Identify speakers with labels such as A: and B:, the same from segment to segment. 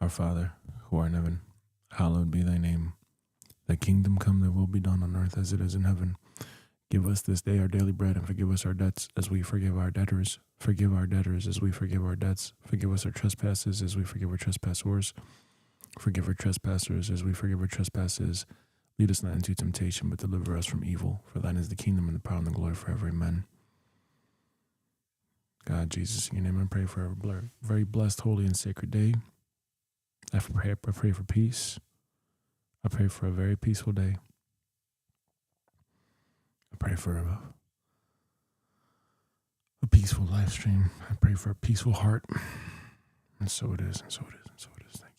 A: Our Father, who art in heaven, hallowed be thy name. Thy kingdom come, thy will be done on earth as it is in heaven. Give us this day our daily bread, and forgive us our debts as we forgive our debtors. Forgive our debtors as we forgive our debts. Forgive us our trespasses as we forgive our trespassors. Forgive our trespassers as we forgive our trespasses. Lead us not into temptation, but deliver us from evil. For thine is the kingdom and the power and the glory forever. Amen. God, Jesus, in your name I pray for a very blessed, holy, and sacred day. I pray for peace. I pray for a very peaceful day. I pray for a peaceful live stream. I pray for a peaceful heart. And so it is, and so it is, and so it is. Thank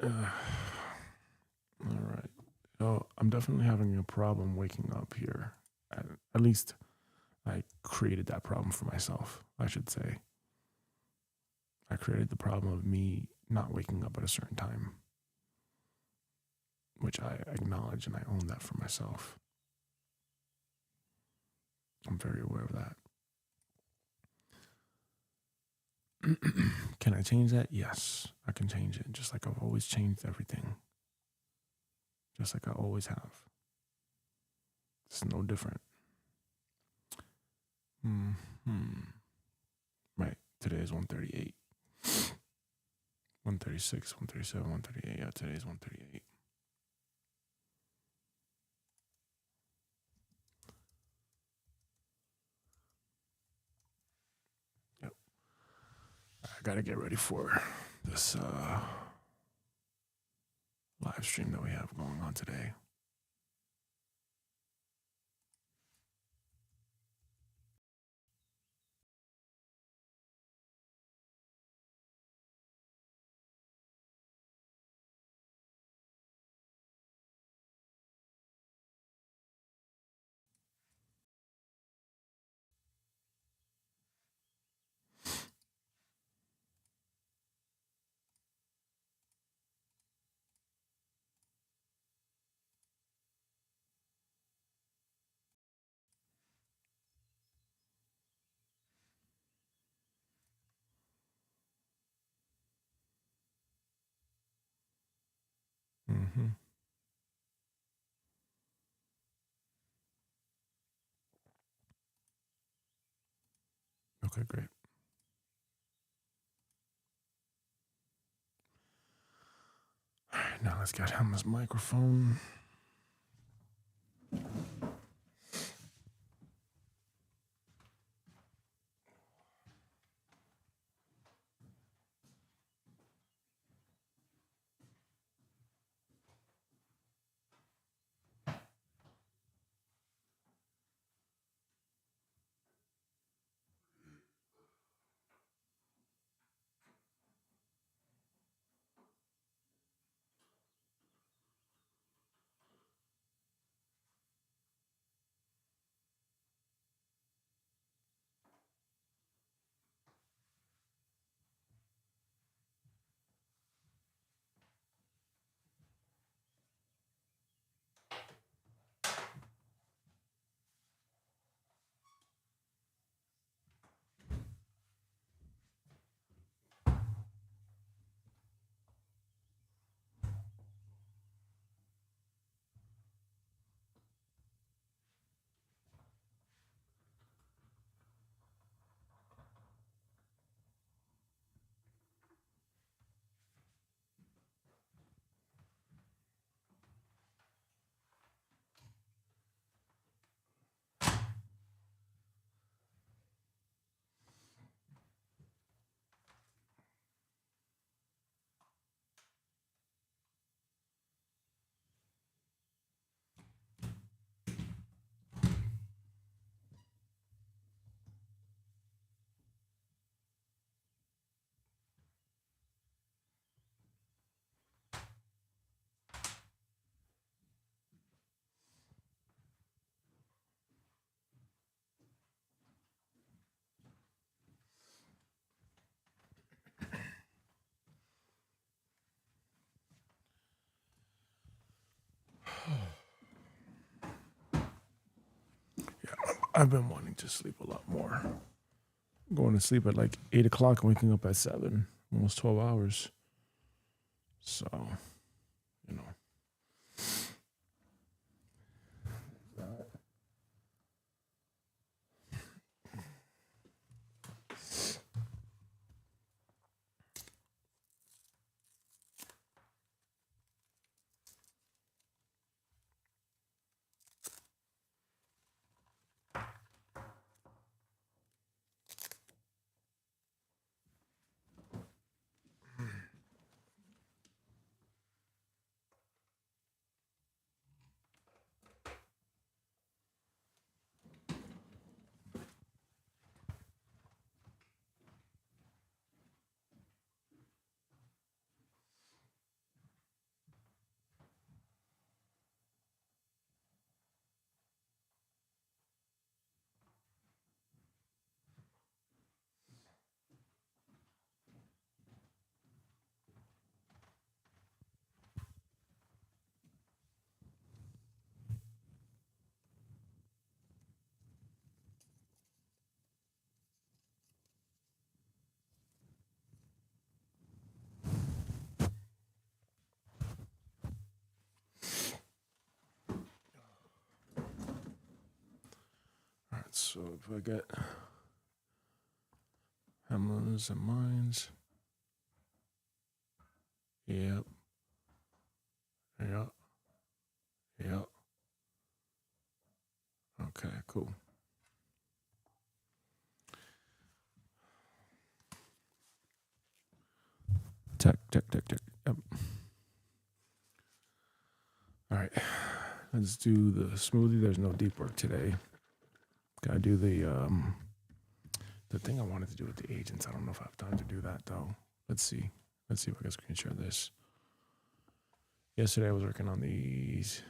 A: you. All right. Oh, I'm definitely having a problem waking up here. At least I created that problem for myself, I should say. I created the problem of me not waking up at a certain time, which I acknowledge and I own that for myself. I'm very aware of that. Can I change that? Yes, I can change it, just like I've always changed everything. Just like I always have. It's no different. Right, today is 138. 136, 137, 138. Yeah, today's 138. Yep. I gotta get ready for this live stream that we have going on today. Mm-hmm. Okay, great. All right, now let's get him his microphone. Yeah, I've been wanting to sleep a lot more. going to sleep at like 8 o'clock and waking up at 7, almost 12 hours. So, you know. All right, so if I get Hamlin's and mines. Yep. Yep. Yep. Okay, cool. Check. Yep. All right. Let's do the smoothie. There's no deep work today. Gotta do the thing I wanted to do with the agents. I don't know if I have time to do that though. Let's see. Let's see if I can screen share this. Yesterday I was working on these.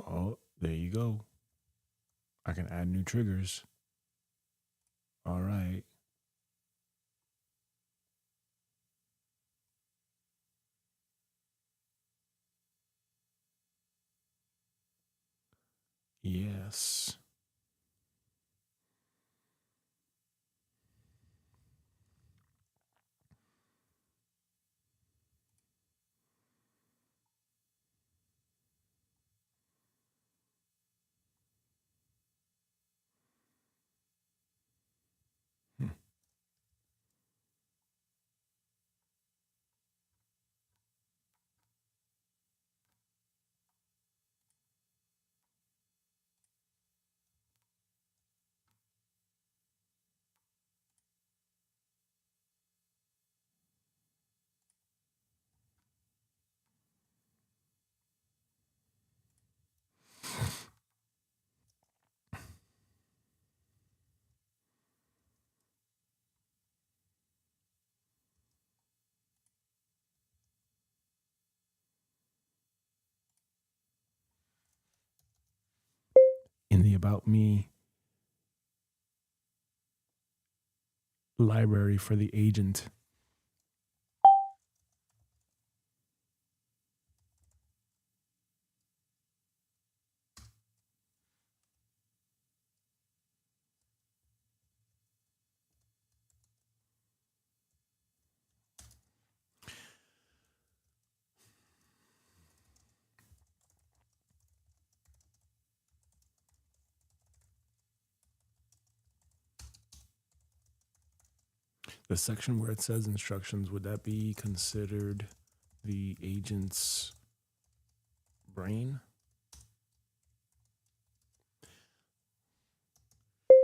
A: Oh, there you go. I can add new triggers. All right. Yes. About Me library for the agent. The section where it says instructions, would that be considered the agent's brain?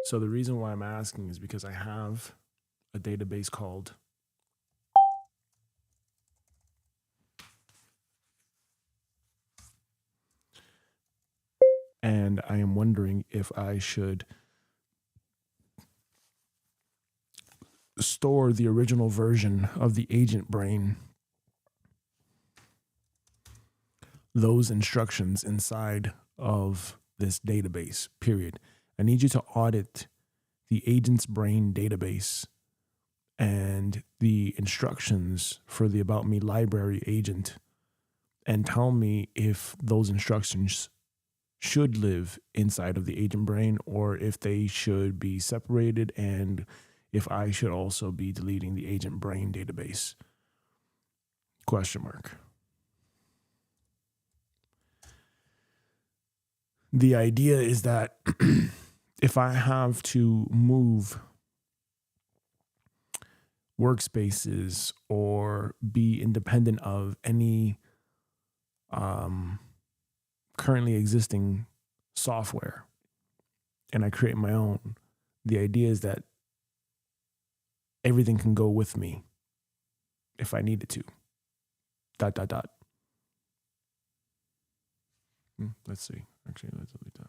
A: So the reason why I'm asking is because I have a database called and I am wondering if I should store the original version of the agent brain, those instructions inside of this database, period. I need you to audit the agent's brain database and the instructions for the About Me library agent and tell me if those instructions should live inside of the agent brain or if they should be separated and if I should also be deleting the agent brain database. Question mark. The idea is that if I have to move workspaces or be independent of any currently existing software and I create my own, the idea is that everything can go with me if I needed to. ... Let's see. Actually, let's delete that.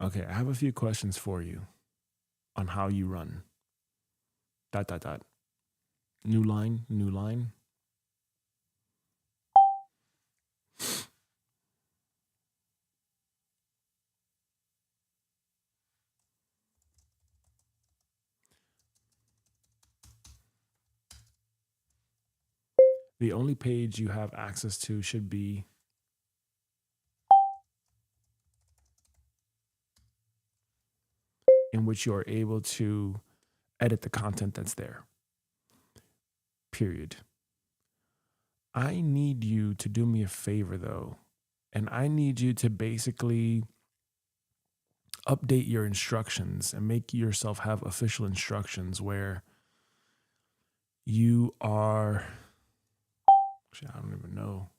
A: Okay, I have a few questions for you on how you run. ... New line, new line. The only page you have access to should be in which you are able to edit the content that's there. Period. I need you to do me a favor though, and I need you to basically update your instructions and make yourself have official instructions where you are, actually, I don't even know.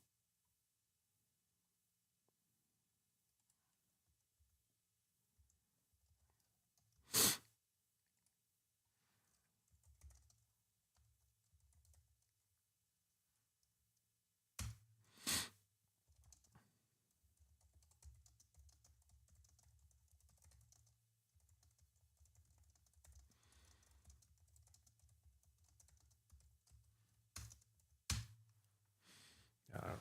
A: I don't know.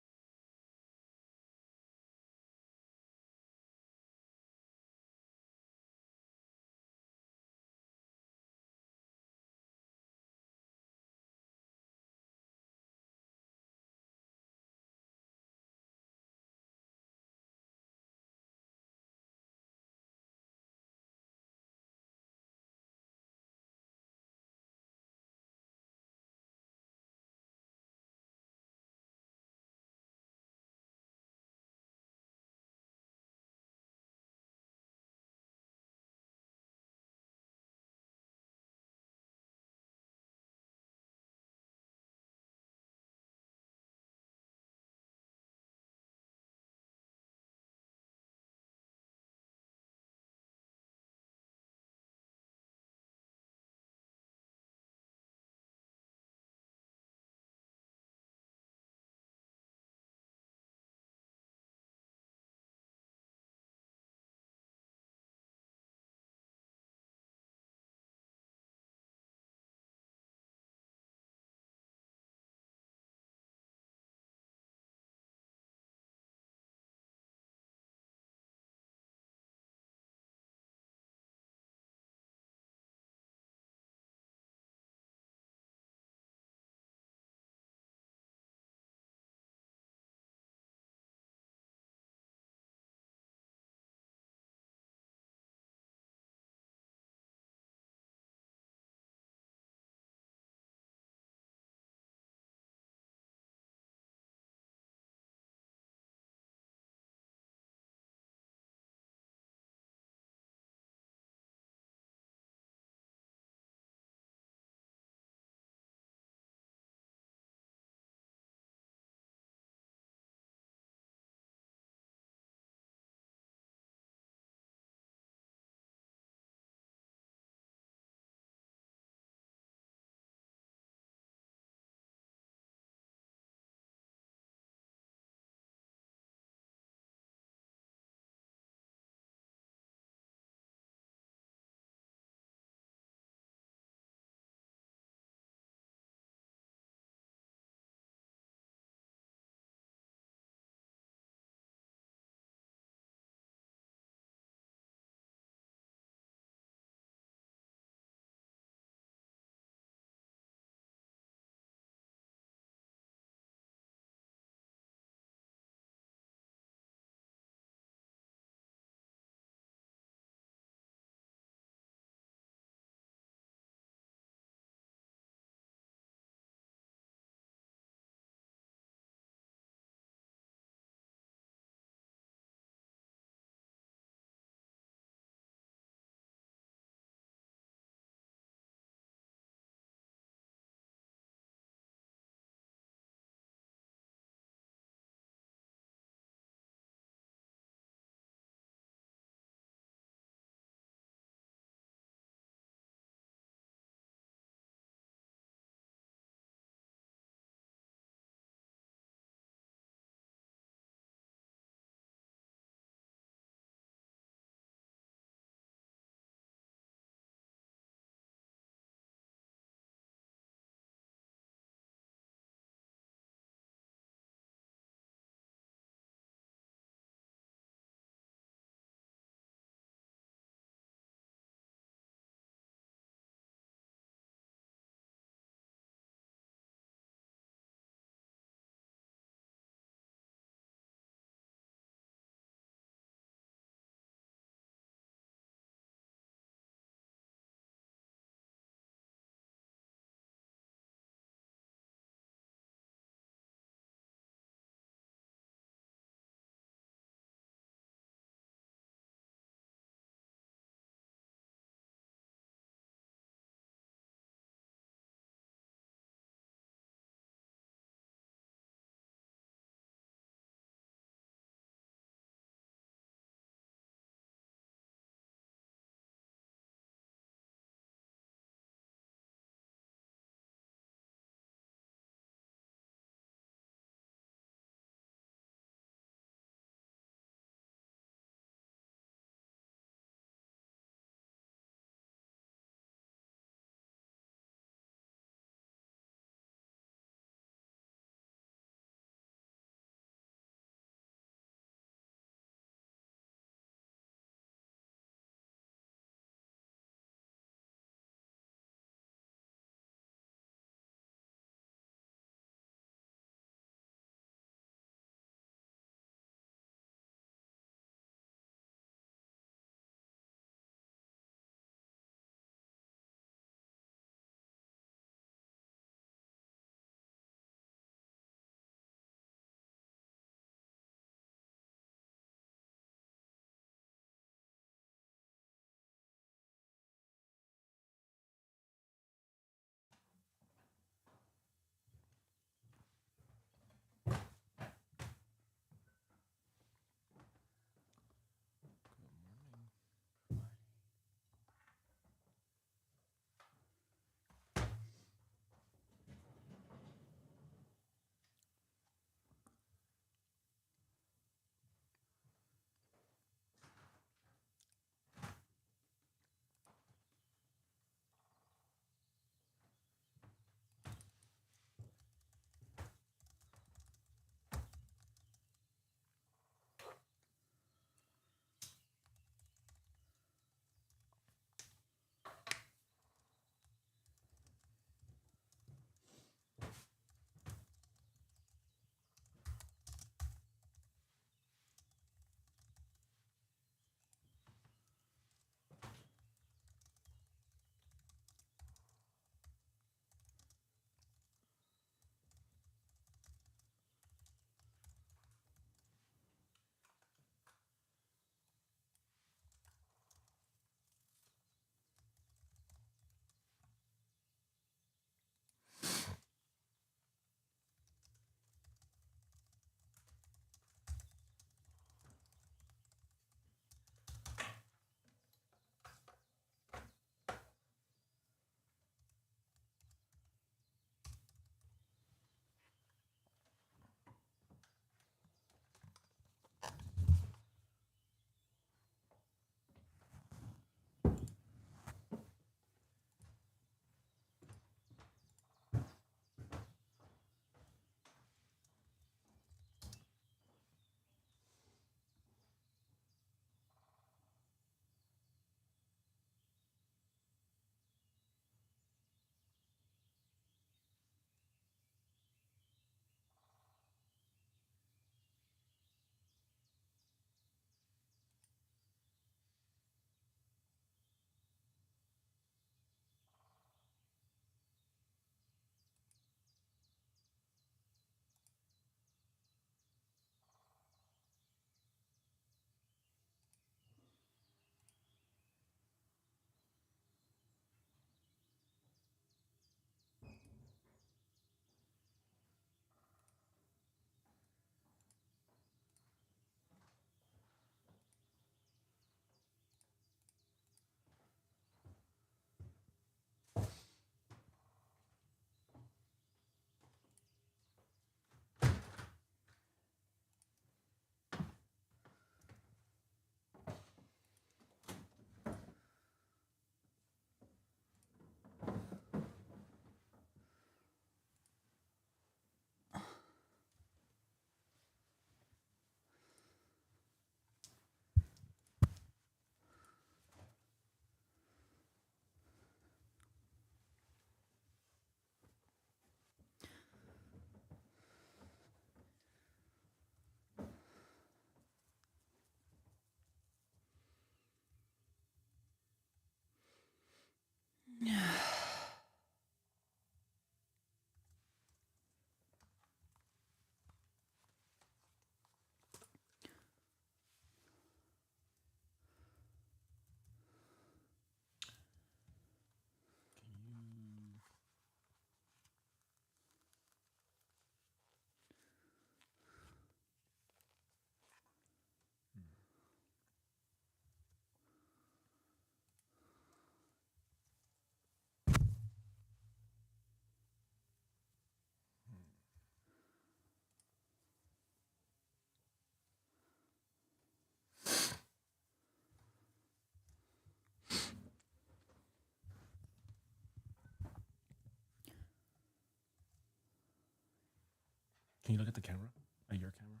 A: Can you look at the camera? At your camera?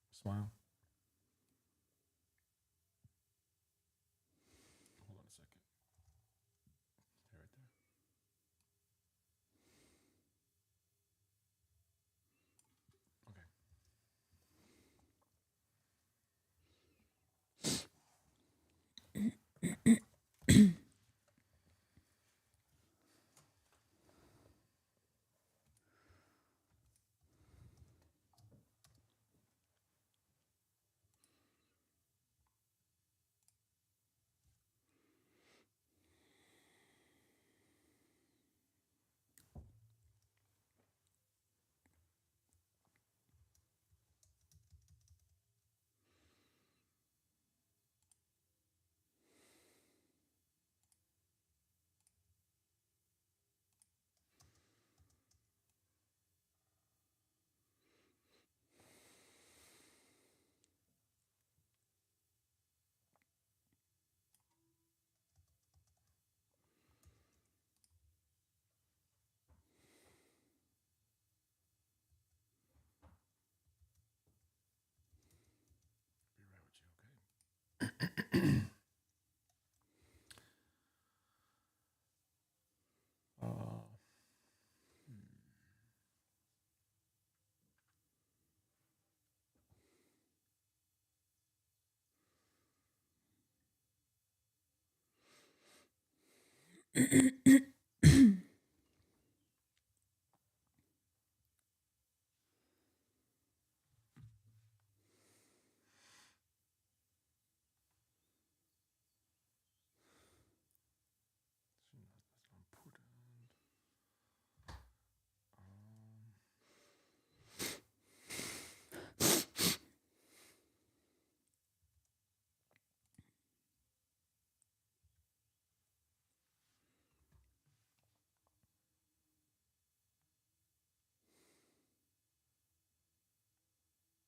A: Smile. Hold on a second. Stay right there. Okay. Be right with you, okay? uh, that's not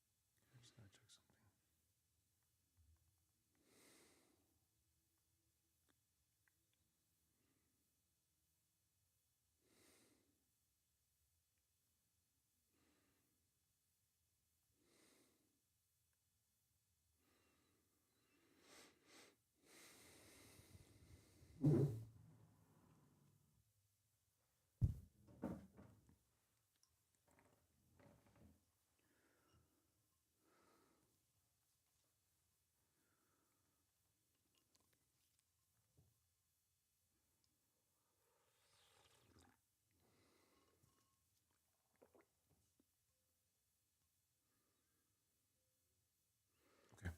A: important. I just gotta check something. Okay.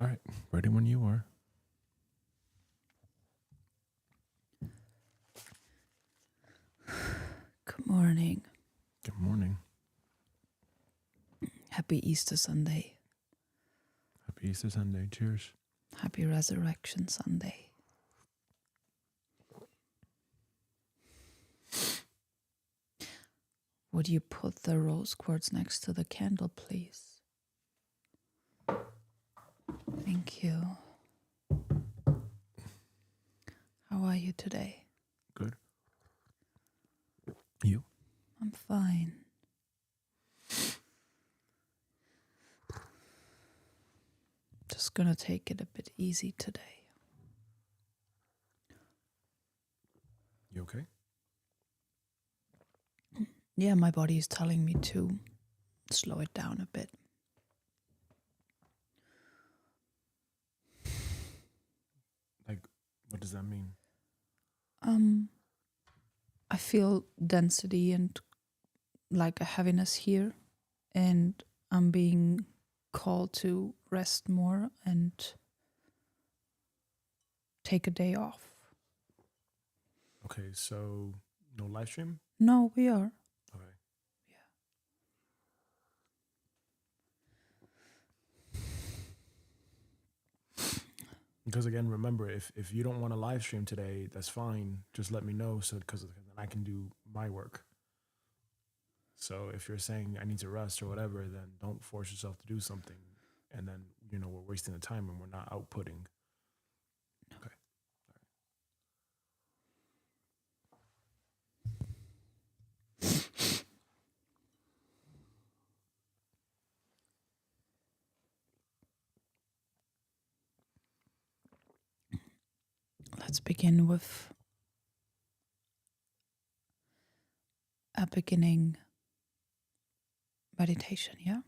A: All right. Ready when you are.
B: Good morning.
A: Good morning.
B: Happy Easter Sunday.
A: Happy Easter Sunday. Cheers.
B: Happy Resurrection Sunday. Would you put the rose quartz next to the candle, please? Thank you. How are you today?
A: Good. You?
B: I'm fine. Just gonna take it a bit easy today.
A: You okay?
B: Yeah, my body is telling me to slow it down a bit.
A: Like, what does that mean?
B: I feel density and like a heaviness here, and I'm being called to rest more and take a day off.
A: Okay, so no live stream?
B: No, we are.
A: Okay. Because again, remember, if you don't want to live stream today, that's fine. Just let me know, so because then I can do my work. So if you're saying I need to rest or whatever, then don't force yourself to do something, and then we're wasting the time and we're not outputting. Okay.
B: Let's begin with a beginning meditation, yeah?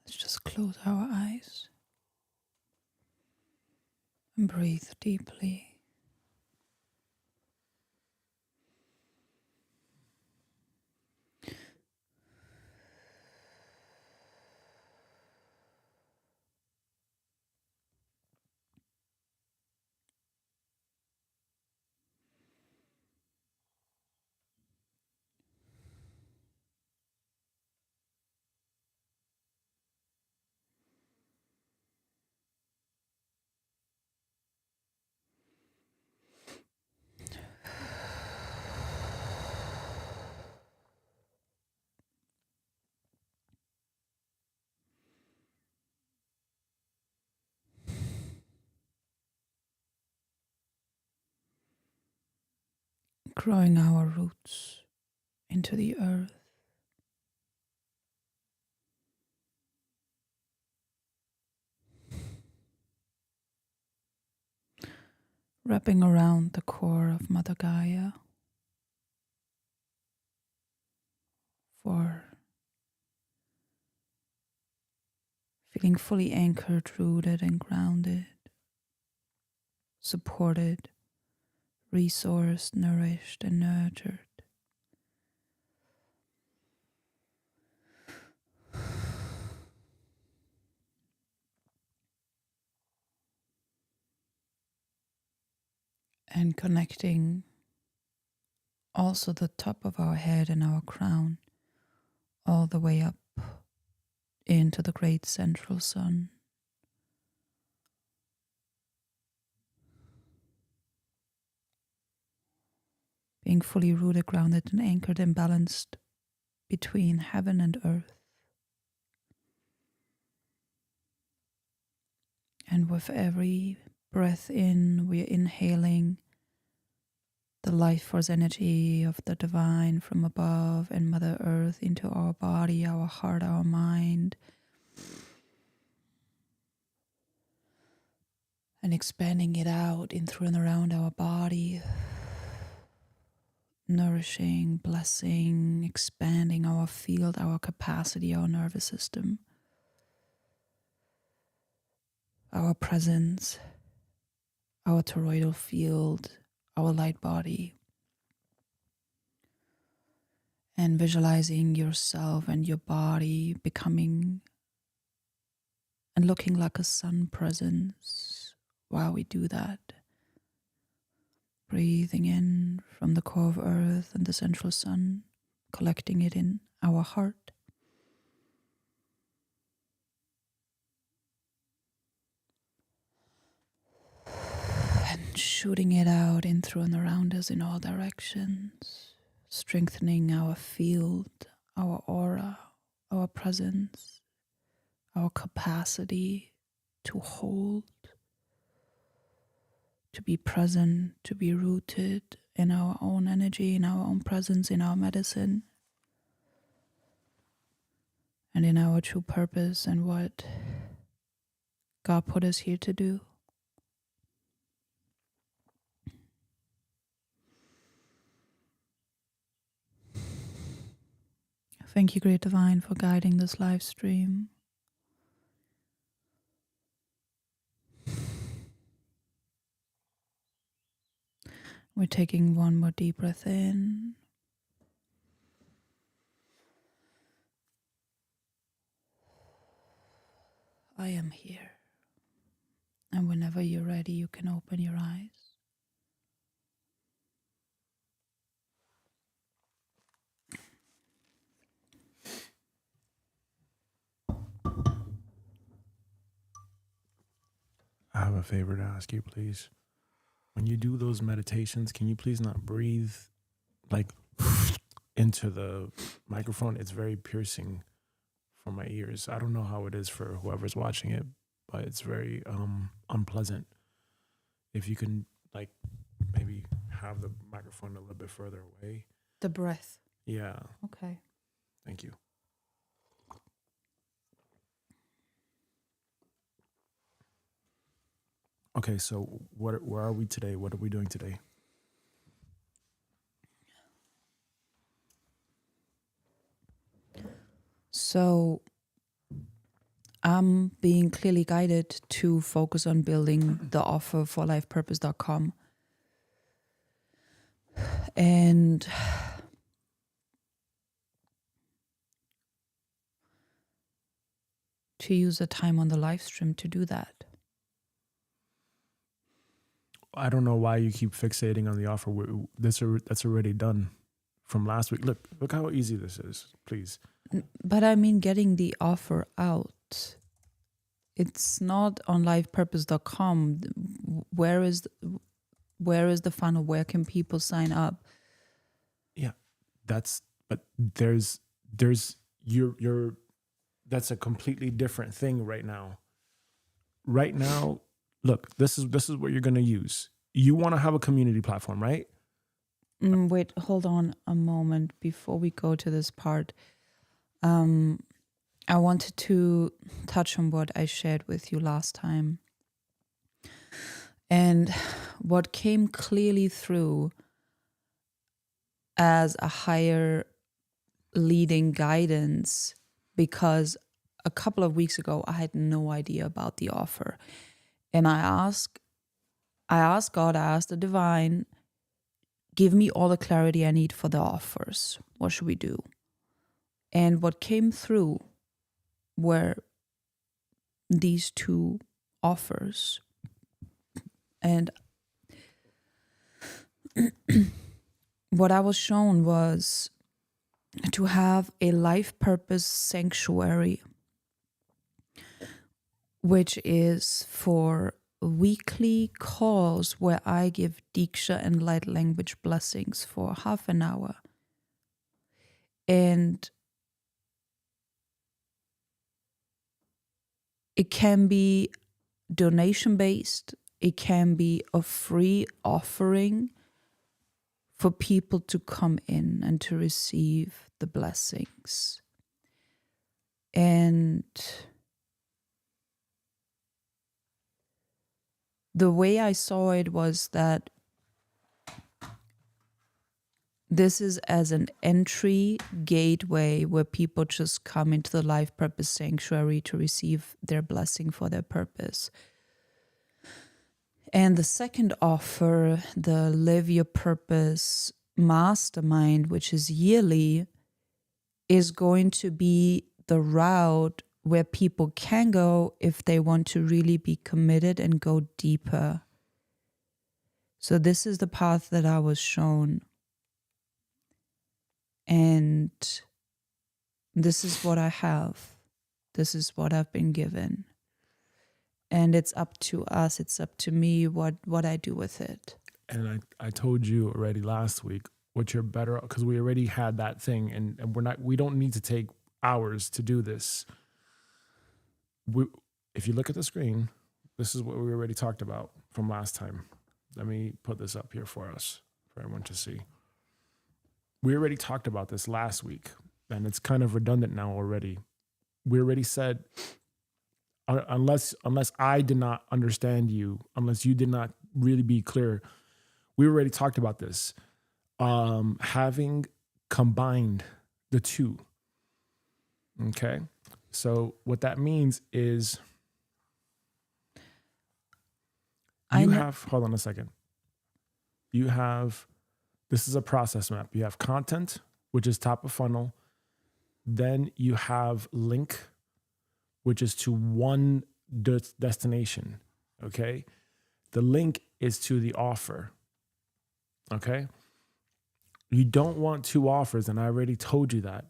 B: Let's just close our eyes and breathe deeply. Growing our roots into the earth. Wrapping around the core of Mother Gaia for feeling fully anchored, rooted, and grounded, supported, resourced, nourished, and nurtured. And connecting also the top of our head and our crown all the way up into the great central sun. Being fully rooted, grounded, and anchored and balanced between heaven and earth. And with every breath in, we're inhaling the life force energy of the divine from above and Mother Earth into our body, our heart, our mind. And expanding it out in through and around our body. Nourishing, blessing, expanding our field, our capacity, our nervous system. Our presence, our toroidal field, our light body. And visualizing yourself and your body becoming and looking like a sun presence while we do that. Breathing in from the core of earth and the central sun, collecting it in our heart. And shooting it out in through and around us in all directions, strengthening our field, our aura, our presence, our capacity to hold, to be present, to be rooted in our own energy, in our own presence, in our medicine, and in our true purpose and what God put us here to do. Thank you, Great Divine, for guiding this live stream. We're taking one more deep breath in. I am here. And whenever you're ready, you can open your eyes.
A: I have a favor to ask you, please. When you do those meditations, can you please not breathe like into the microphone? It's very piercing for my ears. I don't know how it is for whoever's watching it, but it's very unpleasant. If you can like maybe have the microphone a little bit further away.
B: The breath.
A: Yeah.
B: Okay.
A: Thank you. Okay, so where are we today? What are we doing today?
B: So I'm being clearly guided to focus on building the offer for lifepurpose.com. And to use the time on the live stream to do that.
A: I don't know why you keep fixating on the offer. That's already done from last week. Look how easy this is, please.
B: But I mean, getting the offer out. It's not on lifepurpose.com. Where is the funnel? Where can people sign up?
A: Yeah, there's you're that's a completely different thing right now. Right now, look, this is what you're going to use. You want to have a community platform, right?
B: Wait, hold on a moment before we go to this part. I wanted to touch on what I shared with you last time. And what came clearly through as a higher leading guidance, because a couple of weeks ago, I had no idea about the offer. And I asked God, I asked the divine, give me all the clarity I need for the offers. What should we do? And what came through were these two offers. And what I was shown was to have a life purpose sanctuary, which is for weekly calls where I give Diksha and light language blessings for half an hour. And it can be donation based. It can be a free offering for people to come in and to receive the blessings. And the way I saw it was that this is as an entry gateway where people just come into the Life Purpose Sanctuary to receive their blessing for their purpose. And the second offer, the Live Your Purpose Mastermind, which is yearly, is going to be the route where people can go if they want to really be committed and go deeper. So this is the path that I was shown. And this is what I have. This is what I've been given. And it's up to us. It's up to me what I do with it.
A: And I told you already last week what you're better, because we already had that thing, and we don't need to take hours to do this. If you look at the screen, this is what we already talked about from last time. Let me put this up here for us, for everyone to see. We already talked about this last week, and it's kind of redundant now already. We already said, unless I did not understand you, unless you did not really be clear, we already talked about this. Having combined the two. Okay. So what that means is hold on a second. This is a process map. You have content, which is top of funnel. Then you have link, which is to one destination. Okay. The link is to the offer. Okay. You don't want two offers, and I already told you that.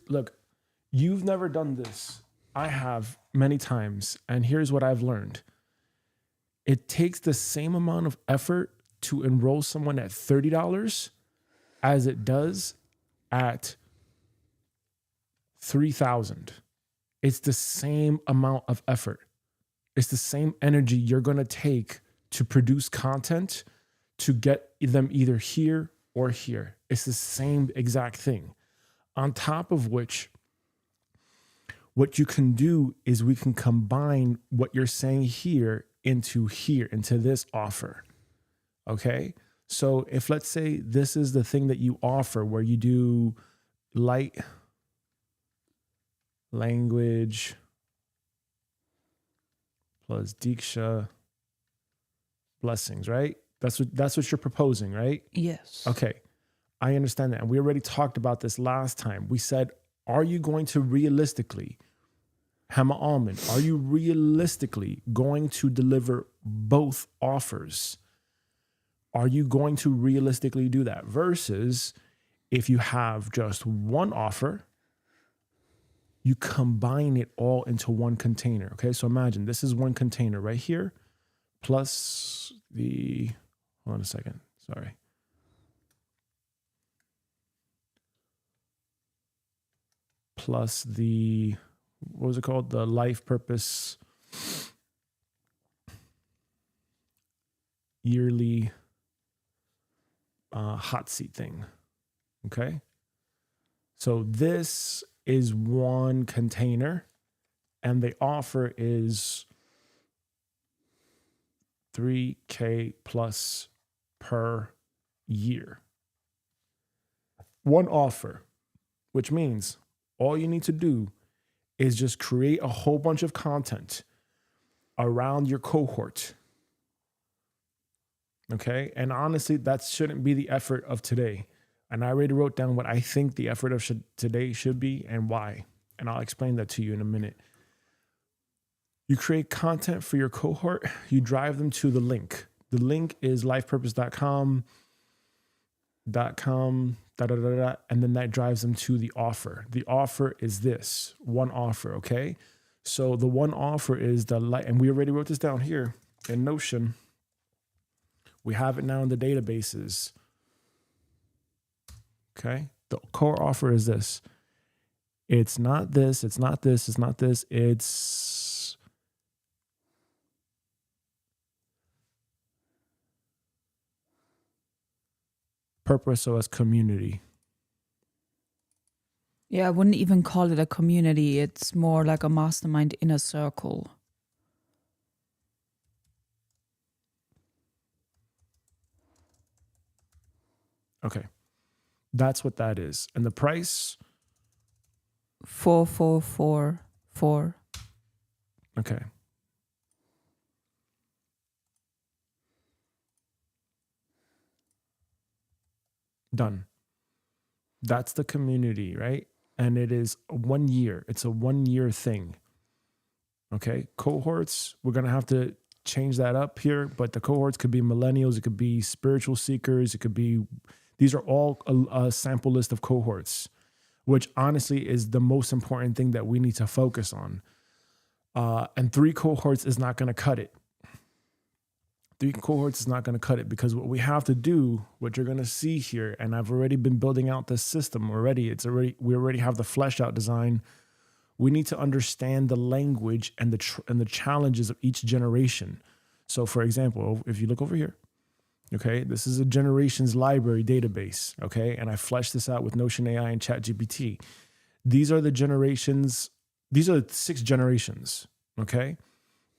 A: Look, you've never done this. I have many times, and here's what I've learned. It takes the same amount of effort to enroll someone at $30 as it does at $3,000. It's the same amount of effort. It's the same energy you're going to take to produce content to get them either here or here. It's the same exact thing. On top of which, what you can do is we can combine what you're saying here into here, into this offer. Okay. So if let's say this is the thing that you offer where you do light language plus Diksha blessings, right? That's what you're proposing, right?
B: Yes.
A: Okay. I understand that. And we already talked about this last time. We said, are you going to realistically, Hema Almond, are you realistically going to deliver both offers? Are you going to realistically do that? Versus if you have just one offer, you combine it all into one container. Okay, so imagine this is one container right here, plus the, hold on a second, sorry. Plus the, what was it called? The life purpose yearly hot seat thing. Okay. So this is one container and the offer is $3,000 plus per year. One offer, which means all you need to do is just create a whole bunch of content around your cohort. Okay. And honestly, that shouldn't be the effort of today. And I already wrote down what I think the effort of today should be and why. And I'll explain that to you in a minute. You create content for your cohort. You drive them to the link. The link is lifepurpose.com, and then that drives them to the offer. The offer is this one offer. Okay. So the one offer is the light, and we already wrote this down here in Notion. We have it now in the databases. Okay. The core offer is this. It's not this. It's not this. It's not this. It's purpose as community.
B: Yeah, I wouldn't even call it a community. It's more like a mastermind inner circle.
A: Okay. That's what that is. And the price?
B: 4444.
A: Okay. Done. That's the community, right? And it is 1 year. It's a 1 year thing. Okay. Cohorts, we're going to have to change that up here, but the cohorts could be millennials. It could be spiritual seekers. It could be, these are all a sample list of cohorts, which honestly is the most important thing that we need to focus on. And 3 cohorts is not going to cut it. 3 cohorts is not going to cut it because what we have to do, what you're going to see here, and I've already been building out this system already. We already have the fleshed out design. We need to understand the language and the challenges of each generation. So for example, if you look over here, okay, this is a generations library database. Okay. And I fleshed this out with Notion AI and ChatGPT. These are the generations. These are 6 generations. Okay.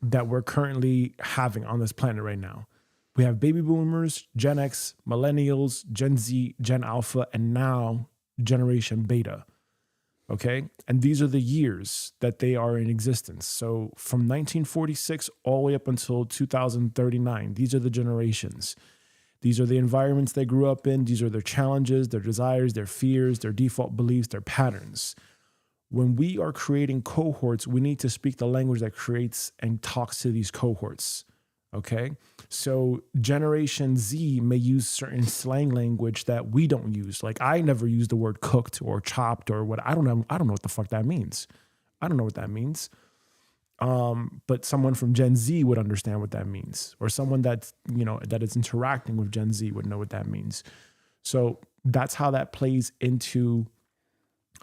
A: That we're currently having on this planet right now. We have baby boomers, Gen X, millennials, Gen Z, Gen Alpha, and now Generation Beta. Okay. And these are the years that they are in existence. So from 1946 all the way up until 2039, these are the generations. These are the environments they grew up in. These are their challenges, their desires, their fears, their default beliefs, their patterns. When we are creating cohorts, we need to speak the language that creates and talks to these cohorts. Okay. So Generation Z may use certain slang language that we don't use. Like I never use the word cooked or chopped or what. I don't know what the fuck that means. I don't know what that means. But someone from Gen Z would understand what that means, or someone that's, that is interacting with Gen Z would know what that means. So that's how that plays into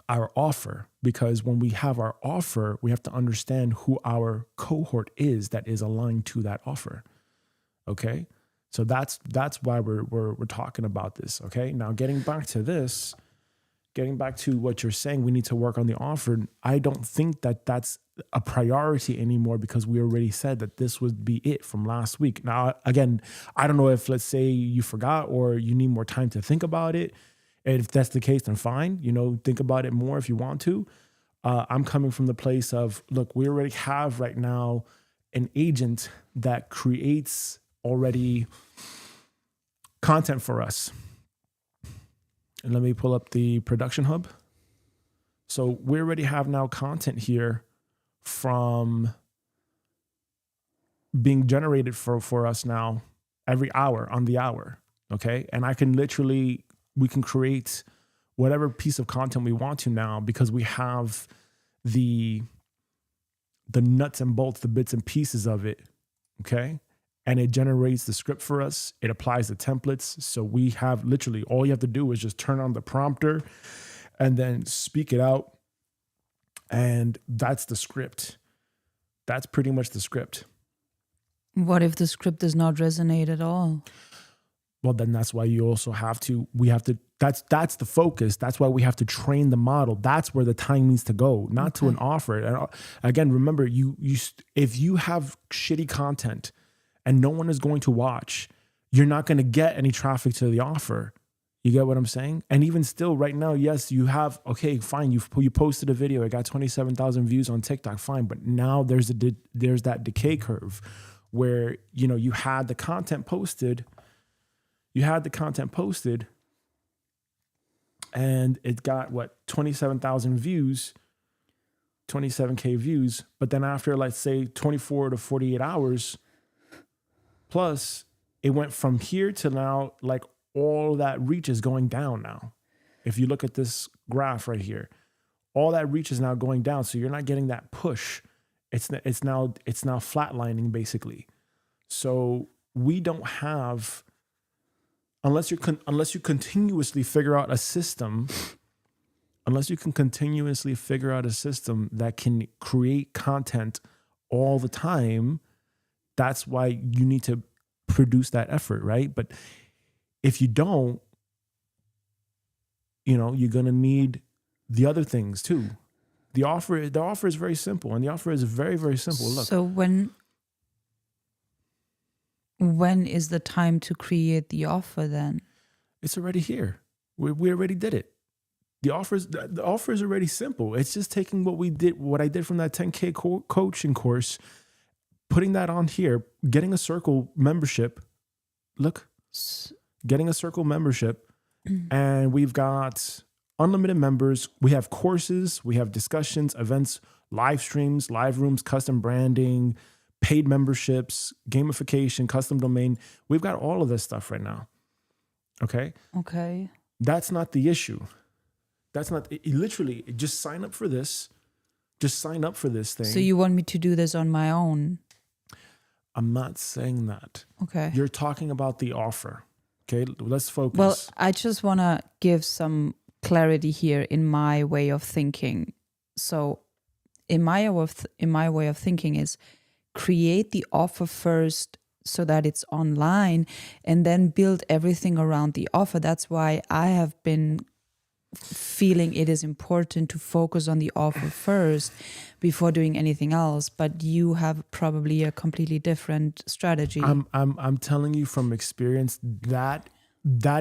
A: our offer, because when we have our offer, we have to understand who our cohort is that is aligned to that offer. Okay. So that's why we're talking about this. Okay. Now getting back to this, getting back to what you're saying, we need to work on the offer. I don't think that that's a priority anymore because we already said that this would be it from last week. Now, again, I don't know if, let's say, you forgot or you need more time to think about it. And if that's the case, then fine. Think about it more if you want to. I'm coming from the place of, look, we already have right now an agent that creates already content for us. And let me pull up the production hub. So we already have now content here from being generated for us now every hour on the hour. Okay. And we can create whatever piece of content we want to now because we have the nuts and bolts, the bits and pieces of it. Okay. And it generates the script for us. It applies the templates. So we have literally all you have to do is just turn on the prompter and then speak it out. And that's the script. That's pretty much the script.
B: What if the script does not resonate at all?
A: Well, then that's why you also that's the focus. That's why we have to train the model. That's where the time needs to go, not to an offer. And again, remember, if you have shitty content and no one is going to watch, you're not going to get any traffic to the offer. You get what I'm saying? And even still right now, yes, you have, okay, fine. You posted a video. It got 27,000 views on TikTok. Fine. But now there's that decay curve where, you had the content posted. And it got 27,000 views, 27K views. But then after, let's say 24 to 48 hours, plus it went from here to now, all that reach is going down now. If you look at this graph right here, all that reach is now going down. So you're not getting that push. It's now flatlining basically. So we don't have, unless you continuously figure out a system, that can create content all the time, that's why you need to produce that effort, right? But if you don't, you're going to need the other things too. The offer is very simple, and the offer is very, very simple. Look.
B: So when is the time to create the offer then?
A: It's already here. We already did it. The offer is already simple. It's just taking what I did from that 10K coaching course, putting that on here, getting a circle membership. Look, getting a circle membership, and we've got unlimited members. We have courses, we have discussions, events, live streams, live rooms, custom branding, paid memberships, gamification, custom domain. We've got all of this stuff right now. Okay. That's not the issue. That's not literally just sign up for this. Just sign up for this thing.
B: So you want me to do this on my own?
A: I'm not saying that.
B: Okay.
A: You're talking about the offer. Okay. Let's focus.
B: Well, I just want to give some clarity here in my way of thinking. So in my way of thinking is create the offer first so that it's online and then build everything around the offer. That's why I have been feeling it is important to focus on the offer first before doing anything else. But you have probably a completely different strategy.
A: I'm telling you from experience that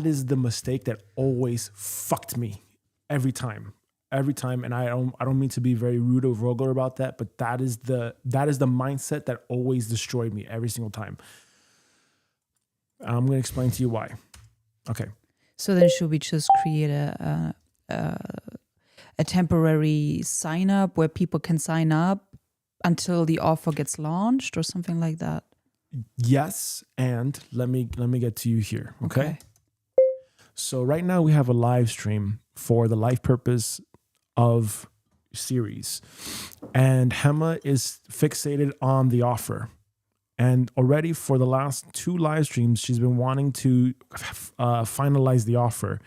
A: is the mistake that always fucked me every time. And I don't mean to be very rude or vulgar about that, but that is the mindset that always destroyed me every single time. I'm going to explain to you why. Okay.
B: So then should we just create a temporary sign up where people can sign up until the offer gets launched or something like that?
A: Yes, and let me get to you here, okay? So right now we have a live stream for the Life Purpose of series, and Hema is fixated on the offer. And already for the last 2 live streams, she's been wanting to finalize the offer.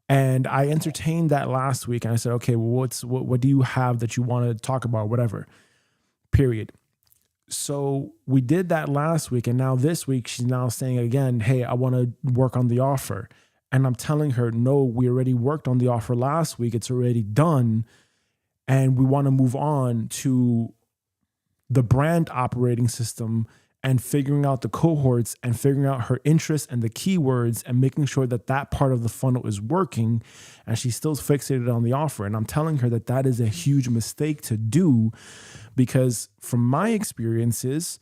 A: And I entertained that last week, and I said, okay, well, what do you have that you want to talk about, whatever, period. So we did that last week, and now this week she's now saying again, hey, I want to work on the offer. And I'm telling her, no, we already worked on the offer last week. It's already done. And we want to move on to the brand operating system and figuring out the cohorts and figuring out her interests and the keywords and making sure that that part of the funnel is working. And she's still fixated on the offer. And I'm telling her that that is a huge mistake to do, because from my experiences,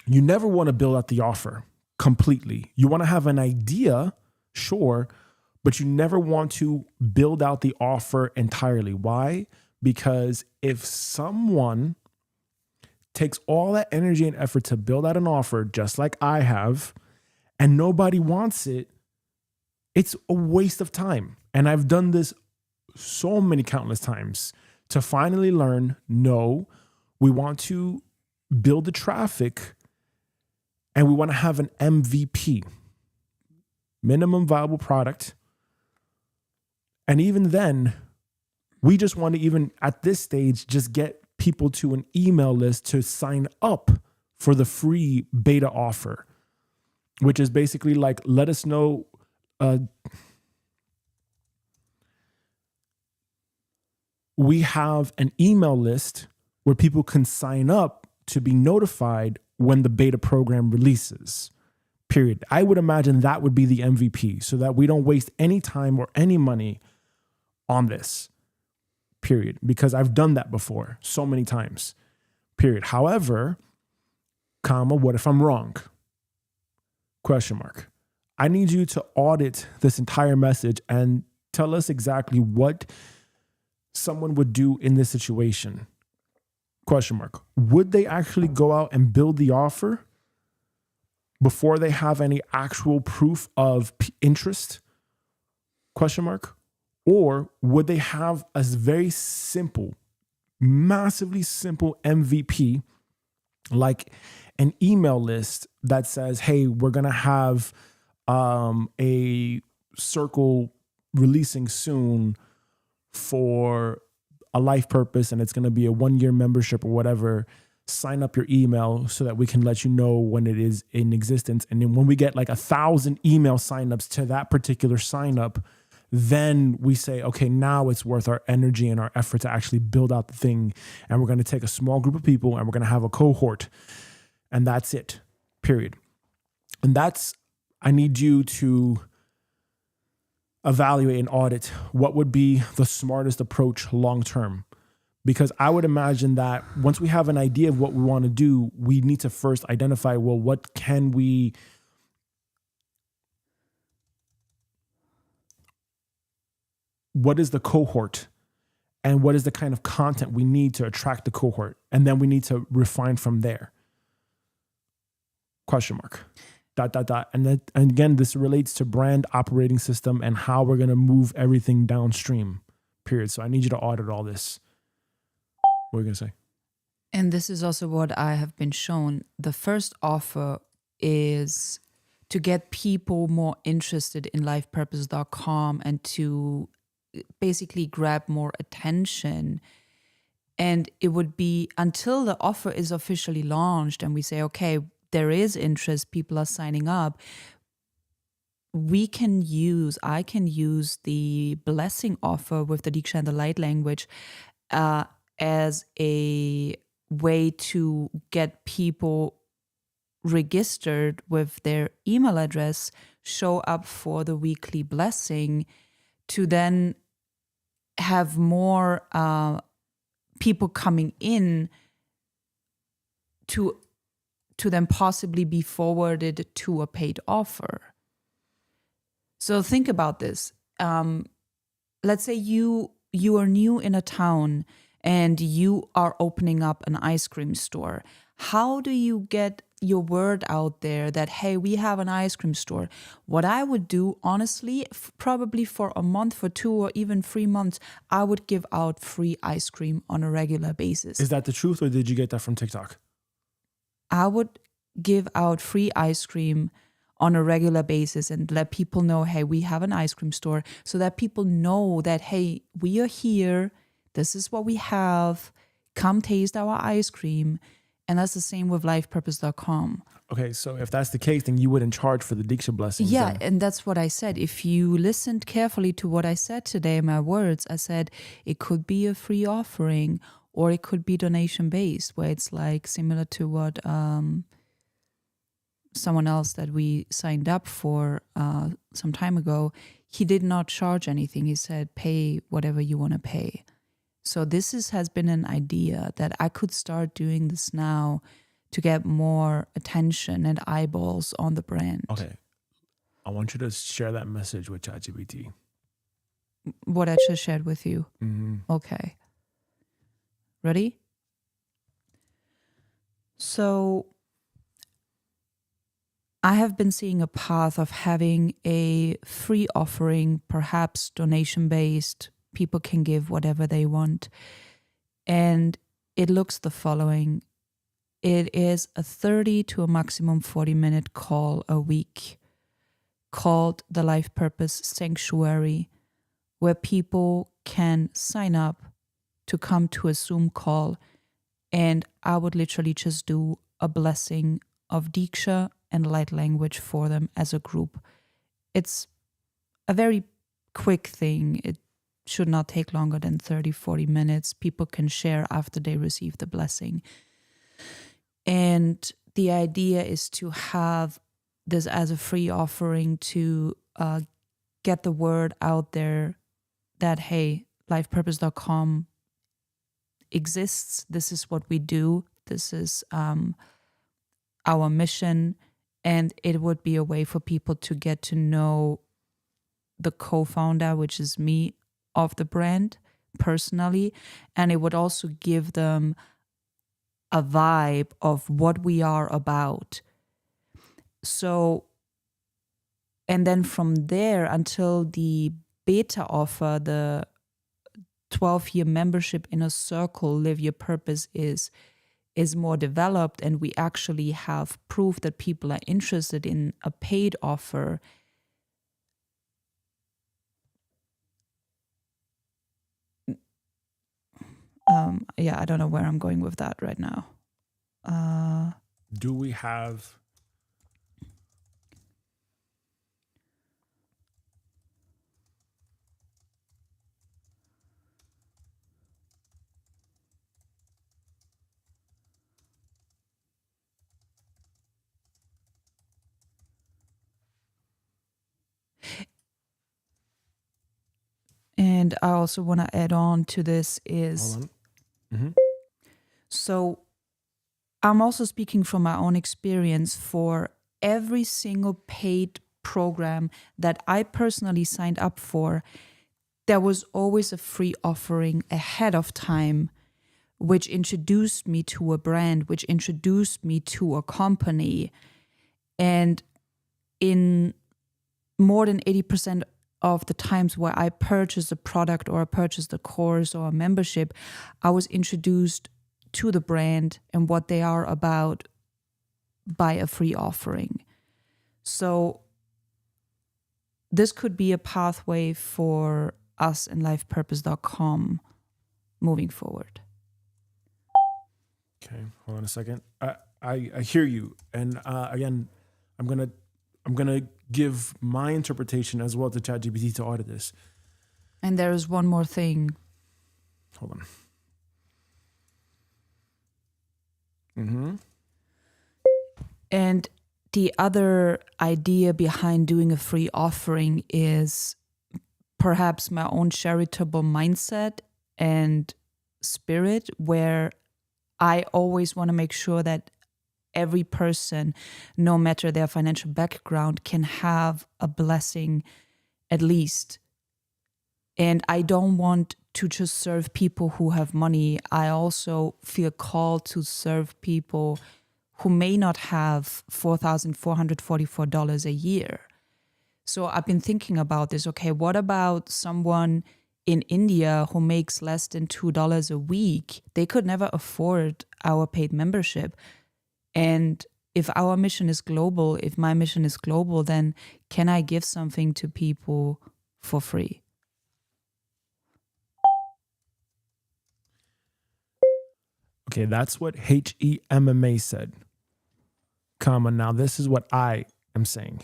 A: you never want to build out the offer completely. You want to have an idea, sure, but you never want to build out the offer entirely. Why? Because if someone takes all that energy and effort to build out an offer, just like I have, and nobody wants it, it's a waste of time. And I've done this so many countless times to finally learn, no, we want to build the traffic and we want to have an MVP, minimum viable product. And even then, we just want to, even at this stage, just get people to an email list to sign up for the free beta offer, which is basically like, let us know. We have an email list where people can sign up to be notified when the beta program releases, period. I would imagine that would be the MVP, so that we don't waste any time or any money on this, period. Because I've done that before so many times, period. However, comma, what if I'm wrong? Question mark. I need you to audit this entire message and tell us exactly what someone would do in this situation. Question mark. Would they actually go out and build the offer before they have any actual proof of interest? Question mark. Or would they have a very simple, massively simple MVP, like an email list that says, hey, we're going to have a circle releasing soon for a life purpose, and it's going to be a 1-year membership or whatever. Sign up your email so that we can let you know when it is in existence. And then when we get like 1,000 email signups to that particular sign up, then we say, okay, now it's worth our energy and our effort to actually build out the thing. And we're going to take a small group of people and we're going to have a cohort, and that's it, period. And that's, I need you to evaluate and audit what would be the smartest approach long-term. Because I would imagine that once we have an idea of what we want to do, we need to first identify, well, what is the cohort and what is the kind of content we need to attract the cohort? And then we need to refine from there. Question mark. ... And again, this relates to brand operating system and how we're going to move everything downstream, period. So I need you to audit all this. What are you going to say?
B: And this is also what I have been shown. The first offer is to get people more interested in lifepurpose.com and to basically grab more attention. And it would be until the offer is officially launched and we say, okay, there is interest, people are signing up, I can use the blessing offer with the Diksha and the light language as a way to get people registered with their email address, show up for the weekly blessing, to then have more people coming in to then possibly be forwarded to a paid offer. So think about this. Let's say you are new in a town and you are opening up an ice cream store. How do you get your word out there that, hey, we have an ice cream store? What I would do, honestly, probably for a month, for 2 or even 3 months, I would give out free ice cream on a regular basis.
A: Is that the truth, or did you get that from TikTok?
B: I would give out free ice cream on a regular basis and let people know, hey, we have an ice cream store, so that people know that, hey, we are here. This is what we have. Come taste our ice cream. And that's the same with lifepurpose.com.
A: Okay, so if that's the case, then you wouldn't charge for the Diksha blessings.
B: Yeah,
A: then.
B: and that's what I said. If you listened carefully to what I said today, my words, I said it could be a free offering or it could be donation based, where it's like similar to what someone else that we signed up for some time ago. He did not charge anything. He said, pay whatever you want to pay. So this has been an idea that I could start doing this now to get more attention and eyeballs on the brand.
A: Okay. I want you to share that message with ChatGPT.
B: What I just shared with you.
A: Mm-hmm.
B: Okay. Ready? So I have been seeing a path of having a free offering, perhaps donation-based. People can give whatever they want. And it looks the following. It is a 30 to a maximum 40-minute call a week called the Life Purpose Sanctuary, where people can sign up to come to a Zoom call. And I would literally just do a blessing of Diksha and light language for them as a group. It's a very quick thing. It should not take longer than 30, 40 minutes. People can share after they receive the blessing. And the idea is to have this as a free offering to get the word out there that, hey, lifepurpose.com exists. This is what we do. This is our mission. And it would be a way for people to get to know the co-founder, which is me, of the brand personally. And it would also give them a vibe of what we are about. So, and then from there until the beta offer, the 12-year membership in a circle, Live Your Purpose, is more developed, and we actually have proof that people are interested in a paid offer. I don't know where I'm going with that right now.
A: Do we have...
B: And I also want to add on to this is,
A: Hold on. Mm-hmm.
B: So I'm also speaking from my own experience. For every single paid program that I personally signed up for, there was always a free offering ahead of time, which introduced me to a brand, which introduced me to a company. And in more than 80% of the times where I purchased a product or I purchased a course or a membership, I was introduced to the brand and what they are about by a free offering. So this could be a pathway for us in lifepurpose.com moving forward.
A: Okay, hold on a second. I hear you, and again, I'm gonna give my interpretation as well to ChatGPT to audit this.
B: And there is one more thing.
A: Hold on. Mm-hmm.
B: And the other idea behind doing a free offering is perhaps my own charitable mindset and spirit, where I always want to make sure that every person, no matter their financial background, can have a blessing at least. And I don't want to just serve people who have money. I also feel called to serve people who may not have $4,444 a year. So I've been thinking about this. Okay, what about someone in India who makes less than $2 a week? They could never afford our paid membership. And if our mission is global, if my mission is global, then can I give something to people for free?
A: Okay, that's what HEMMA said, comma. Now this is what I am saying.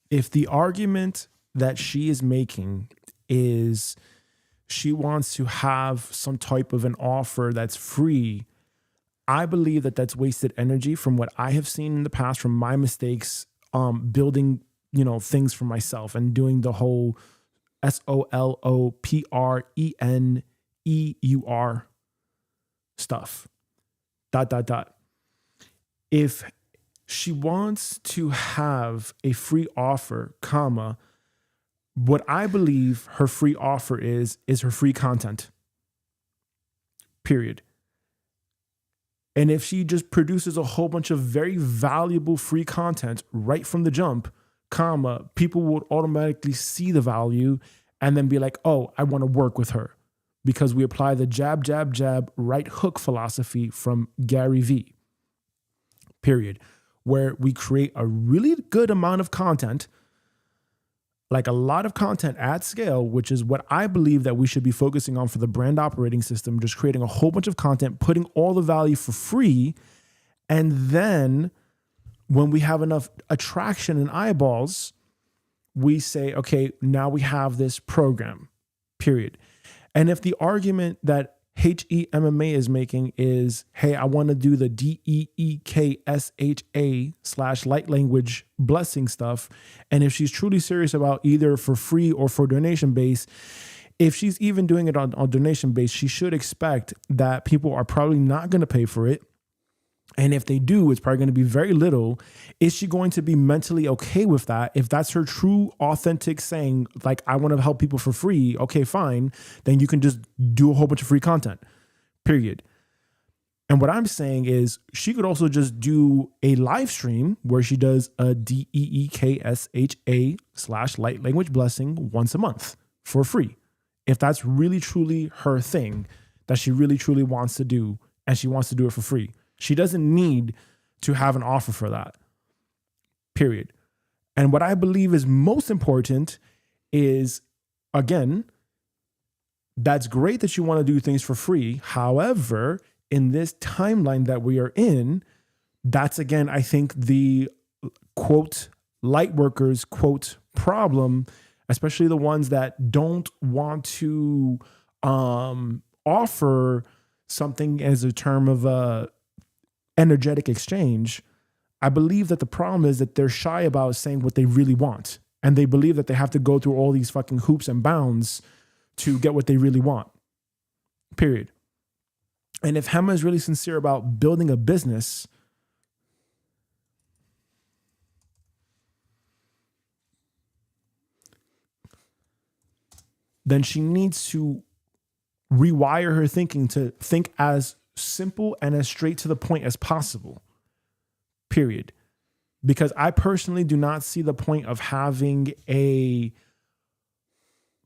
A: If the argument that she is making is she wants to have some type of an offer that's free, I believe that that's wasted energy from what I have seen in the past, from my mistakes, building, things for myself and doing the whole SOLOPRENEUR stuff. ... If she wants to have a free offer, comma, what I believe her free offer is her free content. Period. And if she just produces a whole bunch of very valuable free content right from the jump, comma, people would automatically see the value and then be like, oh, I want to work with her, because we apply the jab, jab, jab, right hook philosophy from Gary Vee. Period. Where we create a really good amount of content, like a lot of content at scale, which is what I believe that we should be focusing on for the brand operating system, just creating a whole bunch of content, putting all the value for free. And then when we have enough attraction and eyeballs, we say, okay, now we have this program, period. And if the argument that HEMMA is making is, hey, I want to do the DEEKSHA / light language blessing stuff. And if she's truly serious about either for free or for donation base, if she's even doing it on donation base, she should expect that people are probably not going to pay for it. And if they do, it's probably going to be very little. Is she going to be mentally okay with that? If that's her true, authentic saying, like, I want to help people for free, okay, fine. Then you can just do a whole bunch of free content, period. And what I'm saying is she could also just do a live stream where she does a DEEKSHA / light language blessing once a month for free. If that's really, truly her thing that she really, truly wants to do, and she wants to do it for free. She doesn't need to have an offer for that, period. And what I believe is most important is, again, that's great that you want to do things for free. However, in this timeline that we are in, that's, again, I think the, quote, light workers, quote, problem, especially the ones that don't want to offer something as a term of energetic exchange. I believe that the problem is that they're shy about saying what they really want. And they believe that they have to go through all these fucking hoops and bounds to get what they really want. Period. And if Hema is really sincere about building a business, then she needs to rewire her thinking to think as simple and as straight to the point as possible, period. Because I personally do not see the point of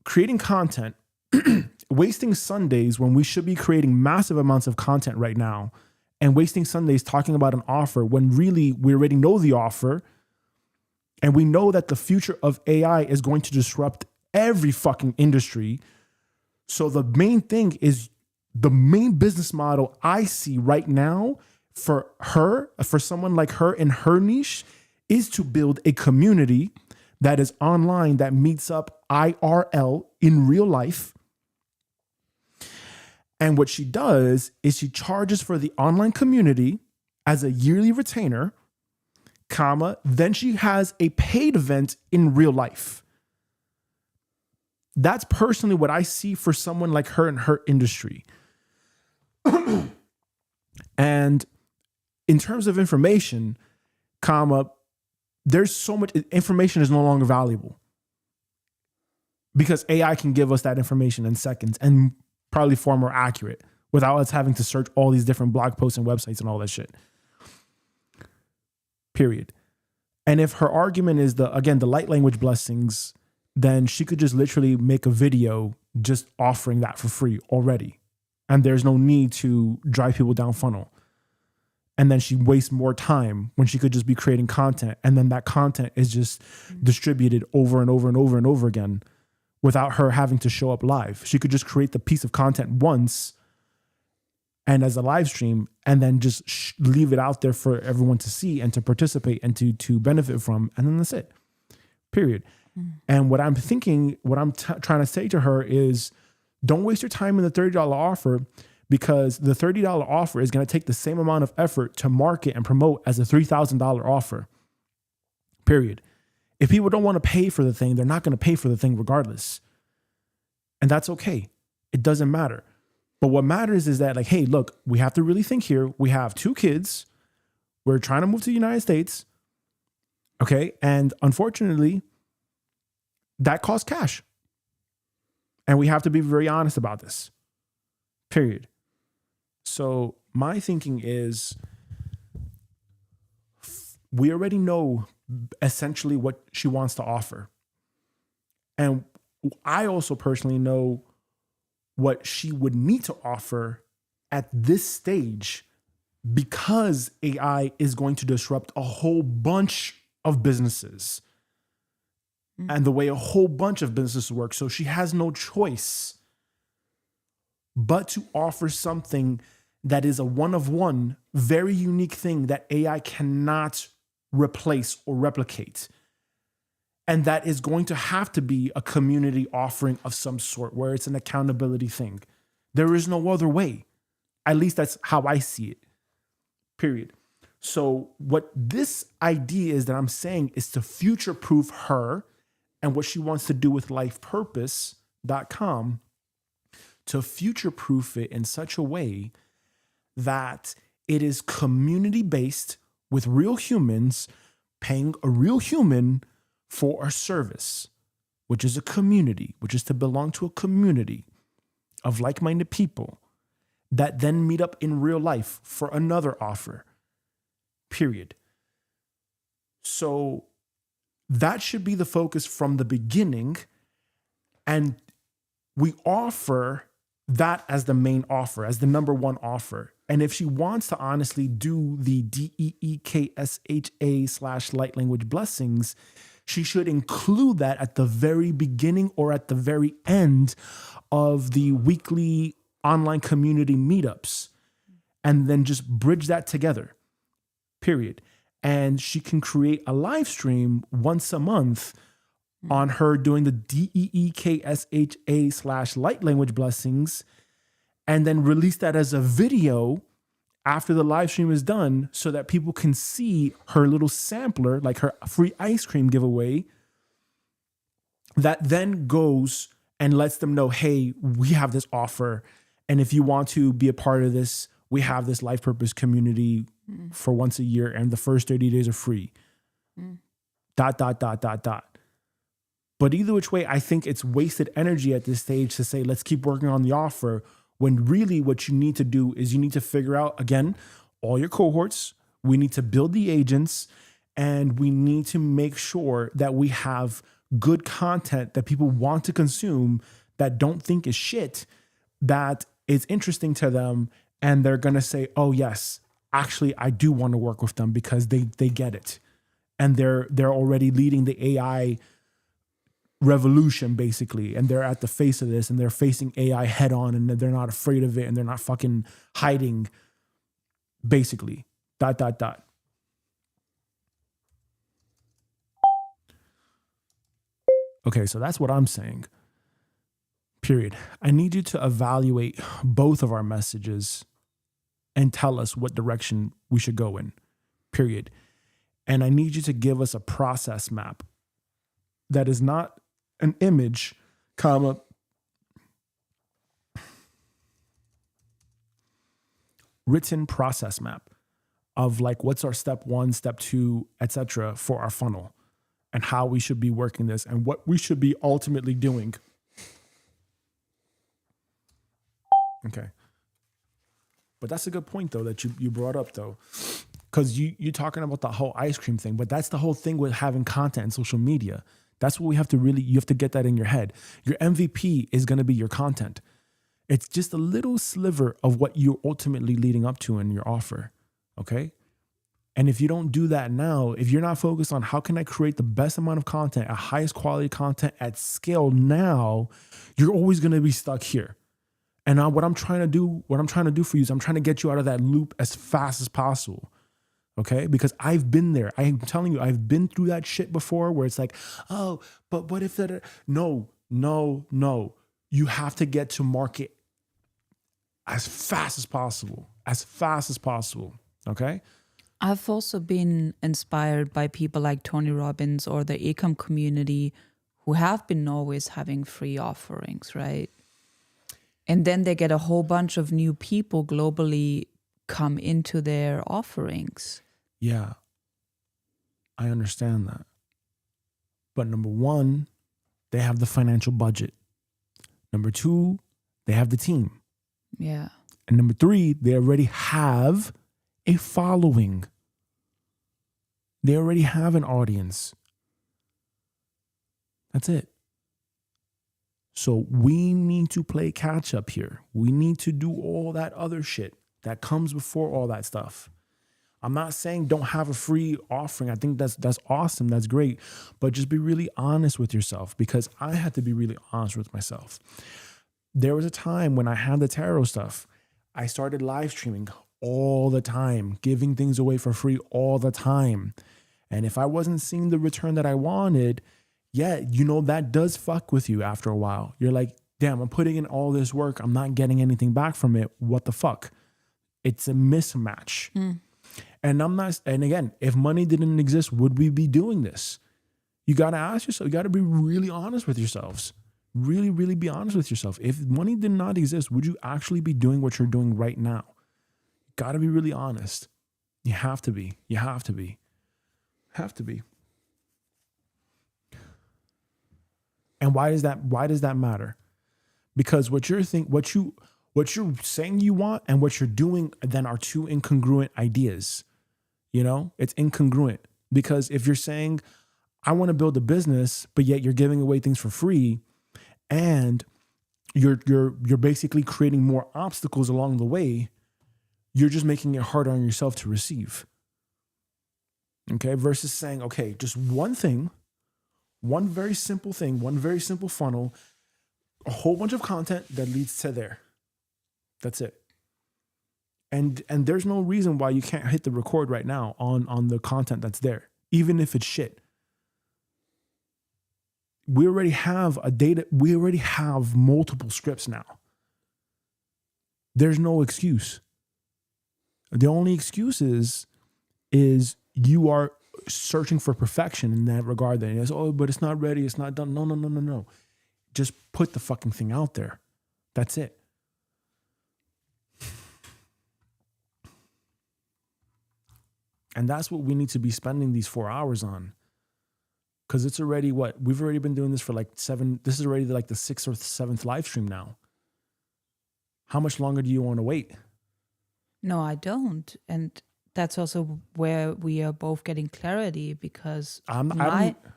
A: creating content, wasting Sundays when we should be creating massive amounts of content right now, and wasting Sundays talking about an offer when really we already know the offer, and we know that the future of AI is going to disrupt every fucking industry. So the main thing is, the main business model I see right now for her, for someone like her in her niche, is to build a community that is online, that meets up IRL in real life. And what she does is she charges for the online community as a yearly retainer, comma, then she has a paid event in real life. That's personally what I see for someone like her in her industry. And in terms of information, comma, there's so much information is no longer valuable because AI can give us that information in seconds and probably far more accurate without us having to search all these different blog posts and websites and all that shit. Period. And if her argument is the light language blessings, then she could just literally make a video just offering that for free already. And there's no need to drive people down funnel. And then she wastes more time when she could just be creating content. And then that content is just distributed over and over and over and over again without her having to show up live. She could just create the piece of content once and as a live stream, and then just leave it out there for everyone to see and to participate and to benefit from. And then that's it, period. And what I'm thinking, what I'm trying to say to her is, don't waste your time in the $30 offer, because the $30 offer is going to take the same amount of effort to market and promote as a $3,000 offer, period. If people don't want to pay for the thing, they're not going to pay for the thing regardless. And that's okay. It doesn't matter. But what matters is that, like, hey, look, we have to really think here. We have 2 kids. We're trying to move to the United States. Okay. And unfortunately, that costs cash. And we have to be very honest about this, period. So my thinking is, we already know essentially what she wants to offer. And I also personally know what she would need to offer at this stage, because AI is going to disrupt a whole bunch of businesses and the way a whole bunch of businesses work. So she has no choice but to offer something that is a one-of-one, very unique thing that AI cannot replace or replicate. And that is going to have to be a community offering of some sort, where it's an accountability thing. There is no other way. At least that's how I see it, period. So what this idea is that I'm saying is to future-proof her and what she wants to do with lifepurpose.com, to future-proof it in such a way that it is community-based with real humans paying a real human for a service, which is a community, which is to belong to a community of like-minded people that then meet up in real life for another offer, period. So that should be the focus from the beginning. And we offer that as the main offer, as the number one offer. And if she wants to honestly do the DEEKSHA/light language blessings, she should include that at the very beginning or at the very end of the weekly online community meetups, and then just bridge that together, period. And she can create a live stream once a month on her doing the DEEKSHA/light language blessings, and then release that as a video after the live stream is done, so that people can see her little sampler, like her free ice cream giveaway, that then goes and lets them know, hey, we have this offer. And if you want to be a part of this, we have this Life Purpose community for once a year, and the first 30 days are free. ... But either which way, I think it's wasted energy at this stage to say, let's keep working on the offer, when really what you need to do is you need to figure out, again, all your cohorts. We need to build the agents, and we need to make sure that we have good content that people want to consume, that don't think is shit, that is interesting to them. And they're going to say, oh yes, actually, I do want to work with them because they get it. And they're already leading the AI revolution, basically, and they're at the face of this, and they're facing AI head on, and they're not afraid of it, and they're not fucking hiding, basically. ... Okay, so that's what I'm saying, period. I need you to evaluate both of our messages and tell us what direction we should go in, period. And I need you to give us a process map that is not an image, comma, written process map of like, what's our step 1, step 2, etc. for our funnel, and how we should be working this, and what we should be ultimately doing. Okay. But that's a good point, though, that you brought up, though, because you're talking about the whole ice cream thing, but that's the whole thing with having content in social media. That's what we have to you have to get that in your head. Your MVP is going to be your content. It's just a little sliver of what you're ultimately leading up to in your offer. Okay. And if you don't do that now, if you're not focused on how can I create the best amount of content, at highest quality content at scale now, you're always going to be stuck here. And what I'm trying to do for you is I'm trying to get you out of that loop as fast as possible. Okay? Because I've been there. I'm telling you, I've been through that shit before where it's like, oh, but what if that? No. You have to get to market as fast as possible. Okay?
B: I've also been inspired by people like Tony Robbins or the ecom community who have been always having free offerings, right? And then they get a whole bunch of new people globally come into their offerings.
A: Yeah, I understand that. But number one, they have the financial budget. Number two, they have the team.
B: Yeah.
A: And number three, they already have a following. They already have an audience. That's it. So we need to play catch up here. We need to do all that other shit that comes before all that stuff. I'm not saying don't have a free offering. I think that's awesome. That's great. But just be really honest with yourself, because I had to be really honest with myself. There was a time when I had the tarot stuff. I started live streaming all the time, giving things away for free all the time. And if I wasn't seeing the return that I wanted, yeah, that does fuck with you after a while. You're like, damn, I'm putting in all this work. I'm not getting anything back from it. What the fuck? It's a mismatch. And again, if money didn't exist, would we be doing this? You got to ask yourself, you got to be really honest with yourselves. Really, really be honest with yourself. If money did not exist, would you actually be doing what you're doing right now? You got to be really honest. You have to be. And why does that matter? Because what you're saying you want and what you're doing then are two incongruent ideas. It's incongruent, because if you're saying I want to build a business, but yet you're giving away things for free, and you're basically creating more obstacles along the way, you're just making it harder on yourself to receive. Okay, versus saying, okay, just one thing, one very simple thing, one very simple funnel, a whole bunch of content that leads to there. That's it. And there's no reason why you can't hit the record right now on the content that's there, even if it's shit. We already have multiple scripts now. There's no excuse. The only excuse is you are searching for perfection in that regard. Then it's, but it's not ready, it's not done. No. Just put the fucking thing out there. That's it. And that's what we need to be spending these 4 hours on. Because it's already we've already been doing this for like 7. This is already like the 6th or 7th live stream now. How much longer do you want to wait?
B: No, I don't. And that's also where we are both getting clarity, because
A: I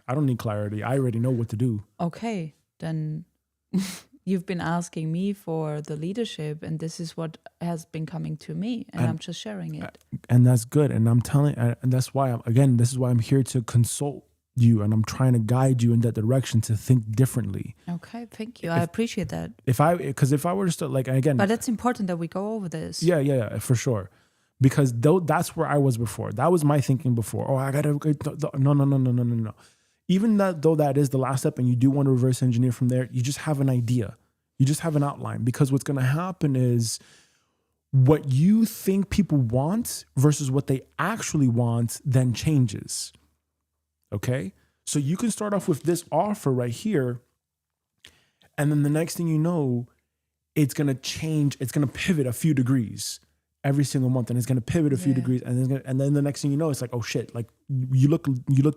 A: don't need clarity. I already know what to do.
B: Okay, then you've been asking me for the leadership, and this is what has been coming to me, and I'm just sharing it.
A: And that's good. And I'm telling, and that's why this is why I'm here to consult you, and I'm trying to guide you in that direction to think differently.
B: Okay, thank you. I appreciate that.
A: Because if I were to start, like, again,
B: but it's important that we go over this.
A: Yeah, for sure. Because that's where I was before. That was my thinking before. Oh, I gotta no. Even though that is the last step, and you do want to reverse engineer from there, you just have an idea. You just have an outline. Because what's going to happen is what you think people want versus what they actually want then changes. Okay? So you can start off with this offer right here, and then the next thing you know, it's going to change. It's going to pivot a few degrees every single month, and it's going to pivot a few degrees, and then the next thing you know, it's like, oh shit, like you look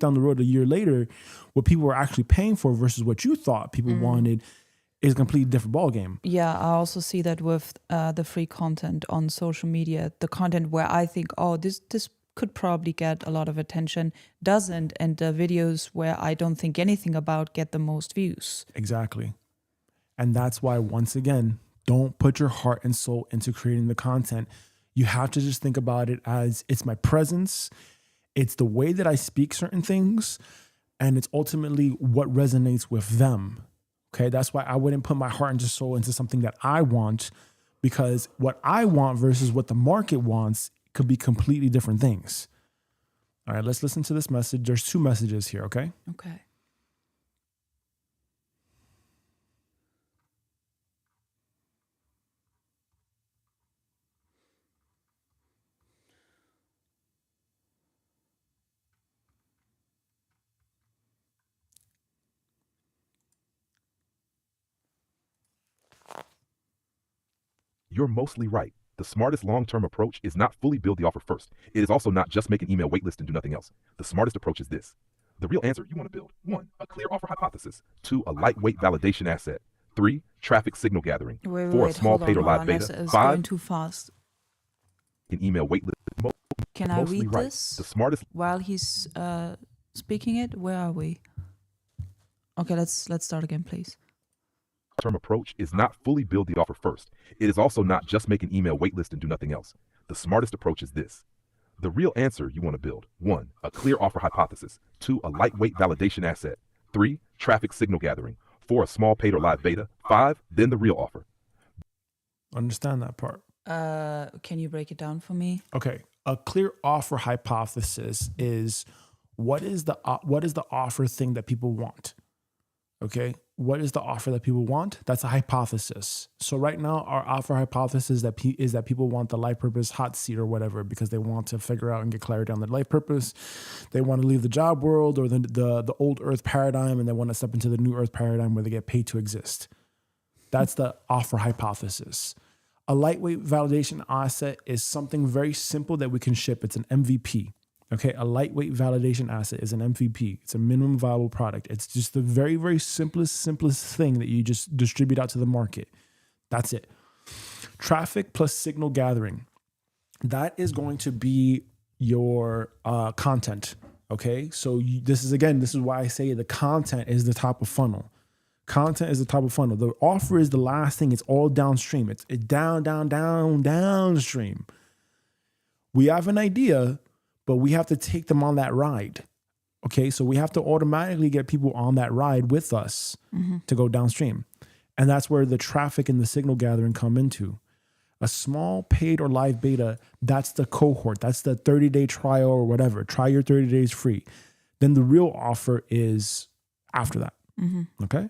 A: down the road a year later, what people were actually paying for versus what you thought people wanted is a completely different ballgame.
B: Yeah, I also see that with the free content on social media, the content where I think, oh, this could probably get a lot of attention, doesn't, and the videos where I don't think anything about get the most views.
A: Exactly. And that's why, once again, don't put your heart and soul into creating the content. You have to just think about it as it's my presence, It's the way that I speak certain things, and it's ultimately what resonates with them. Okay, that's why I wouldn't put my heart and soul into something that I want, because what I want versus what the market wants could be completely different things. All right, let's listen to this message. There's 2 messages here, okay?
B: Okay.
C: You're mostly right. The smartest long-term approach is not fully build the offer first. It is also not just make an email waitlist and do nothing else. The smartest approach is this. The real answer you want to build: 1, a clear offer hypothesis; 2, a lightweight validation asset; 3, traffic signal gathering; 4, a small paid or live beta;
B: It's
C: 5,
B: going too fast.
C: an email waitlist.
B: Can I
C: Mostly
B: read
C: right.
B: this
C: The smartest
B: while he's speaking it? Where are we? Okay, let's start again, please.
C: term approach is not fully build the offer first. It is also not just make an email waitlist and do nothing else. The smartest approach is this. The real answer you want to build: 1, a clear offer hypothesis; 2, a lightweight validation asset; 3, traffic signal gathering; 4, a small paid or live beta; 5, then the real offer.
A: Understand that part.
B: Can you break it down for me?
A: Okay, a clear offer hypothesis is what is the offer thing that people want? Okay, what is the offer that people want? That's a hypothesis. So right now, our offer hypothesis is that people want the life purpose hot seat or whatever, because they want to figure out and get clarity on their life purpose. They want to leave the job world or the old earth paradigm, and they want to step into the new earth paradigm where they get paid to exist. That's the offer hypothesis. A lightweight validation asset is something very simple that we can ship. It's an MVP. Okay, a lightweight validation asset is an MVP. It's a minimum viable product. It's just the very, very simplest thing that you just distribute out to the market. That's it. Traffic plus signal gathering. That is going to be your content. Okay, so this is why I say the content is the top of funnel. Content is the top of funnel. The offer is the last thing. It's all downstream. It's downstream. We have an idea, but we have to take them on that ride. Okay, so we have to automatically get people on that ride with us to go downstream. And that's where the traffic and the signal gathering come into. A small paid or live beta, that's the cohort. That's the 30-day trial or whatever. Try your 30 days free. Then the real offer is after that. Okay?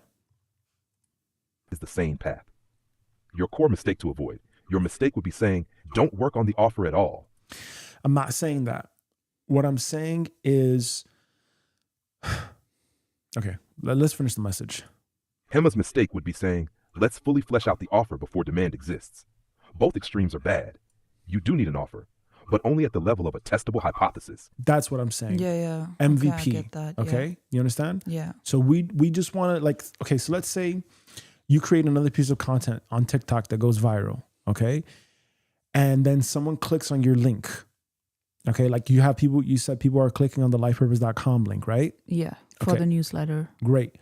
C: Is the same path. Your core mistake to avoid. Your mistake would be saying, don't work on the offer at all.
A: I'm not saying that. What I'm saying is, okay, let's finish the message.
C: Hema's mistake would be saying, let's fully flesh out the offer before demand exists. Both extremes are bad. You do need an offer, but only at the level of a testable hypothesis.
A: That's what I'm saying.
B: Yeah.
A: MVP.
B: Okay, I get that.
A: Okay, you understand?
B: Yeah.
A: So we just want to okay, so let's say you create another piece of content on TikTok that goes viral, okay? And then someone clicks on your link. Okay, like you said people are clicking on the lifepurpose.com link, right?
B: Yeah, for the newsletter.
A: Great.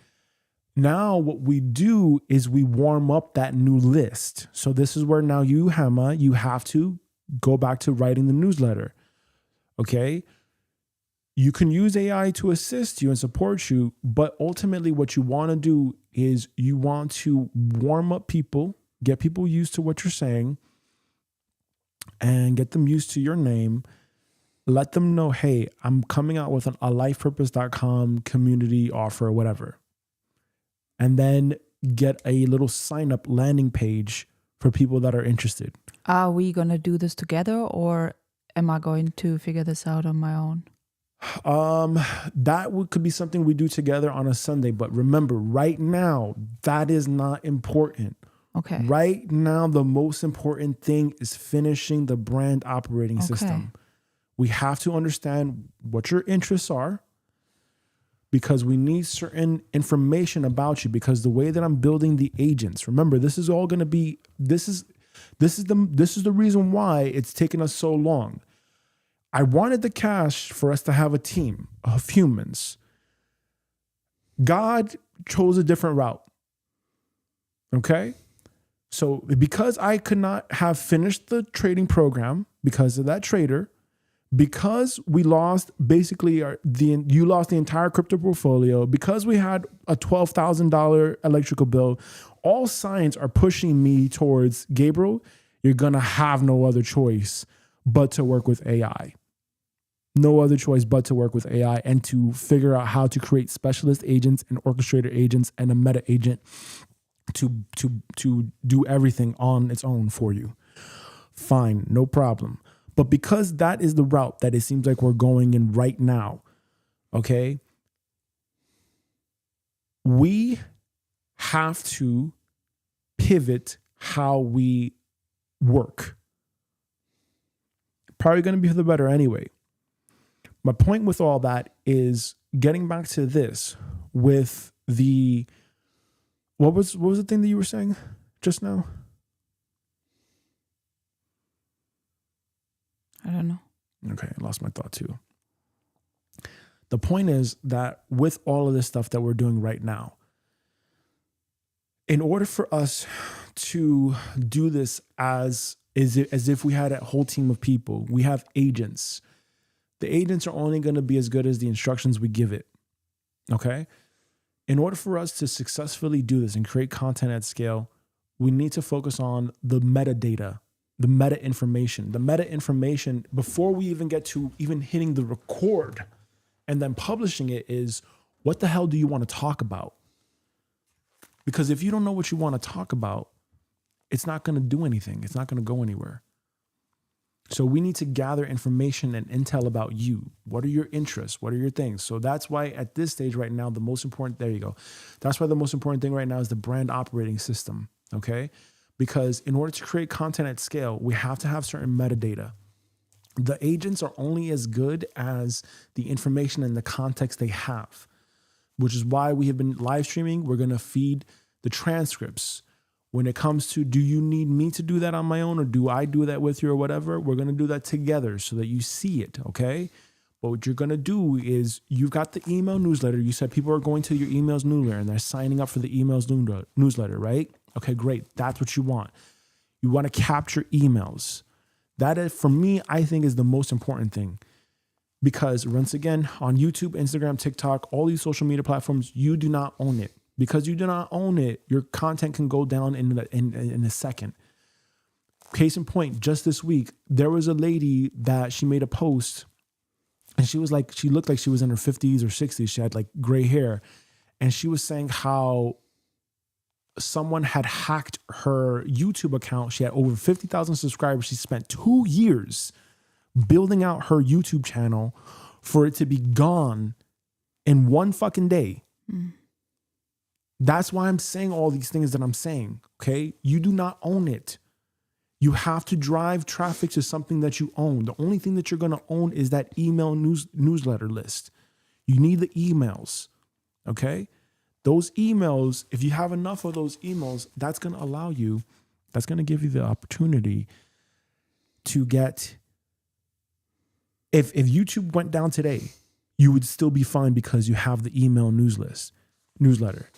A: Now what we do is we warm up that new list. So this is where now you, Hema, you have to go back to writing the newsletter. Okay? You can use AI to assist you and support you, but ultimately what you want to do is you want to warm up people, get people used to what you're saying, and get them used to your name. Let them know, hey, I'm coming out with a lifepurpose.com community offer or whatever. And then get a little sign up landing page for people that are interested.
B: Are we going to do this together, or am I going to figure this out on my own?
A: Could be something we do together on a Sunday. But remember, right now, that is not important.
B: Okay.
A: Right now, the most important thing is finishing the brand operating system. We have to understand what your interests are, because we need certain information about you, because the way that I'm building the agents, remember, this is all going to be, this is the reason why it's taken us so long. I wanted the cash for us to have a team of humans. God chose a different route. Okay? So because I could not have finished the trading program because of that trader, because we lost basically you lost the entire crypto portfolio, because we had a $12,000 electrical bill, all signs are pushing me towards, Gabriel, you're going to have no other choice but to work with AI. No other choice but to work with AI and to figure out how to create specialist agents and orchestrator agents and a meta agent to do everything on its own for you. Fine, no problem. But because that is the route that it seems like we're going in right now, okay, we have to pivot how we work. Probably going to be for the better anyway. My point with all that is getting back to this with the, what was the thing that you were saying just now?
B: I don't know.
A: Okay, I lost my thought too. The point is that with all of this stuff that we're doing right now, in order for us to do this as if we had a whole team of people, we have agents. The agents are only going to be as good as the instructions we give it. Okay? In order for us to successfully do this and create content at scale, we need to focus on the metadata, the meta information. The meta information, before we even get to even hitting the record and then publishing it, is what the hell do you want to talk about? Because if you don't know what you want to talk about, it's not going to do anything. It's not going to go anywhere. So we need to gather information and intel about you. What are your interests? What are your things? So that's why at this stage right now, the most important, there you go. That's why the most important thing right now is the brand operating system. Okay? Because in order to create content at scale, we have to have certain metadata. The agents are only as good as the information and the context they have, which is why we have been live streaming. We're going to feed the transcripts. When it comes to, do you need me to do that on my own, or do I do that with you or whatever? We're going to do that together so that you see it. Okay. But what you're going to do is, you've got the email newsletter. You said people are going to your emails newsletter and they're signing up for the emails newsletter, right? Okay, great. That's what you want. You want to capture emails. That is, for me, I think is the most important thing, because once again, on YouTube, Instagram, TikTok, all these social media platforms, you do not own it. Because you do not own it, your content can go down in a second. Case in point, just this week, there was a lady that she made a post, and she looked like she was in her 50s or 60s. She had like gray hair. And she was saying how someone had hacked her YouTube account. She had over 50,000 subscribers. She spent 2 years building out her YouTube channel for it to be gone in one fucking day. Mm. That's why I'm saying all these things that I'm saying, okay? You do not own it. You have to drive traffic to something that you own. The only thing that you're going to own is that email newsletter list. You need the emails, okay? Those emails, if you have enough of those emails, that's going to give you the opportunity to get, if YouTube went down today, you would still be fine because you have the email newsletter.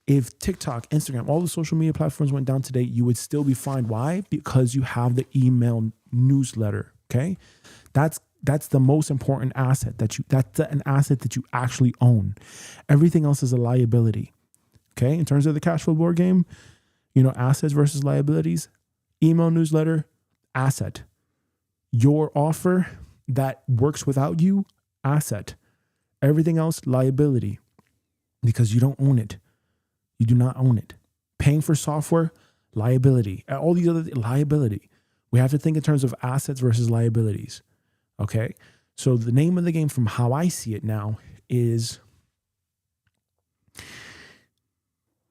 A: If TikTok, Instagram, all the social media platforms went down today, you would still be fine. Why? Because you have the email newsletter. Okay. That's the most important asset that's an asset that you actually own. Everything else is a liability. Okay. In terms of the cash flow board game, assets versus liabilities, email newsletter, asset. Your offer that works without you, asset. Everything else, liability, because you don't own it. You do not own it. Paying for software, liability. All these other liability. We have to think in terms of assets versus liabilities. Okay? So the name of the game, from how I see it now, is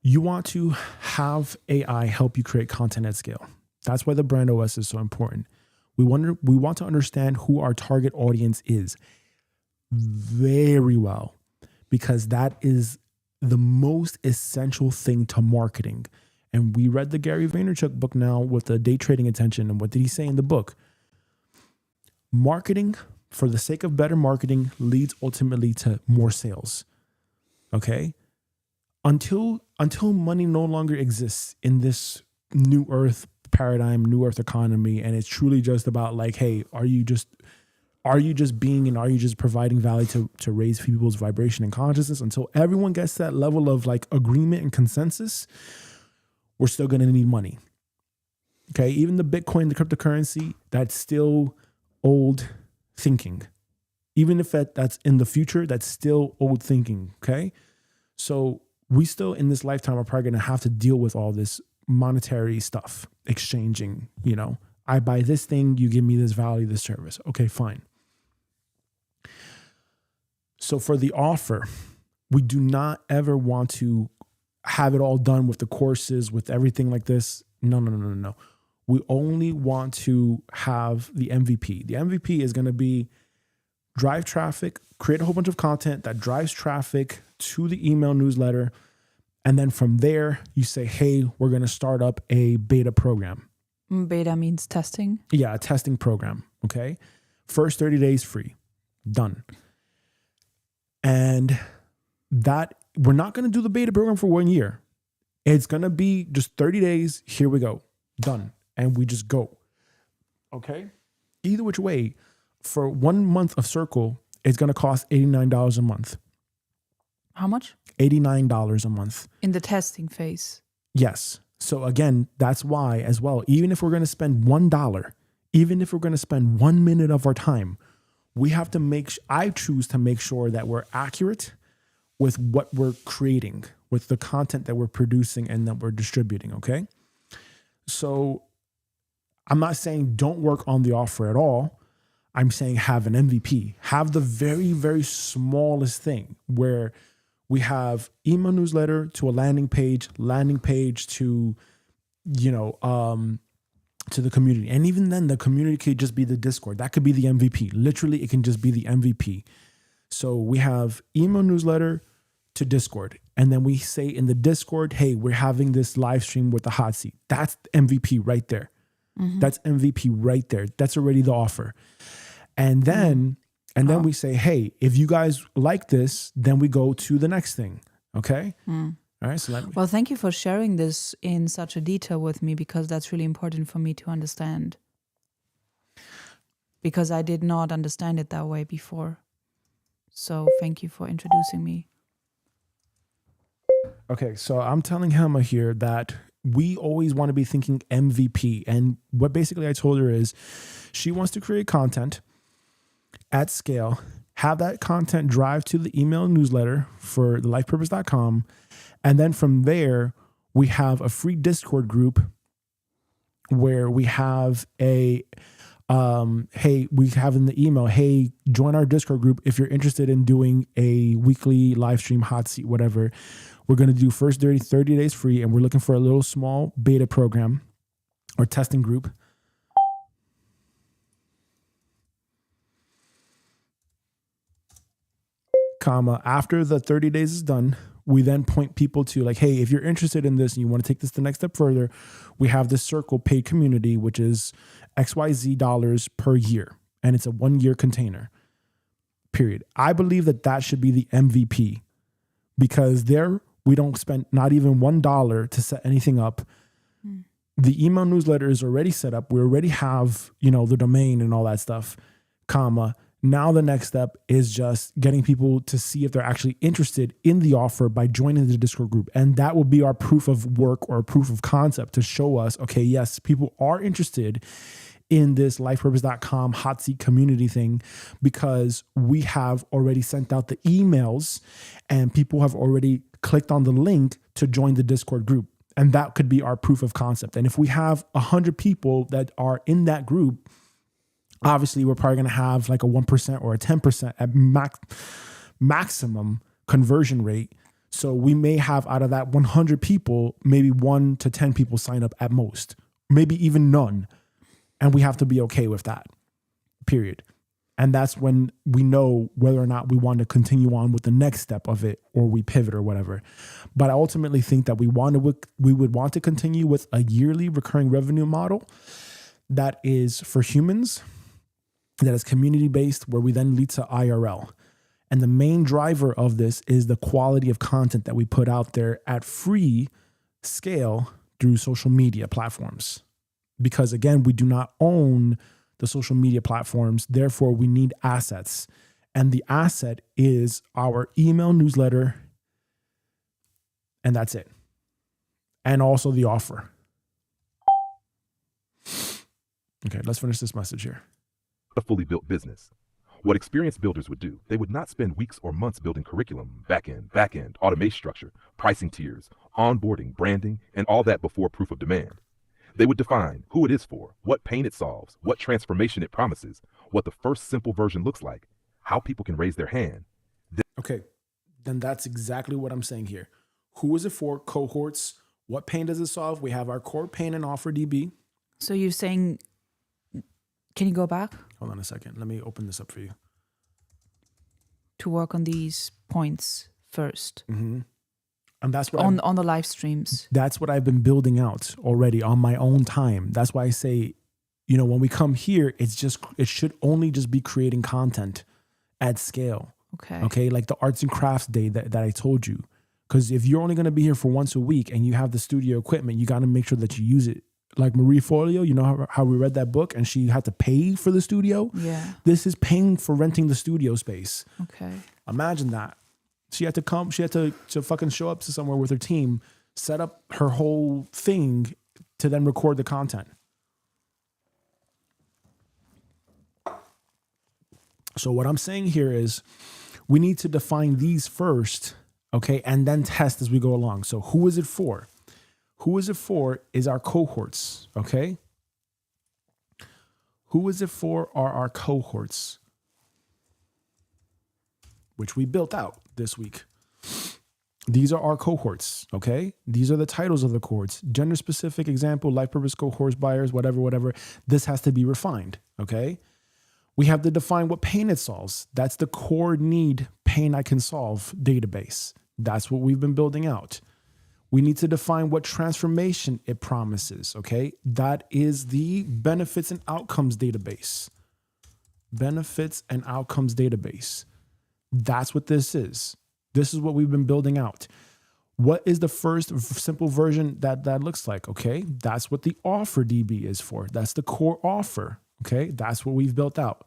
A: you want to have AI help you create content at scale. That's why the brand OS is so important. We want to understand who our target audience is very well, because that is the most essential thing to marketing. And we read the Gary Vaynerchuk book now with the day trading attention. And what did he say in the book? Marketing, for the sake of better marketing, leads ultimately to more sales. Okay? Until money no longer exists in this new earth paradigm, new earth economy, and it's truly just about like, hey, are you just Are you just being and are you just providing value to raise people's vibration and consciousness? Until everyone gets to that level of like agreement and consensus, we're still going to need money. Okay. Even the Bitcoin, the cryptocurrency, that's still old thinking. Even if that's in the future, that's still old thinking. Okay. So we still in this lifetime are probably going to have to deal with all this monetary stuff, exchanging, you know, I buy this thing, you give me this value, this service. Okay, fine. So for the offer, we do not ever want to have it all done with the courses, with everything like this. No. We only want to have the MVP. The MVP is going to be drive traffic, create a whole bunch of content that drives traffic to the email newsletter. And then from there, you say, hey, we're going to start up a beta program.
B: Beta means testing?
A: Yeah, a testing program. Okay. First 30 days free. Done. And that we're not going to do the beta program for 1 year. It's going to be just 30 days. Here we go. Done. And we just go. Okay. Either which way, for 1 month of Circle, it's going to cost $89 a month.
B: How much?
A: $89 a month.
B: In the testing phase.
A: Yes. So again, that's why as well, even if we're going to spend $1, even if we're going to spend 1 minute of our time, we have to I choose to make sure that we're accurate with what we're creating, with the content that we're producing and that we're distributing. Okay. So I'm not saying don't work on the offer at all. I'm saying have an MVP, have the very, very smallest thing where we have email newsletter to a landing page to, you know, to the community. And even then the community could just be the Discord. That could be the MVP. Literally, it can just be the MVP. So we have email newsletter to Discord. And then we say in the Discord, hey, we're having this live stream with the hot seat. That's MVP right there. Mm-hmm. That's MVP right there. That's already the offer. And then, then we say, hey, if you guys like this, then we go to the next thing. Okay. All right. So
B: well, thank you for sharing this in such a detail with me, because that's really important for me to understand. Because I did not understand it that way before. So thank you for introducing me.
A: Okay. So I'm telling Helma here that we always want to be thinking MVP. And what basically I told her is she wants to create content at scale, have that content drive to the email newsletter for thelifepurpose.com. And then from there, we have a free Discord group where we have hey, we have in the email, hey, join our Discord group if you're interested in doing a weekly live stream, hot seat, whatever. We're going to do first 30 days free, and we're looking for a little small beta program or testing group. After the 30 days is done, we then point people to like, hey, if you're interested in this and you want to take this the next step further, we have this Circle paid community, which is XYZ dollars per year. And it's a 1 year container, period. I believe that should be the MVP, because there we don't spend not even $1 to set anything up. The email newsletter is already set up. We already have, you know, the domain and all that stuff, Now the next step is just getting people to see if they're actually interested in the offer by joining the Discord group. And that will be our proof of work or proof of concept to show us, okay, yes, people are interested in this lifepurpose.com hot seat community thing, because we have already sent out the emails and people have already clicked on the link to join the Discord group. And that could be our proof of concept. And if we have 100 people that are in that group, obviously, we're probably going to have like a 1% or a 10% at maximum conversion rate. So we may have out of that 100 people, maybe 1 to 10 people sign up at most, maybe even none. And we have to be okay with that, period. And that's when we know whether or not we want to continue on with the next step of it or we pivot or whatever. But I ultimately think that we would want to continue with a yearly recurring revenue model that is for humans, that is community-based, where we then lead to IRL. And the main driver of this is the quality of content that we put out there at free scale through social media platforms. Because again, we do not own the social media platforms. Therefore, we need assets. And the asset is our email newsletter. And that's it. And also the offer. Okay, let's finish this message here.
C: A fully built business. What experienced builders would do, they would not spend weeks or months building curriculum, back-end, automation structure, pricing tiers, onboarding, branding, and all that before proof of demand. They would define who it is for, what pain it solves, what transformation it promises, what the first simple version looks like, how people can raise their hand.
A: Okay, then that's exactly what I'm saying here. Who is it for? Cohorts. What pain does it solve? We have our core pain and offer DB.
B: So you're saying, can you go back?
A: Hold on a second. Let me open this up for you.
B: To work on these points first.
A: Mm-hmm. And that's what
B: on the live streams.
A: That's what I've been building out already on my own time. That's why I say, when we come here, it should only just be creating content at scale. Okay. Like the arts and crafts day that I told you. Because if you're only going to be here for once a week and you have the studio equipment, you got to make sure that you use it. Like Marie Forleo, you know how we read that book and she had to pay for the studio?
B: Yeah.
A: This is paying for renting the studio space.
B: Okay.
A: Imagine that. She had to fucking show up to somewhere with her team, set up her whole thing to then record the content. So what I'm saying here is we need to define these first, okay, and then test as we go along. So who is it for? Who is it for is our cohorts, okay? Who is it for are our cohorts, which we built out this week. These are our cohorts, okay? These are the titles of the cohorts. Gender specific example, life purpose cohorts, buyers, whatever. This has to be refined, okay? We have to define what pain it solves. That's the core need pain I can solve database. That's what we've been building out. We need to define what transformation it promises, okay? That is the benefits and outcomes database. Benefits and outcomes database. That's what this is. This is what we've been building out. What is the first simple version that looks like, okay? That's what the offer DB is for. That's the core offer, okay? That's what we've built out.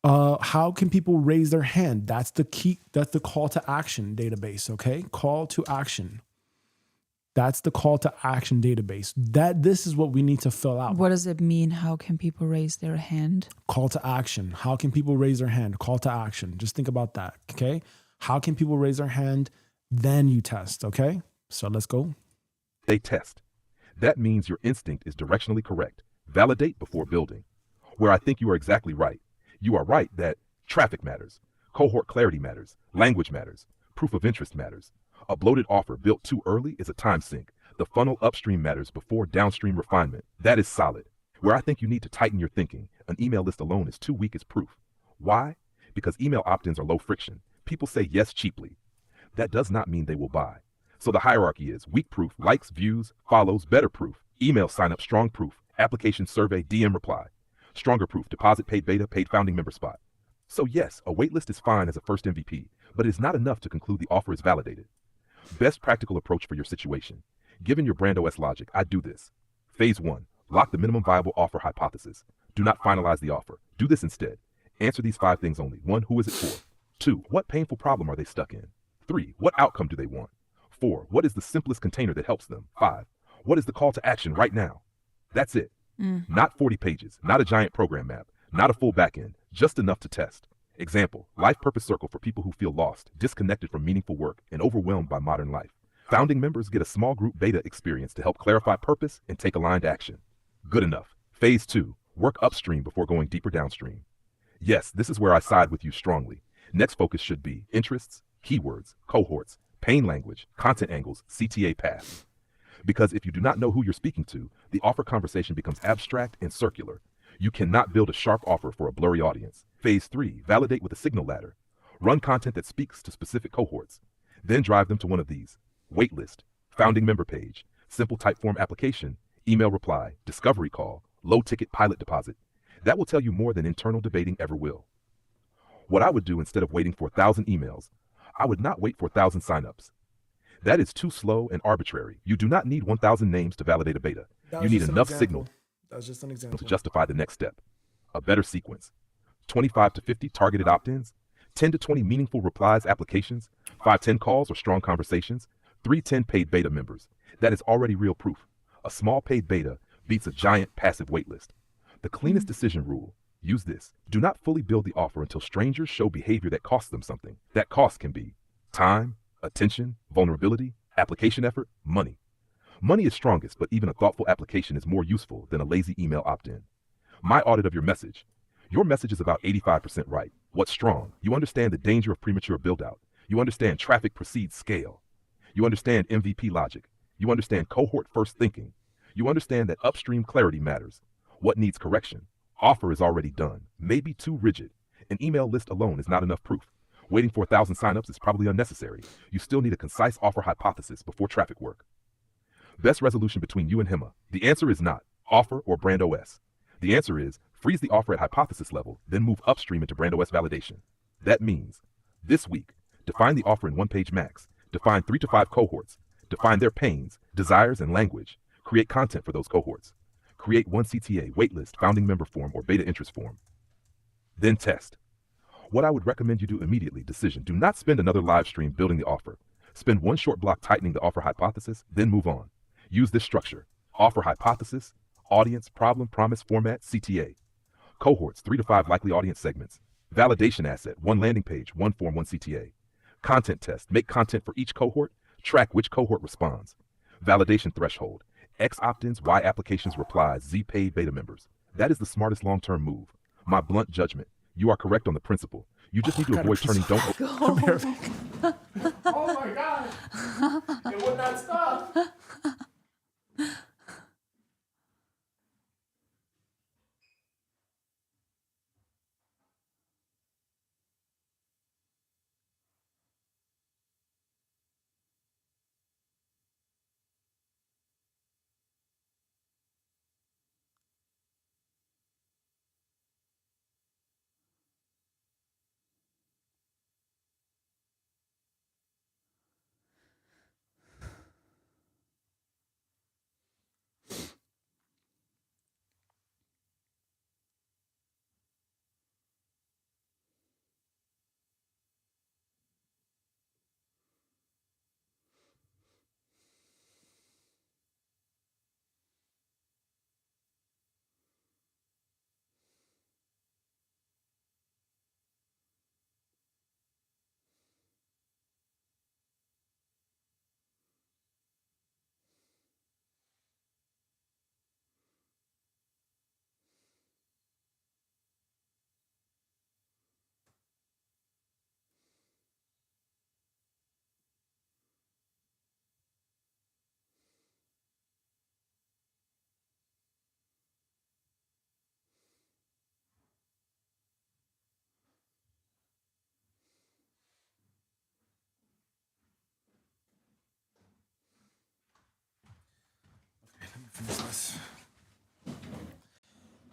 A: How can people raise their hand? That's the key. That's the call to action database, okay? Call to action. That's the call to action database. This is what we need to fill out.
B: What does it mean? How can people raise their hand?
A: Call to action. How can people raise their hand? Call to action. Just think about that, okay? How can people raise their hand? Then you test, okay? So let's go.
C: They test. That means your instinct is directionally correct. Validate before building. Where I think you are exactly right. You are right that traffic matters. Cohort clarity matters. Language matters. Proof of interest matters. A bloated offer built too early is a time sink. The funnel upstream matters before downstream refinement. That is solid. Where I think you need to tighten your thinking, an email list alone is too weak as proof. Why? Because email opt-ins are low friction. People say yes cheaply. That does not mean they will buy. So the hierarchy is weak proof, likes, views, follows, better proof, email sign up, strong proof, application survey, DM reply, stronger proof, deposit, paid beta, paid founding member spot. So yes, a waitlist is fine as a first MVP, but it is not enough to conclude the offer is validated. Best practical approach for your situation. Given your brand OS logic, I do this. Phase 1, lock the minimum viable offer hypothesis. Do not finalize the offer. Do this instead. Answer these 5 things only. 1, who is it for? 2, what painful problem are they stuck in? 3, what outcome do they want? 4, what is the simplest container that helps them? 5, what is the call to action right now? That's it. Not 40 pages, not a giant program map, not a full backend, just enough to test. Example, life purpose circle for people who feel lost, disconnected from meaningful work, and overwhelmed by modern life. Founding members get a small group beta experience to help clarify purpose and take aligned action. Good enough. Phase 2, work upstream before going deeper downstream. Yes, this is where I side with you strongly. Next focus should be interests, keywords, cohorts, pain language, content angles, CTA paths. Because if you do not know who you're speaking to, the offer conversation becomes abstract and circular. You cannot build a sharp offer for a blurry audience. Phase 3, validate with a signal ladder. Run content that speaks to specific cohorts. Then drive them to one of these. Waitlist, founding member page, simple type form application, email reply, discovery call, low ticket pilot deposit. That will tell you more than internal debating ever will. What I would do instead of waiting for 1,000 emails, I would not wait for 1,000 signups. That is too slow and arbitrary. You do not need 1,000 names to validate a beta. You need enough signal.
A: That's just an
C: to
A: example.
C: justify the next step. A better sequence. 25 to 50 targeted opt-ins, 10 to 20 meaningful replies applications, 5-10 calls or strong conversations, 3-10 paid beta members. That is already real proof. A small paid beta beats a giant passive waitlist. The cleanest decision rule. Use this. Do not fully build the offer until strangers show behavior that costs them something. That cost can be time, attention, vulnerability, application effort, money. Money is strongest, but even a thoughtful application is more useful than a lazy email opt-in. My audit of your message. Your message is about 85% right. What's strong? You understand the danger of premature build-out. You understand traffic precedes scale. You understand MVP logic. You understand cohort-first thinking. You understand that upstream clarity matters. What needs correction? Offer is already done. Maybe too rigid. An email list alone is not enough proof. Waiting for 1,000 signups is probably unnecessary. You still need a concise offer hypothesis before traffic work. Best resolution between you and HEMA. The answer is not offer or brand OS. The answer is freeze the offer at hypothesis level, then move upstream into brand OS validation. That means this week, define the offer in one-page max, define 3 to 5 cohorts, define their pains, desires, and language, create content for those cohorts, create one CTA, waitlist, founding member form, or beta interest form. Then test. What I would recommend you do immediately, decision. Do not spend another live stream building the offer. Spend one short block tightening the offer hypothesis, then move on. Use this structure. Offer hypothesis, audience, problem, promise, format, CTA. Cohorts, 3 to 5 likely audience segments. Validation asset, one landing page, one form, one CTA. Content test, make content for each cohort, track which cohort responds. Validation threshold, X opt-ins, Y applications replies, Z paid beta members. That is the smartest long-term move. My blunt judgment, you are correct on the principle. You just need to avoid turning don't.
A: Oh my God. It would not stop.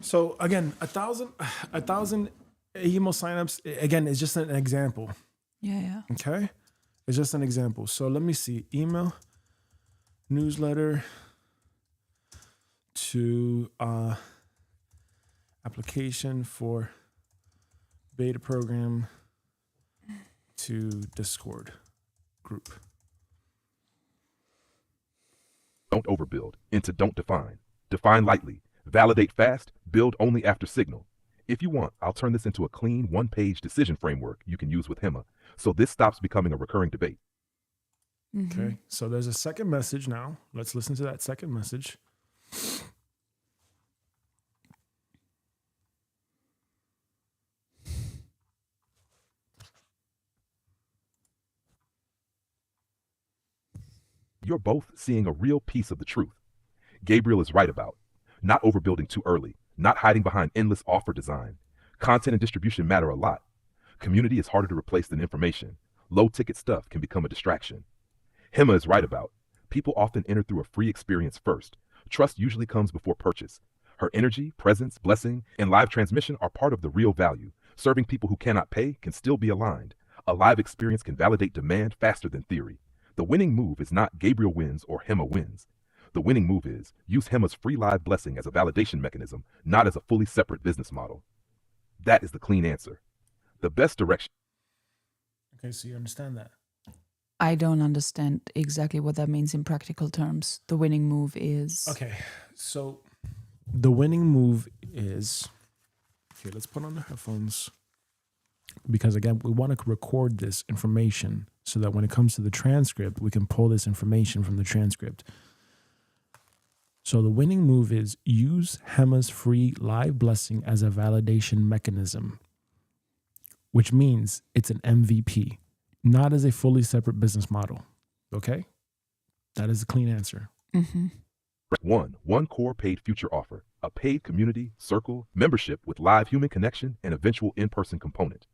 A: So again, a thousand email signups again is just an example.
B: Yeah.
A: Okay, it's just an example. So let me see. Email, newsletter, to application for beta program, to Discord group.
C: Don't overbuild, into don't define. Define lightly, validate fast, build only after signal. If you want, I'll turn this into a clean one-page decision framework you can use with HEMA, so this stops becoming a recurring debate.
A: Okay, so there's a second message now. Let's listen to that second message.
C: You're both seeing a real piece of the truth. Gabriel is right about not overbuilding too early, not hiding behind endless offer design. Content and distribution matter a lot. Community is harder to replace than information. Low-ticket stuff can become a distraction. HEMA is right about people often enter through a free experience first. Trust usually comes before purchase. Her energy, presence, blessing, and live transmission are part of the real value. Serving people who cannot pay can still be aligned. A live experience can validate demand faster than theory. The winning move is not Gabriel wins or HEMA wins. The winning move is use Hema's free live blessing as a validation mechanism, not as a fully separate business model. That is the clean answer. The best direction.
A: Okay, so you understand that.
B: I don't understand exactly what that means in practical terms. The winning move is...
A: Okay, so the winning move is, here, let's put on the headphones, because again, we want to record this information so that when it comes to the transcript, we can pull this information from the transcript. So the winning move is use Hema's free live blessing as a validation mechanism, which means it's an MVP, not as a fully separate business model. Okay? That is a clean answer.
B: Mm-hmm.
C: 1 core paid future offer, a paid community, circle, membership with live human connection and eventual in-person component.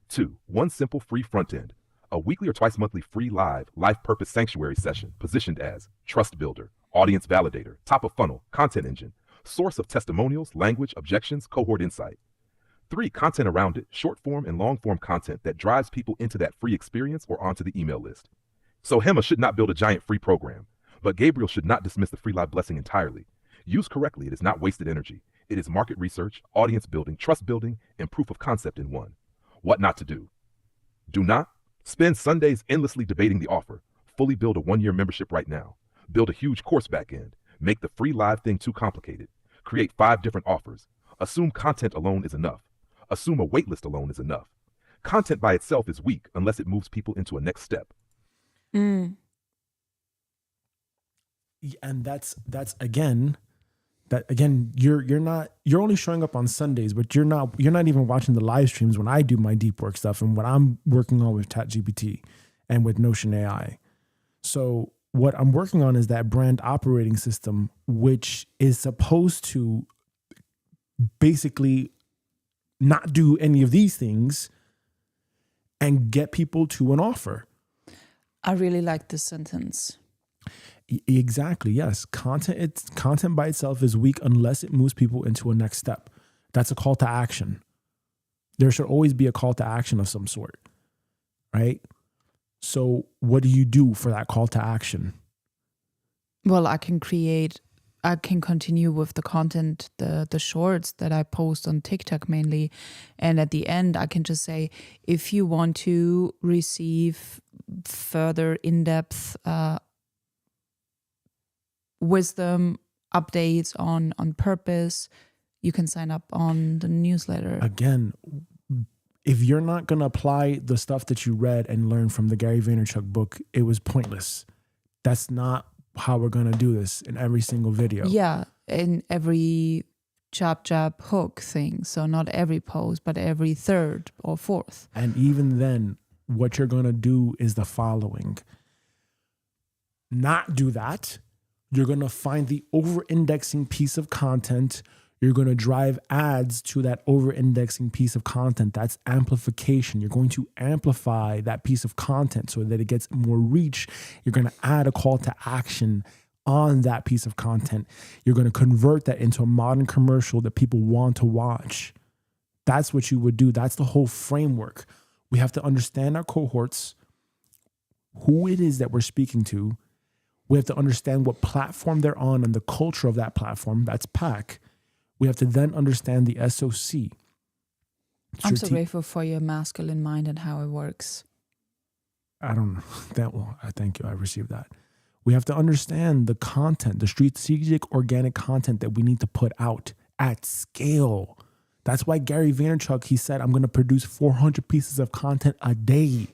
C: 2, 1 simple free front end, a weekly or twice monthly free live life purpose sanctuary session positioned as trust builder, audience validator, top of funnel, content engine, source of testimonials, language, objections, cohort insight. 3, content around it, short form and long form content that drives people into that free experience or onto the email list. So Hema should not build a giant free program, but Gabriel should not dismiss the free live blessing entirely. Used correctly, it is not wasted energy. It is market research, audience building, trust building, and proof of concept in one. What not to do? Do not spend Sundays endlessly debating the offer. Fully build a 1-year membership right now. Build a huge course backend. Make the free live thing too complicated. Create 5 different offers. Assume content alone is enough. Assume a waitlist alone is enough. Content by itself is weak unless it moves people into a next step.
B: Mm.
A: And that's again, you're only showing up on Sundays, but you're not even watching the live streams when I do my deep work stuff and what I'm working on with ChatGPT and with Notion AI. So what I'm working on is that brand operating system, which is supposed to basically not do any of these things and get people to an offer.
B: I really like this sentence.
A: Exactly. Yes. Content by itself is weak unless it moves people into a next step. That's a call to action. There should always be a call to action of some sort, right? So what do you do for that call to action?
B: Well, I can continue with the content, the shorts that I post on TikTok mainly. And at the end, I can just say, if you want to receive further in-depth wisdom updates on purpose, you can sign up on the newsletter.
A: Again, if you're not going to apply the stuff that you read and learn from the Gary Vaynerchuk book, it was pointless. That's not how we're going to do this in every single video.
B: Yeah, in every jab hook thing. So not every post, but every third or fourth.
A: And even then, what you're going to do is the following. Not do that. You're going to find the over-indexing piece of content. You're going to drive ads to that over-indexing piece of content. That's amplification. You're going to amplify that piece of content so that it gets more reach. You're going to add a call to action on that piece of content. You're going to convert that into a modern commercial that people want to watch. That's what you would do. That's the whole framework. We have to understand our cohorts, who it is that we're speaking to. We have to understand what platform they're on and the culture of that platform. That's PAC. We have to then understand the SOC.
B: I'm so grateful for your masculine mind and how it works.
A: I don't know that well. I thank you. I received that. We have to understand the content, the strategic organic content that we need to put out at scale. That's why Gary Vaynerchuk, he said, I'm going to produce 400 pieces of content a day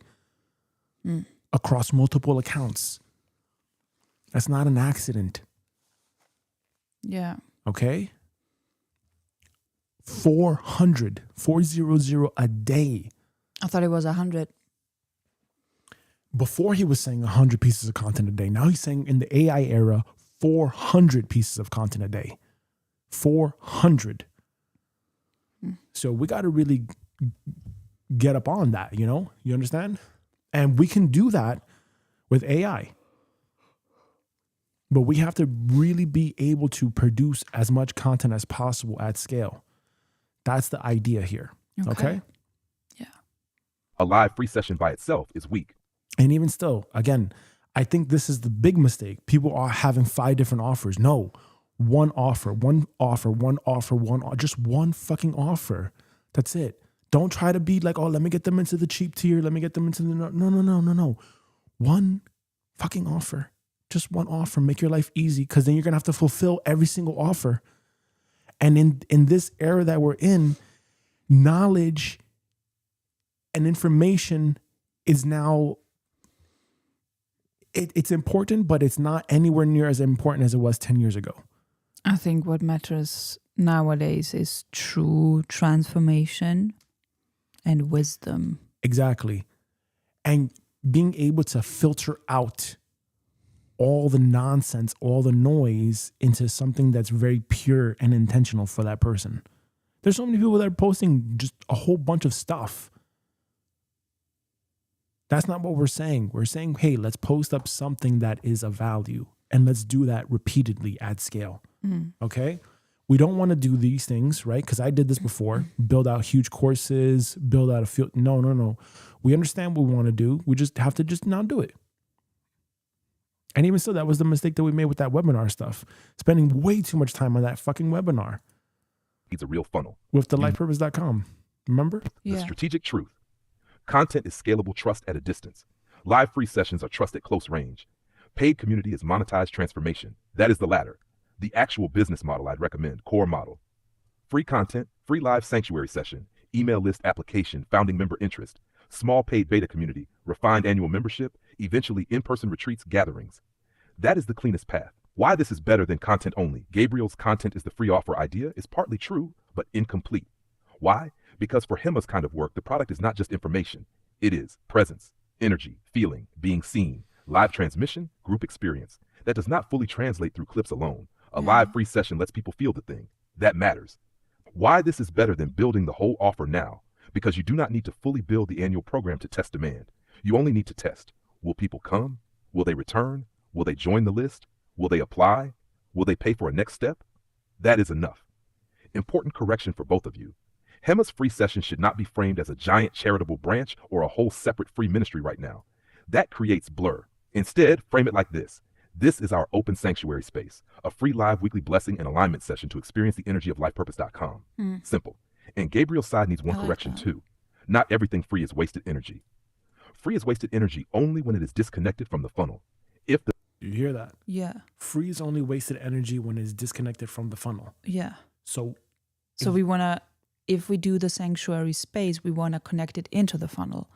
A: across multiple accounts. That's not an accident.
B: Yeah.
A: Okay? 400 a day.
B: I thought it was 100.
A: Before he was saying 100 pieces of content a day. Now he's saying in the AI era, 400 pieces of content a day. 400. So we got to really get up on that, you know? You understand? And we can do that with AI. But we have to really be able to produce as much content as possible at scale. That's the idea here. Okay?
B: Yeah.
C: A live free session by itself is weak.
A: And even still, again, I think this is the big mistake. People are having 5 different offers. No, one offer, just one fucking offer. That's it. Don't try to be like, oh, let me get them into the cheap tier. Let me get them into the, no. One fucking offer, just one offer. Make your life easy, because then you're going to have to fulfill every single offer. And in this era that we're in, knowledge and information is now, it's important, but it's not anywhere near as important as it was 10 years ago.
B: I think what matters nowadays is true transformation and wisdom.
A: Exactly. And being able to filter out all the nonsense, all the noise into something that's very pure and intentional for that person. There's so many people that are posting just a whole bunch of stuff. That's not what we're saying. We're saying, hey, let's post up something that is of value, and let's do that repeatedly at scale. Okay? We don't want to do these things, right? Because I did this before. Build out huge courses, build out a field. No. We understand what we want to do. We just have to just not do it. And even so, that was the mistake that we made with that webinar stuff. Spending way too much time on that fucking webinar.
C: Needs a real funnel.
A: With the lifepurpose.com. Remember?
C: The strategic truth. Content is scalable trust at a distance. Live free sessions are trust at close range. Paid community is monetized transformation. That is the latter. The actual business model I'd recommend, core model. Free content, free live sanctuary session, email list application, founding member interest, small paid beta community, refined annual membership, eventually in-person retreats, gatherings. That is the cleanest path. Why this is better than content only. Gabriel's content is the free offer idea is partly true, but incomplete. Why? Because for Hema's kind of work, the product is not just information. It is presence, energy, feeling, being seen, live transmission, group experience. That does not fully translate through clips alone. A live free session lets people feel the thing. That matters. Why this is better than building the whole offer now? Because you do not need to fully build the annual program to test demand. You only need to test. Will people come? Will they return? Will they join the list? Will they apply? Will they pay for a next step? That is enough. Important correction for both of you. Hema's free session should not be framed as a giant charitable branch or a whole separate free ministry right now. That creates blur. Instead, frame it like this. This is our open sanctuary space, a free live weekly blessing and alignment session to experience the energy of lifepurpose.com. Simple. And Gabriel's side needs one correction too. Not everything free is wasted energy. Free is wasted energy only when it is disconnected from the funnel. If the
A: You hear that?
B: Yeah.
A: Free is only wasted energy when it's disconnected from the funnel.
B: Yeah.
A: So
B: we want to, if we do the sanctuary space, we want to connect it into the funnel.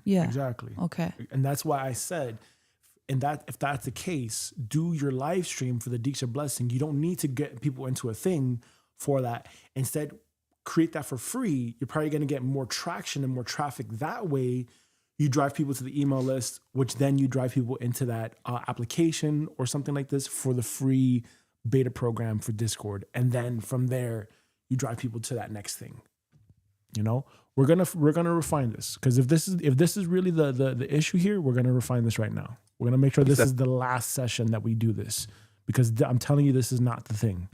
B: Yeah.
A: Exactly.
B: Okay.
A: And that's why I said, if that's the case, do your live stream for the Diksha Blessing. You don't need to get people into a thing for that. Instead, create that for free. You're probably going to get more traction and more traffic that way. You drive people to the email list, which then you drive people into that application or something like this for the free beta program for Discord. And then from there, you drive people to that next thing. You know, we're gonna refine this, because if this is really the issue here, we're gonna refine this right now. We're gonna make sure this is the last session that we do this, because I'm telling you, this is not the thing.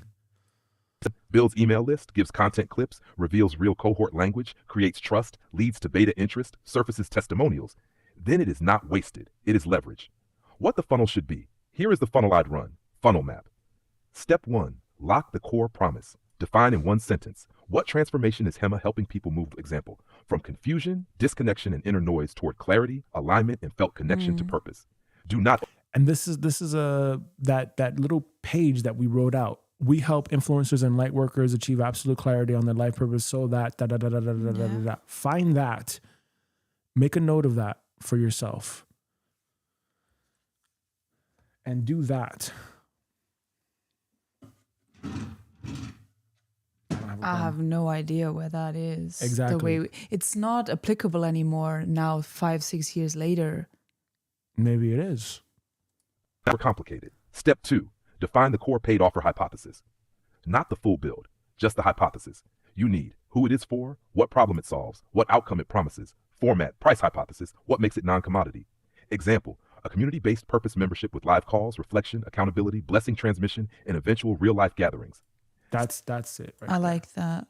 C: Builds email list, gives content clips, reveals real cohort language, creates trust, leads to beta interest, surfaces testimonials. Then it is not wasted. It is leverage. What the funnel should be. Here is the funnel I'd run. Funnel map. Step 1, lock the core promise. Define in one sentence. What transformation is Hema helping people move? Example, from confusion, disconnection, and inner noise toward clarity, alignment, and felt connection to purpose. Do not.
A: And this is that little page that we wrote out. We help influencers and light workers achieve absolute clarity on their life purpose so that Find that. Make a note of that for yourself. And do that.
B: I have no idea where that is.
A: Exactly.
B: The way it's not applicable anymore now, 5-6 years later.
A: Maybe it is.
C: Never complicated. Step 2, define the core paid offer hypothesis. Not the full build, just the hypothesis. You need who it is for, what problem it solves, what outcome it promises, format, price hypothesis, what makes it non-commodity. Example, a community-based purpose membership with live calls, reflection, accountability, blessing transmission, and eventual real-life gatherings.
A: That's it. Right
B: I
A: there.
B: like that.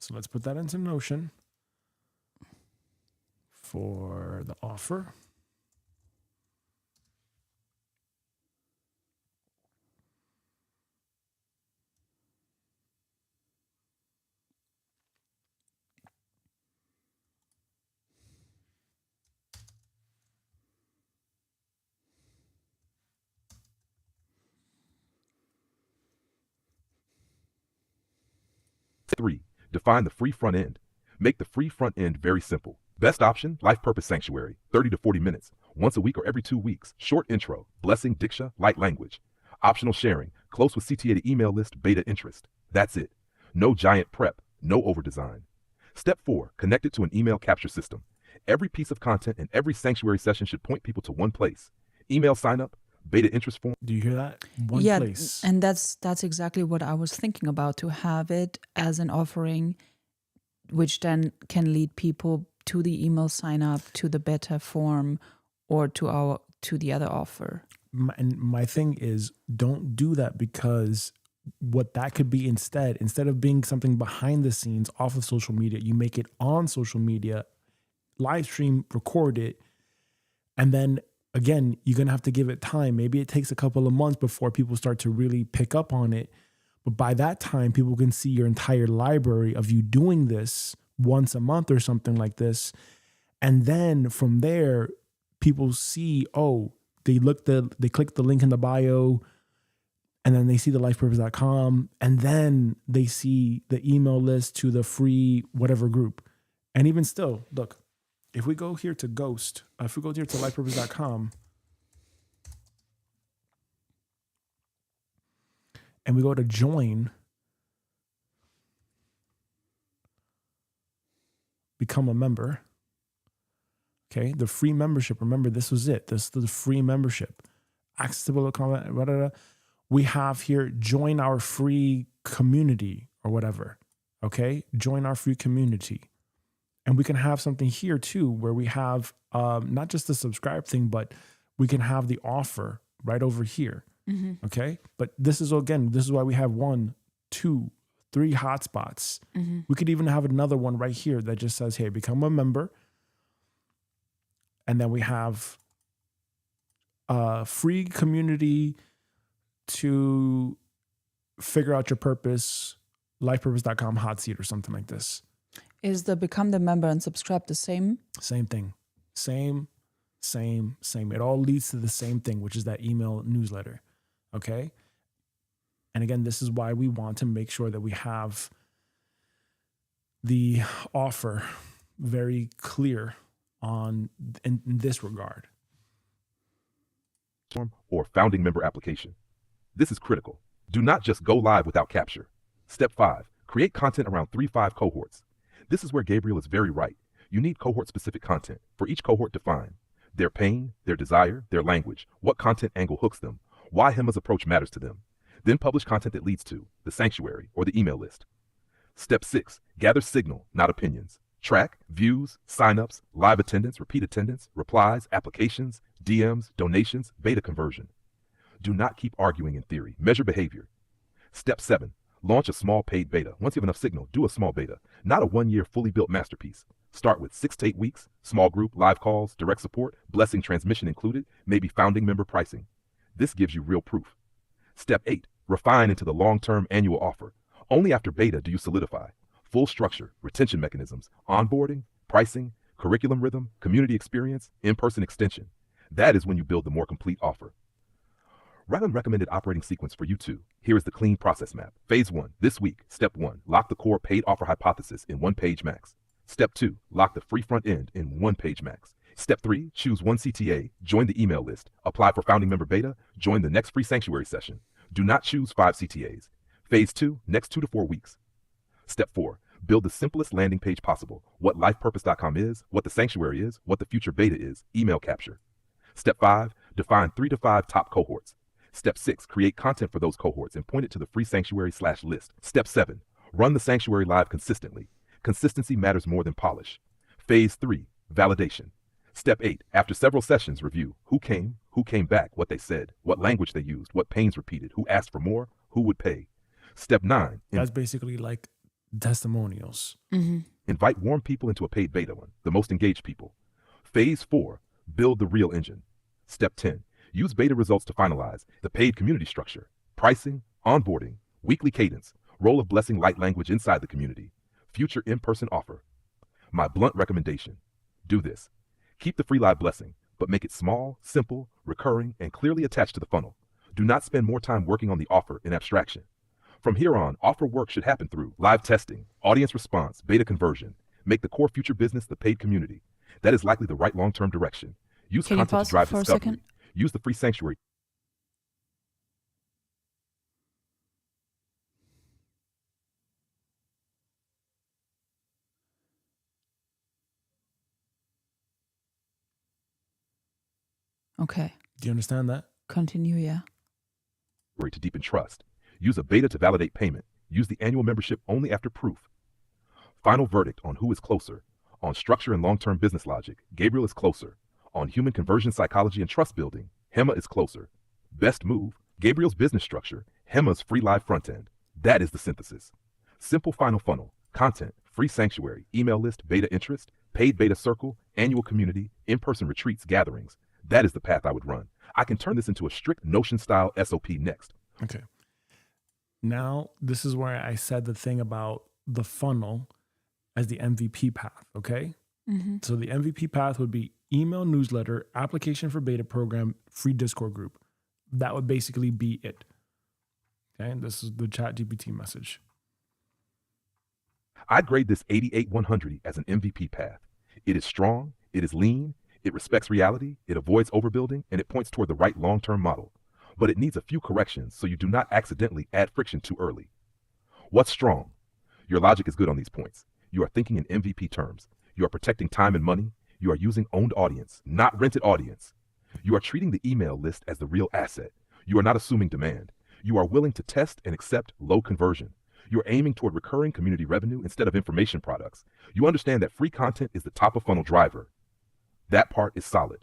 A: So let's put that into Notion for the offer.
C: 3. Define the free front end. Make the free front end very simple. Best option, Life Purpose Sanctuary, 30 to 40 minutes, once a week or every 2 weeks. Short intro, blessing, diksha, light language. Optional sharing, close with CTA to email list, beta interest. That's it. No giant prep, no overdesign. Step 4, connect it to an email capture system. Every piece of content and every sanctuary session should point people to one place. Email sign up, beta interest form.
A: Do you hear that? One
B: Yeah,
A: place.
B: and that's exactly what I was thinking about, to have it as an offering, which then can lead people to the email sign up, to the beta form, or to the other offer.
A: And my thing is, don't do that, because what that could be instead of being something behind the scenes off of social media, you make it on social media, live stream, record it, and then again, you're going to have to give it time. Maybe it takes a couple of months before people start to really pick up on it. But by that time, people can see your entire library of you doing this once a month or something like this. And then from there, people see, oh, they click the link in the bio, and then they see the lifepurpose.com, and then they see the email list to the free whatever group. And even still, look, if we go here to Ghost, if we go here to lifepurpose.com, and we go to join, become a member. Okay, the free membership. Remember, this was it. This is the free membership. Accessible comment, blah, blah, blah. We have here, join our free community or whatever. Okay, join our free community. And we can have something here too, where we have not just the subscribe thing, but we can have the offer right over here. Mm-hmm. Okay. But this is why we have 1, 2, 3 hotspots. Mm-hmm. We could even have another one right here that just says, hey, become a member. And then we have a free community to figure out your purpose, lifepurpose.com hot seat or something like this.
B: Is the become the member and subscribe the same?
A: Same thing. Same. It all leads to the same thing, which is that email newsletter. Okay. And again, this is why we want to make sure that we have the offer very clear in this regard.
C: Or founding member application. This is critical. Do not just go live without capture. Step 5, create content around 3-5 cohorts. This is where Gabriel is very right. You need cohort-specific content. For each cohort, define their pain, their desire, their language, what content angle hooks them, why Hema's approach matters to them. Then publish content that leads to the sanctuary or the email list. Step 6, gather signal, not opinions. Track, views, signups, live attendance, repeat attendance, replies, applications, DMs, donations, beta conversion. Do not keep arguing in theory. Measure behavior. Step 7, launch a small paid beta. Once you have enough signal, do a small beta, not a 1-year fully built masterpiece. Start with 6 to 8 weeks, small group, live calls, direct support, blessing transmission included, maybe founding member pricing. This gives you real proof. Step 8, refine into the long-term annual offer. Only after beta do you solidify. Full structure, retention mechanisms, onboarding, pricing, curriculum rhythm, community experience, in-person extension. That is when you build the more complete offer. Write a recommended operating sequence for you two. Here is the clean process map. Phase 1, this week. Step 1, lock the core paid offer hypothesis in 1 page max. Step 2, lock the free front end in 1 page max. Step 3, choose 1 CTA, join the email list, apply for founding member beta, join the next free sanctuary session. Do not choose 5 CTAs. Phase 2, next 2 to 4 weeks. Step 4, build the simplest landing page possible. What lifepurpose.com is, what the sanctuary is, what the future beta is, email capture. Step 5, define 3 to 5 top cohorts. Step 6, create content for those cohorts and point it to the free sanctuary/list. Step 7, run the sanctuary live consistently. Consistency matters more than polish. Phase 3, validation. Step 8, after several sessions, review who came back, what they said, what language they used, what pains repeated, who asked for more, who would pay. Step 9,
A: That's basically like testimonials.
B: Mm-hmm.
C: invite warm people into a paid beta one, the most engaged people. Phase 4, build the real engine. Step 10, use beta results to finalize the paid community structure, pricing, onboarding, weekly cadence, role of blessing light language inside the community, future in-person offer. My blunt recommendation, do this. Keep the free live blessing, but make it small, simple, recurring, and clearly attached to the funnel. Do not spend more time working on the offer in abstraction. From here on, offer work should happen through live testing, audience response, beta conversion. Make the core future business the paid community. That is likely the right long-term direction. Use
B: Can you
C: content
B: pause
C: to drive
B: for a
C: discovery.
B: second?
C: Use the free sanctuary.
B: Okay.
A: Do you understand that?
B: Continue, yeah.
C: To deepen trust. Use a beta to validate payment. Use the annual membership only after proof. Final verdict on who is closer. On structure and long-term business logic, Gabriel is closer. On human conversion psychology and trust building, Hema is closer. Best move, Gabriel's business structure, Hema's free live front end. That is the synthesis. Simple final funnel, content, free sanctuary, email list, beta interest, paid beta circle, annual community, in-person retreats, gatherings. That is the path I would run. I can turn this into a strict Notion style SOP next.
A: Okay. Now, this is where I said the thing about the funnel as the MVP path, okay?
B: Mm-hmm.
A: So the MVP path would be email, newsletter, application for beta program, free Discord group. That would basically be it. Okay, and this is the ChatGPT message.
C: I'd grade this 88-100 as an MVP path. It is strong, it is lean, it respects reality, it avoids overbuilding, and it points toward the right long-term model. But it needs a few corrections so you do not accidentally add friction too early. What's strong? Your logic is good on these points. You are thinking in MVP terms. You are protecting time and money. You are using owned audience, not rented audience. You are treating the email list as the real asset. You are not assuming demand. You are willing to test and accept low conversion. You are aiming toward recurring community revenue instead of information products. You understand that free content is the top of funnel driver. That part is solid.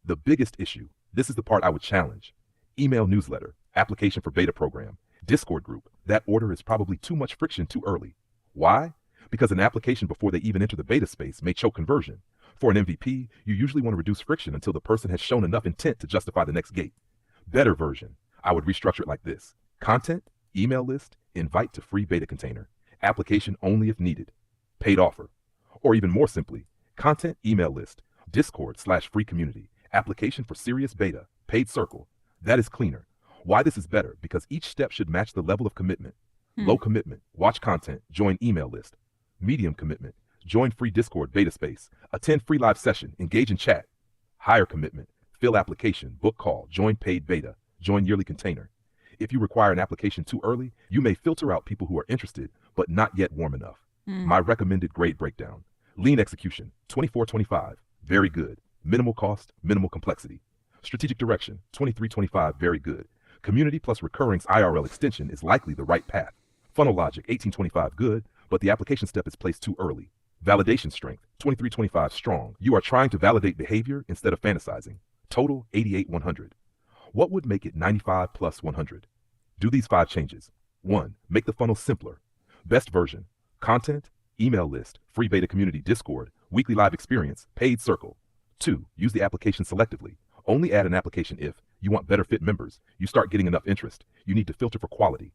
C: The biggest issue, this is the part I would challenge. Email newsletter, application for beta program, Discord group. That order is probably too much friction too early. Why? Because an application before they even enter the beta space may choke conversion. For an MVP, you usually want to reduce friction until the person has shown enough intent to justify the next gate. Better version, I would restructure it like this. Content, email list, invite to free beta container, application only if needed, paid offer. Or even more simply, content, email list, Discord/free community, application for serious beta, paid circle. That is cleaner. Why this is better? Because each step should match the level of commitment. Low commitment, watch content, join email list. Medium commitment, join free Discord beta space, attend free live session, engage in chat. Higher commitment, fill application, book call, join paid beta, join yearly container. If you require an application too early, you may filter out people who are interested, but not yet warm enough. My recommended grade breakdown. Lean execution, 24-25, very good. Minimal cost, minimal complexity. Strategic direction, 23-25, very good. Community plus recurring's IRL extension is likely the right path. Funnel logic, 18-25, good, but the application step is placed too early. Validation strength, 23-25, strong. You are trying to validate behavior instead of fantasizing. Total, 88-100. What would make it 95 plus 100? Do these 5 changes. 1. Make the funnel simpler. Best version, content, email list, free beta community Discord, weekly live experience, paid circle. 2. Use the application selectively. Only add an application if you want better fit members. You start getting enough interest. You need to filter for quality.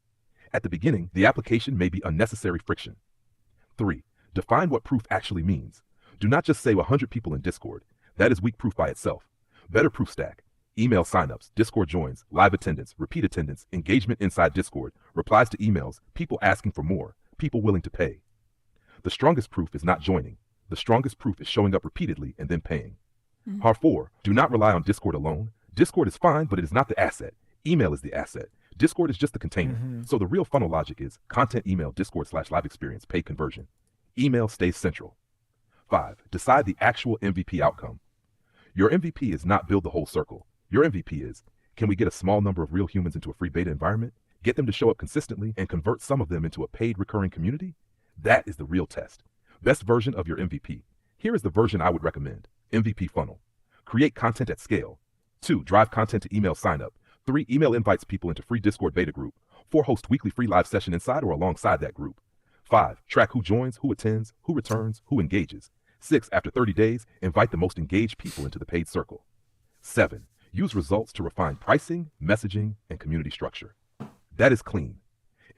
C: At the beginning, the application may be unnecessary friction. 3. Define what proof actually means. Do not just say 100 people in Discord. That is weak proof by itself. Better proof stack. Email signups, Discord joins, live attendance, repeat attendance, engagement inside Discord, replies to emails, people asking for more, people willing to pay. The strongest proof is not joining. The strongest proof is showing up repeatedly and then paying. Part 4. Do not rely on Discord alone. Discord is fine, but it is not the asset. Email is the asset. Discord is just the container. So the real funnel logic is content, email, Discord/live experience, paid conversion. Email stays central. 5. Decide the actual MVP outcome. Your MVP is not build the whole circle. Your MVP is, can we get a small number of real humans into a free beta environment, get them to show up consistently, and convert some of them into a paid recurring community? That is the real test. Best version of your MVP. Here is the version I would recommend. MVP funnel. Create content at scale. 2. Drive content to email sign up. 3. Email invites people into free Discord beta group. 4. Host weekly free live session inside or alongside that group. 5. Track who joins, who attends, who returns, who engages. 6. After 30 days, invite the most engaged people into the paid circle. 7. Use results to refine pricing, messaging, and community structure. That is clean.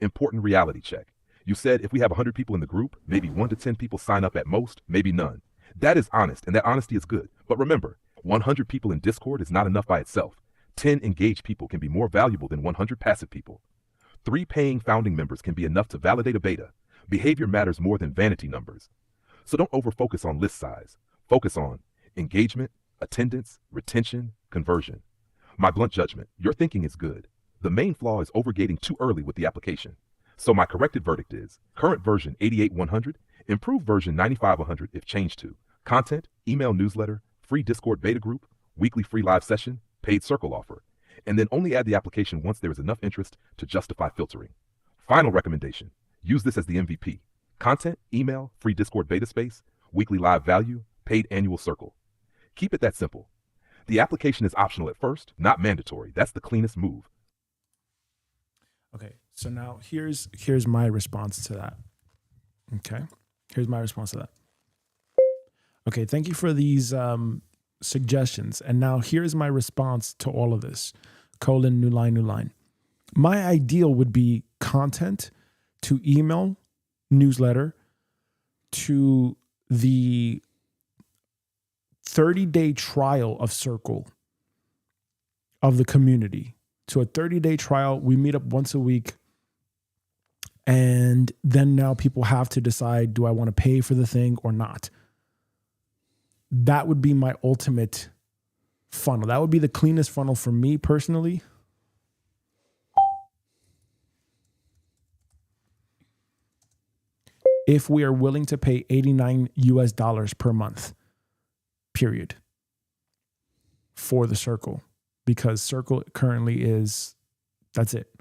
C: Important reality check. You said if we have 100 people in the group, maybe 1 to 10 people sign up at most, maybe none. That is honest, and that honesty is good. But remember, 100 people in Discord is not enough by itself. 10 engaged people can be more valuable than 100 passive people. 3 paying founding members can be enough to validate a beta. Behavior matters more than vanity numbers. So don't overfocus on list size. Focus on engagement, attendance, retention, conversion. My blunt judgment, your thinking is good. The main flaw is overgating too early with the application. So my corrected verdict is current version 88.100, improved version 95.100 if changed to content, email newsletter, free Discord beta group, weekly free live session, paid circle offer, and then only add the application once there is enough interest to justify filtering. Final recommendation, use this as the MVP. Content, email, free Discord beta space, weekly live value, paid annual circle. Keep it that simple. The application is optional at first, not mandatory. That's the cleanest move.
A: Okay, so now here's my response to that. Okay, here's my response to that. Okay, thank you for these suggestions. And now here's my response to all of this. : new line. My ideal would be content to email, newsletter, to the 30-day trial of Circle, of the community. To a 30-day trial, we meet up once a week. And then now people have to decide, do I want to pay for the thing or not? That would be my ultimate funnel. That would be the cleanest funnel for me personally. If we are willing to pay $89 per month, period, for the Circle, because Circle currently is, that's it.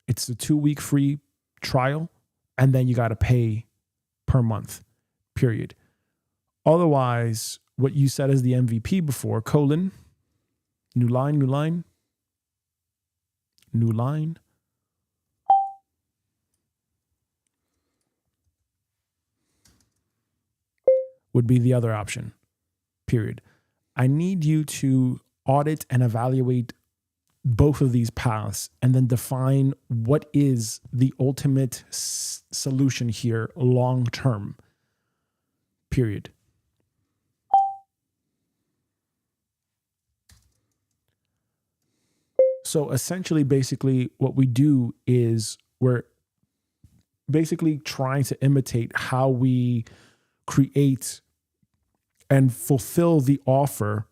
A: It's a 2-week free trial, and then you got to pay per month, period. Otherwise, what you said as the MVP before, : new line, would be the other option, period. I need you to audit and evaluate both of these paths and then define what is the ultimate solution here long term, period. So essentially, basically, what we do is we're basically trying to imitate how we create and fulfill the offer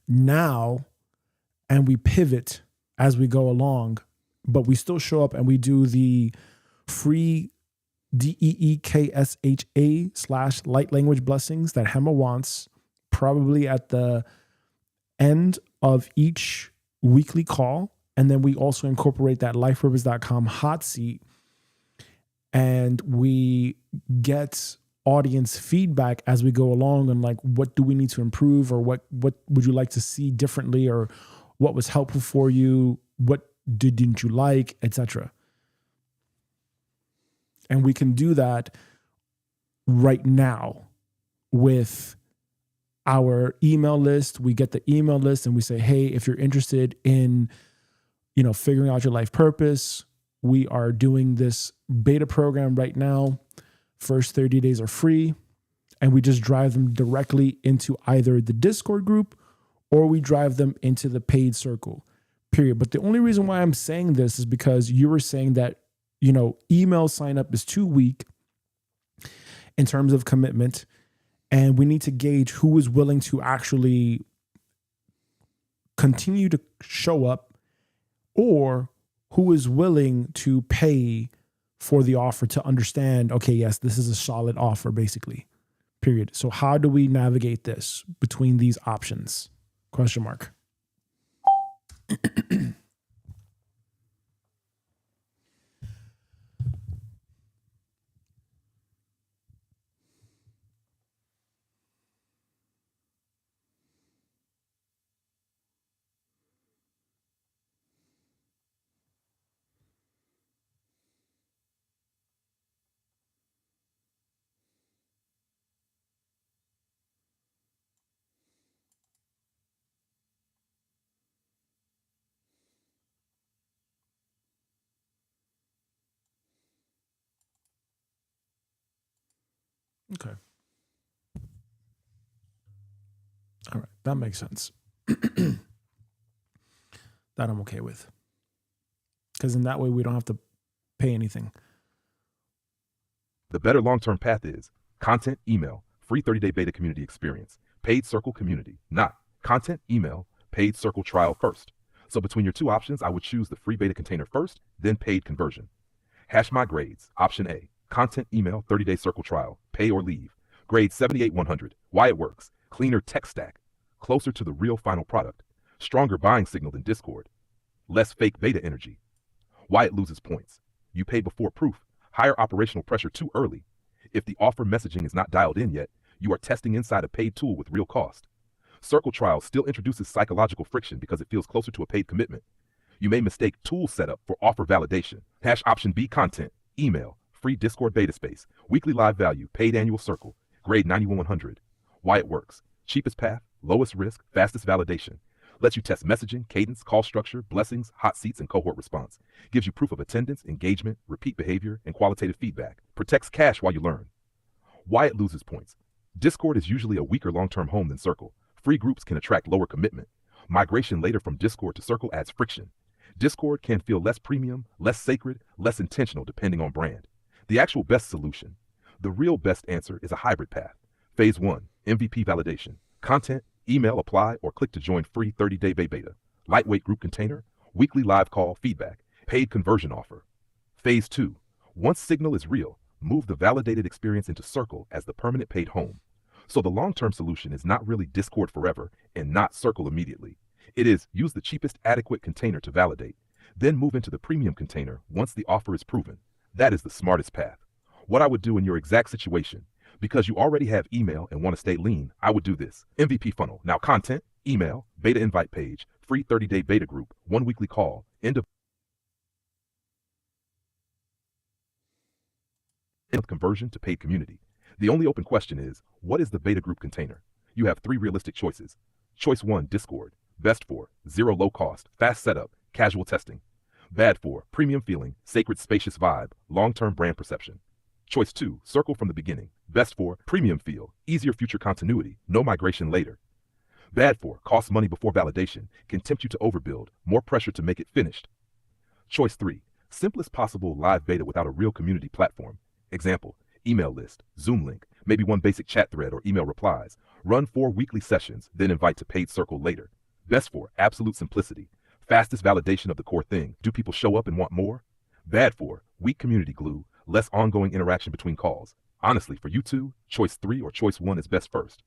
A: now, and we pivot as we go along, but we still show up and we do the free DEEKSHA / light language blessings that Hema wants, probably at the end of each weekly call. And then we also incorporate that lifepurpose.com hot seat, and we get audience feedback as we go along on like, what do we need to improve, or what would you like to see differently, or what was helpful for you, what didn't you like, etc. And we can do that right now with our email list. We get the email list and we say, hey, if you're interested in, figuring out your life purpose, we are doing this beta program right now. First 30 days are free, and we just drive them directly into either the Discord group or we drive them into the paid circle, period. But the only reason why I'm saying this is because you were saying that, email sign up is too weak in terms of commitment, and we need to gauge who is willing to actually continue to show up, or who is willing to pay for the offer to understand, okay, yes, this is a solid offer, basically, period. So how do we navigate this between these options? ? Okay. All right. That makes sense. That I'm okay with. because in that way we don't have to pay anything.
C: The better long-term path is content, email, free 30-day beta community experience, paid circle community, not content, email, paid circle trial first. So between your two options, I would choose the free beta container first, then paid conversion. Hash my grades. Option A, content, email, 30-day circle trial, pay or leave. Grade 78-100. Why it works. Cleaner tech stack. Closer to the real final product. Stronger buying signal than Discord. Less fake beta energy. Why it loses points. You pay before proof. Higher operational pressure too early. If the offer messaging is not dialed in yet, you are testing inside a paid tool with real cost. Circle trial still introduces psychological friction because it feels closer to a paid commitment. You may mistake tool setup for offer validation. Hash option B, content, email, free Discord beta space, weekly live value, paid annual circle, grade 91-100. Why it works. Cheapest path, lowest risk, fastest validation. Lets you test messaging, cadence, call structure, blessings, hot seats, and cohort response. Gives you proof of attendance, engagement, repeat behavior, and qualitative feedback. Protects cash while you learn. Why it loses points. Discord is usually a weaker long-term home than Circle. Free groups can attract lower commitment. Migration later from Discord to Circle adds friction. Discord can feel less premium, less sacred, less intentional depending on brand. The actual best solution. The real best answer is a hybrid path. Phase 1, MVP validation. Content, email, apply, or click to join free 30-day beta. Lightweight group container, weekly live call, feedback, paid conversion offer. Phase 2, once signal is real, move the validated experience into Circle as the permanent paid home. So the long-term solution is not really Discord forever and not Circle immediately. It is use the cheapest adequate container to validate, then move into the premium container once the offer is proven. That is the smartest path. What I would do in your exact situation, because you already have email and want to stay lean, I would do this. MVP funnel. Now content, email, beta invite page, free 30-day beta group, 1 weekly call, end of conversion to paid community. The only open question is, what is the beta group container? You have 3 realistic choices. Choice 1, Discord. Best for, 0 low cost, fast setup, casual testing. Bad for, premium feeling, sacred spacious vibe, long-term brand perception. Choice 2, Circle from the beginning. Best for, premium feel, easier future continuity, no migration later. Bad for, costs money before validation, can tempt you to overbuild, more pressure to make it finished. Choice 3, simplest possible live beta without a real community platform. Example, email list, Zoom link, maybe 1 basic chat thread or email replies. Run 4 weekly sessions, then invite to paid Circle later. Best for, absolute simplicity, fastest validation of the core thing. Do people show up and want more? Bad for, weak community glue, less ongoing interaction between calls. Honestly, for you two, choice 3 or choice 1 is best first.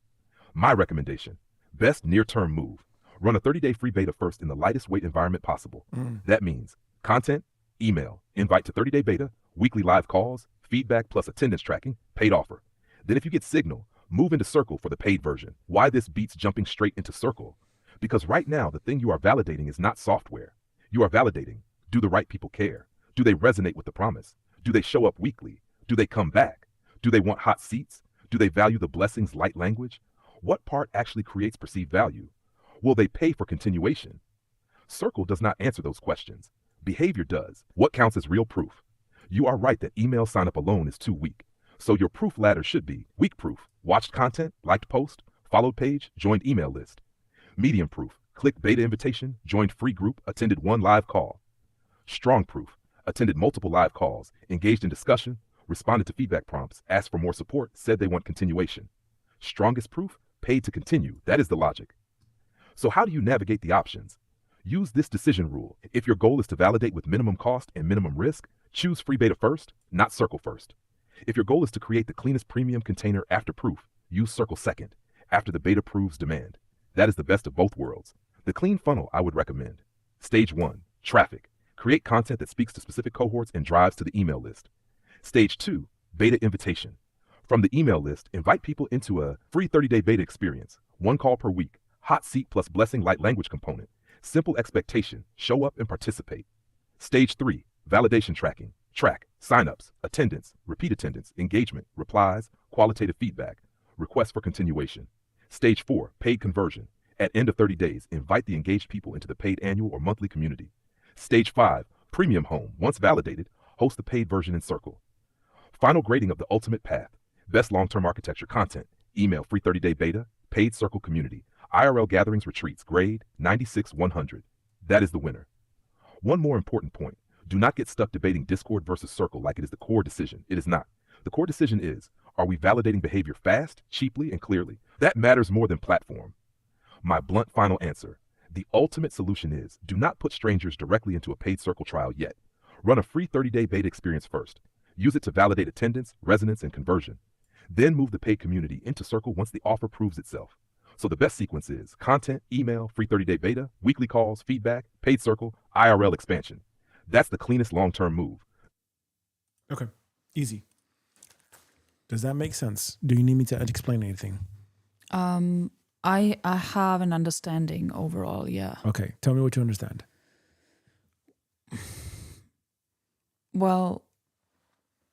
C: My recommendation, best near-term move. Run a 30-day free beta first in the lightest weight environment possible. That means content, email, invite to 30-day beta, weekly live calls, feedback plus attendance tracking, paid offer. Then if you get signal, move into Circle for the paid version. Why this beats jumping straight into Circle? Because right now, the thing you are validating is not software. You are validating, do the right people care? Do they resonate with the promise? Do they show up weekly? Do they come back? Do they want hot seats? Do they value the blessings light language? What part actually creates perceived value? Will they pay for continuation? Circle does not answer those questions. Behavior does. What counts as real proof? You are right that email sign up alone is too weak. So your proof ladder should be weak proof, watched content, liked post, followed page, joined email list. Medium proof, clicked beta invitation, joined free group, attended 1 live call. Strong proof, attended multiple live calls, engaged in discussion, responded to feedback prompts, asked for more support, said they want continuation. Strongest proof, paid to continue. That is the logic. So how do you navigate the options? Use this decision rule. If your goal is to validate with minimum cost and minimum risk, choose free beta first, not Circle first. If your goal is to create the cleanest premium container after proof, use Circle second, after the beta proves demand. That is the best of both worlds. The clean funnel I would recommend. Stage 1, traffic. Create content that speaks to specific cohorts and drives to the email list. Stage 2, beta invitation. From the email list, invite people into a free 30-day beta experience. 1 call per week, hot seat plus blessing light language component. Simple expectation, show up and participate. Stage 3, validation tracking. Track, signups, attendance, repeat attendance, engagement, replies, qualitative feedback, requests for continuation. Stage 4, paid conversion. At end of 30 days, invite the engaged people into the paid annual or monthly community. Stage 5, premium home. Once validated, host the paid version in Circle. Final grading of the ultimate path. Best long-term architecture content. Email free 30-day beta, paid Circle community. IRL gatherings retreats, grade 96-100. That is the winner. One more important point. Do not get stuck debating Discord versus Circle like it is the core decision. It is not. The core decision is, are we validating behavior fast, cheaply, and clearly? That matters more than platform. My blunt final answer. The ultimate solution is, do not put strangers directly into a paid Circle trial yet. Run a free 30-day beta experience first. Use it to validate attendance, resonance, and conversion. Then move the paid community into Circle once the offer proves itself. So the best sequence is content, email, free 30-day beta, weekly calls, feedback, paid Circle, IRL expansion. That's the cleanest long-term move.
A: Okay, easy. Does that make sense? Do you need me to explain anything?
B: I have an understanding overall, yeah.
A: Okay, tell me what you understand.
B: Well,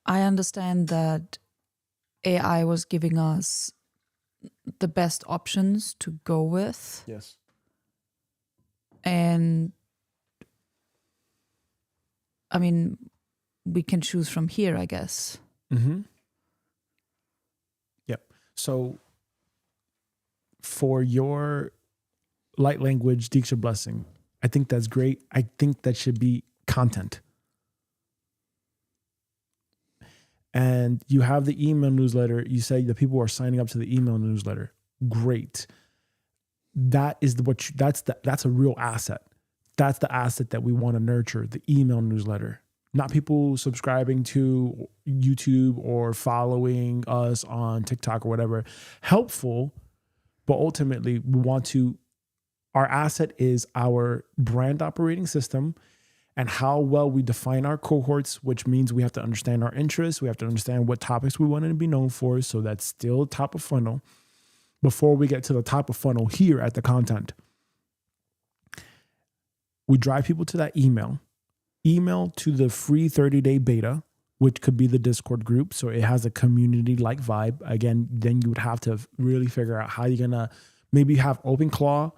B: I understand that AI was giving us the best options to go with.
A: Yes.
B: And I mean, we can choose from here, I guess.
A: Mm-hmm. Yep. So for your light language Diksha blessing, I think that's great. I think that should be content. And you have the email newsletter. You say that people are signing up to the email newsletter. Great. That is that's a real asset. That's the asset that we want to nurture, the email newsletter. Not people subscribing to YouTube or following us on TikTok or whatever. Helpful, but ultimately our asset is our brand operating system and how well we define our cohorts, which means we have to understand our interests. We have to understand what topics we want to be known for. So that's still top of funnel before we get to the top of funnel here at the content. We drive people to that email to the free 30-day beta, which could be the Discord group. So it has a community-like vibe. Again, then you would have to really figure out how you're going to maybe have OpenClaw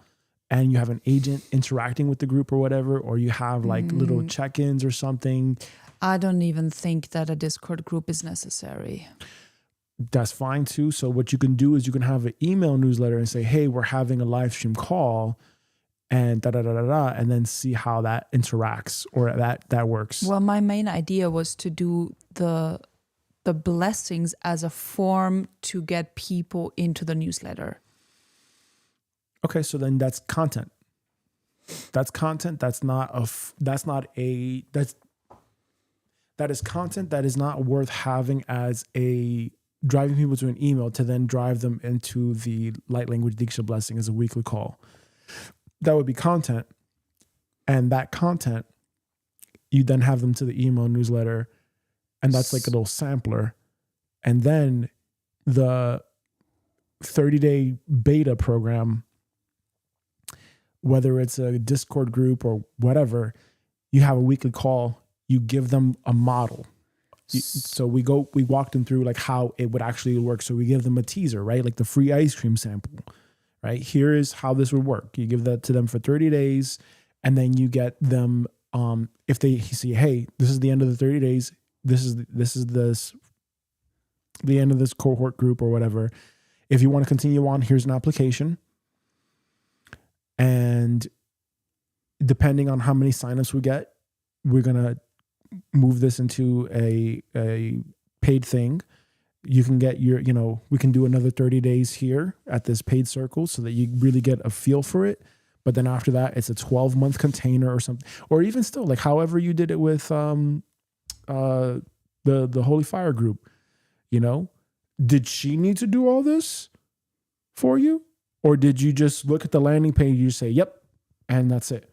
A: and you have an agent interacting with the group or whatever, or you have like little check-ins or something.
B: I don't even think that a Discord group is necessary.
A: That's fine too. So what you can do is you can have an email newsletter and say, hey, we're having a live stream call and and then see how that interacts or that works.
B: Well, my main idea was to do the blessings as a form to get people into the newsletter.
A: Okay, so then that's content. That's content. That is content that is not worth having as a driving people to an email to then drive them into the light language Diksha blessing as a weekly call. That would be content. And that content, you then have them to the email newsletter, and that's like a little sampler. And then the 30-day beta program, whether it's a Discord group or whatever, you have a weekly call, you give them a model. So we walk them through like how it would actually work. So we give them a teaser, right? Like the free ice cream sample, right? Here is how this would work. You give that to them for 30 days and then you get them, if they see, hey, this is the end of the 30 days. This is the end of this cohort group or whatever. If you want to continue on, here's an application. And depending on how many signups we get, we're going to move this into a paid thing. You can get we can do another 30 days here at this paid circle so that you really get a feel for it. But then after that, it's a 12-month container or something, or even still like however you did it with the Holy Fire group. Did she need to do all this for you? Or did you just look at the landing page, you say, yep, and that's it?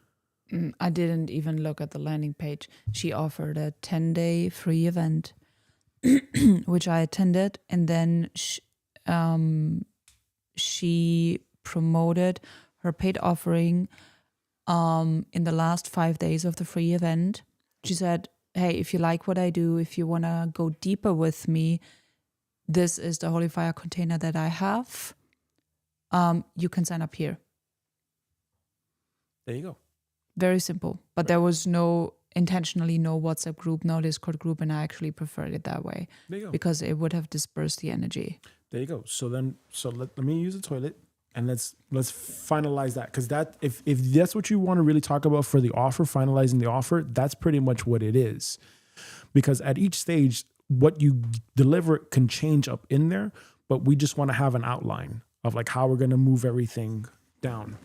B: I didn't even look at the landing page. She offered a 10-day free event, which I attended. And then she promoted her paid offering in the last 5 days of the free event. She said, hey, if you like what I do, if you want to go deeper with me, this is the Holy Fire container that I have. You can sign up here.
A: There you go.
B: Very simple. But there was intentionally no WhatsApp group, no Discord group, and I actually preferred it that way.
A: There you go.
B: Because it would have dispersed the energy.
A: There you go. So let me use the toilet. And let's finalize that, because that if that's what you want to really talk about for the offer, finalizing the offer, that's pretty much what it is. Because at each stage, what you deliver can change up in there, but we just want to have an outline of like how we're going to move everything down.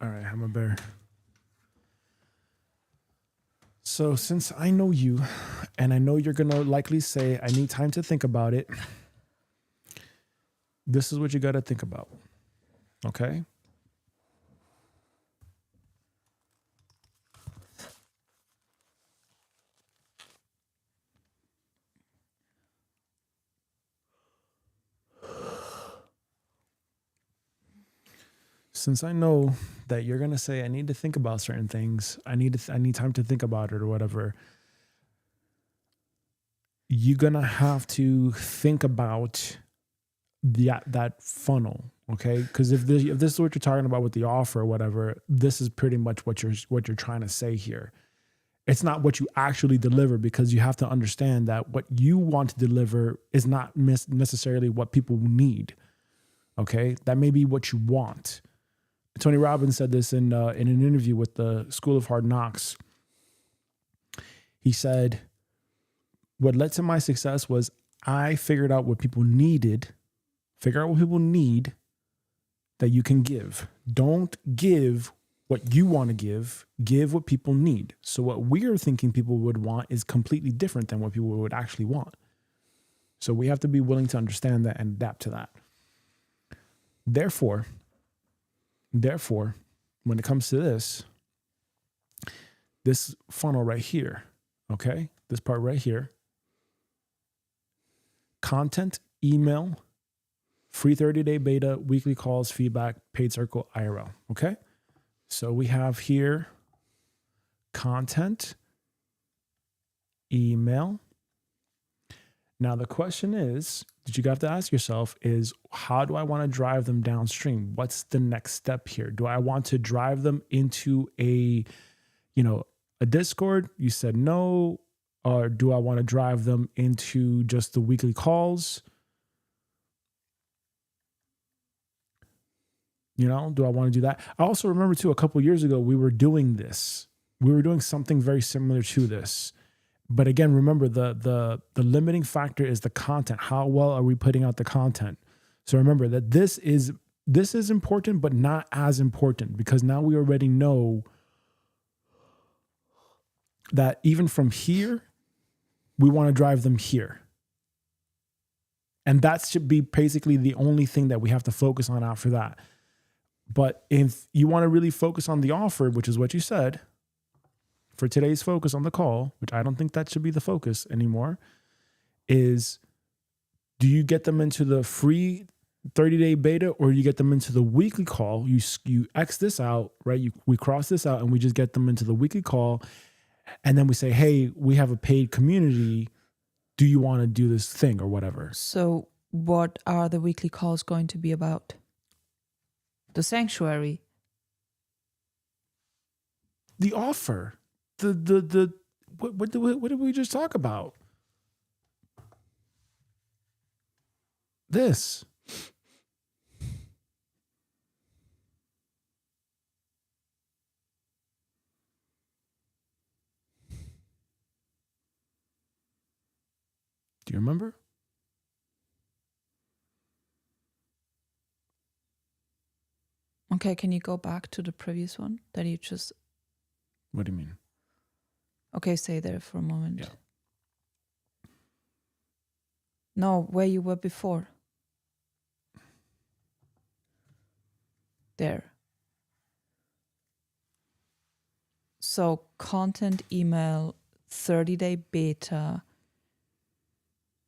A: All right, I'm a bear. So since I know you, and I know you're going to likely say, I need time to think about it, this is what you got to think about. Okay? Since I know that you're going to say, I need to think about certain things, I need time to think about it or whatever, you're going to have to think about that funnel, okay? Because if this is what you're talking about with the offer or whatever, this is pretty much what you're trying to say here. It's not what you actually deliver, because you have to understand that what you want to deliver is not necessarily what people need, okay? That may be what you want. Tony Robbins said this in an interview with the School of Hard Knocks. He said, what led to my success was I figured out what people needed. Figure out what people need that you can give. Don't give what you want to give what people need. So what we're thinking people would want is completely different than what people would actually want. So we have to be willing to understand that and adapt to that. Therefore, when it comes to this funnel right here, okay, this part right here, content, email, free 30-day beta, weekly calls, feedback, paid circle, IRL, okay? So we have here content, email. Now the question is, that you got to ask yourself is, how do I want to drive them downstream? What's the next step here? Do I want to drive them into a Discord? You said no. Or do I want to drive them into just the weekly calls? Do I want to do that? I also remember too, a couple of years ago, we were doing this. We were doing something very similar to this. But again, remember the limiting factor is the content. How well are we putting out the content? So remember that this is important, but not as important, because now we already know that even from here, we want to drive them here. And that should be basically the only thing that we have to focus on after that. But if you want to really focus on the offer, which is what you said, for today's focus on the call, which I don't think that should be the focus anymore, is do you get them into the free 30-day beta or you get them into the weekly call? You X this out, right? We cross this out and we just get them into the weekly call. And then we say, hey, we have a paid community. Do you want to do this thing or whatever?
B: So what are the weekly calls going to be about? The sanctuary.
A: The offer. What did we just talk about? This. Do you remember?
B: Okay, can you go back to the previous one that you just...
A: What do you mean?
B: Okay, stay there for a moment.
A: Yeah.
B: No, where you were before. There. So content email, 30-day beta,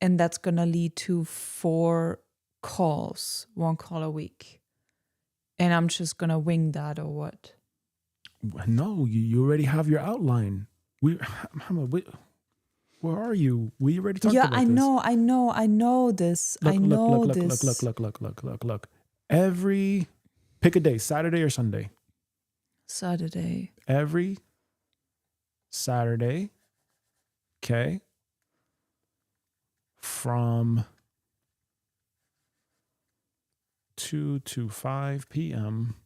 B: and that's going to lead to 4 calls, 1 call a week. And I'm just going to wing that or what?
A: No, you already have your outline. Where are you? We already talked about this.
B: I know this.
A: Look. Pick a day, Saturday or Sunday.
B: Saturday.
A: Every Saturday, okay, from 2 to 5 p.m.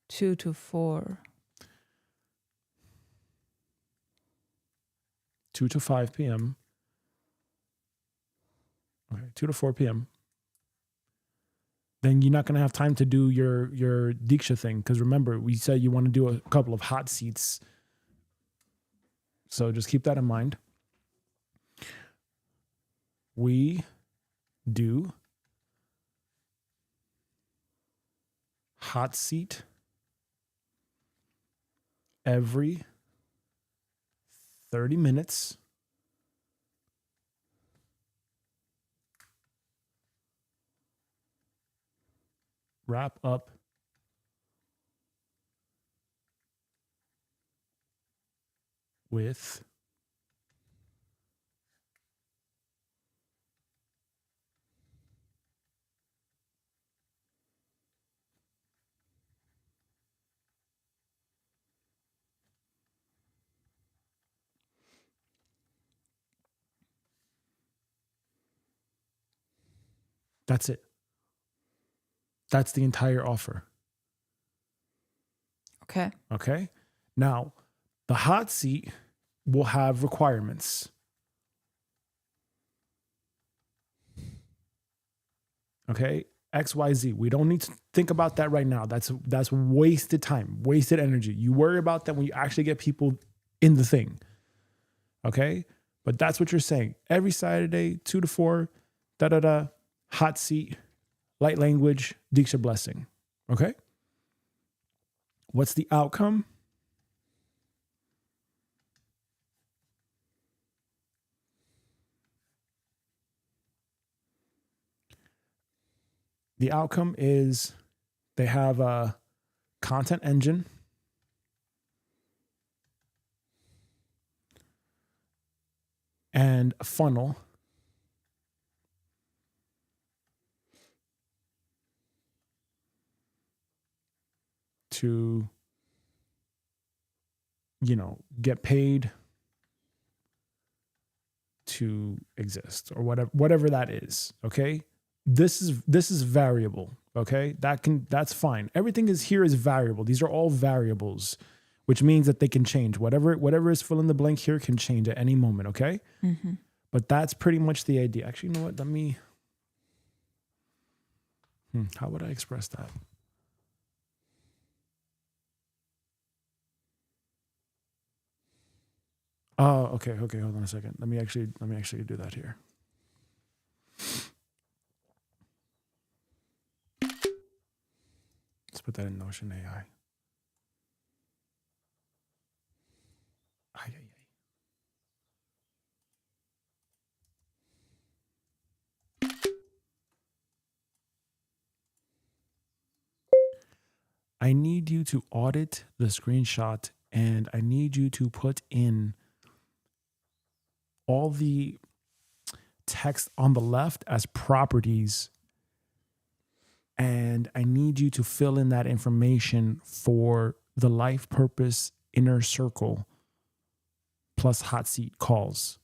B: Two to 4.
A: 2 to 5 p.m. Okay, 2 to 4 p.m. Then you're not going to have time to do your Diksha thing. Because remember, we said you want to do a couple of hot seats. So just keep that in mind. We do hot seat every 30 minutes. Wrap up with that's it. That's the entire offer.
B: Okay.
A: Okay. Now, the hot seat will have requirements. Okay. XYZ. We don't need to think about that right now. That's wasted time, wasted energy. You worry about that when you actually get people in the thing. Okay. But that's what you're saying. Every Saturday, 2 to 4, hot seat, light language, Diksha blessing. Okay. What's the outcome? The outcome is they have a content engine, and a funnel to, get paid to exist or whatever that is. Okay. This is variable. Okay. That's fine. Everything is variable. These are all variables, which means that they can change. Whatever is fill in the blank here can change at any moment. Okay.
B: Mm-hmm.
A: But that's pretty much the idea. Actually, you know what? Let me, how would I express that? Oh, okay. Hold on a second. Let me actually do that here. Let's put that in Notion AI. I need you to audit the screenshot, and I need you to put in all the text on the left as properties, and I need you to fill in that information for the life purpose inner circle plus hot seat calls,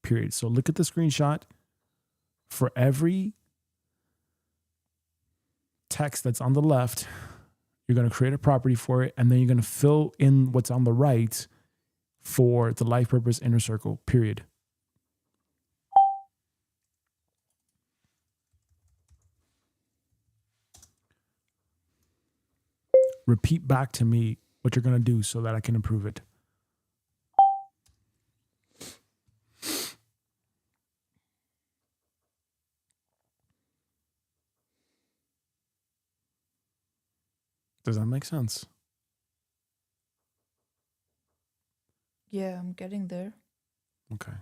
A: period. So look at the screenshot. For every text that's on the left, you're going to create a property for it, and then you're going to fill in what's on the right for the life purpose inner circle, period. Repeat back to me what you're going to do so that I can improve it. Does that make sense?
B: Yeah, I'm getting there.
A: Okay.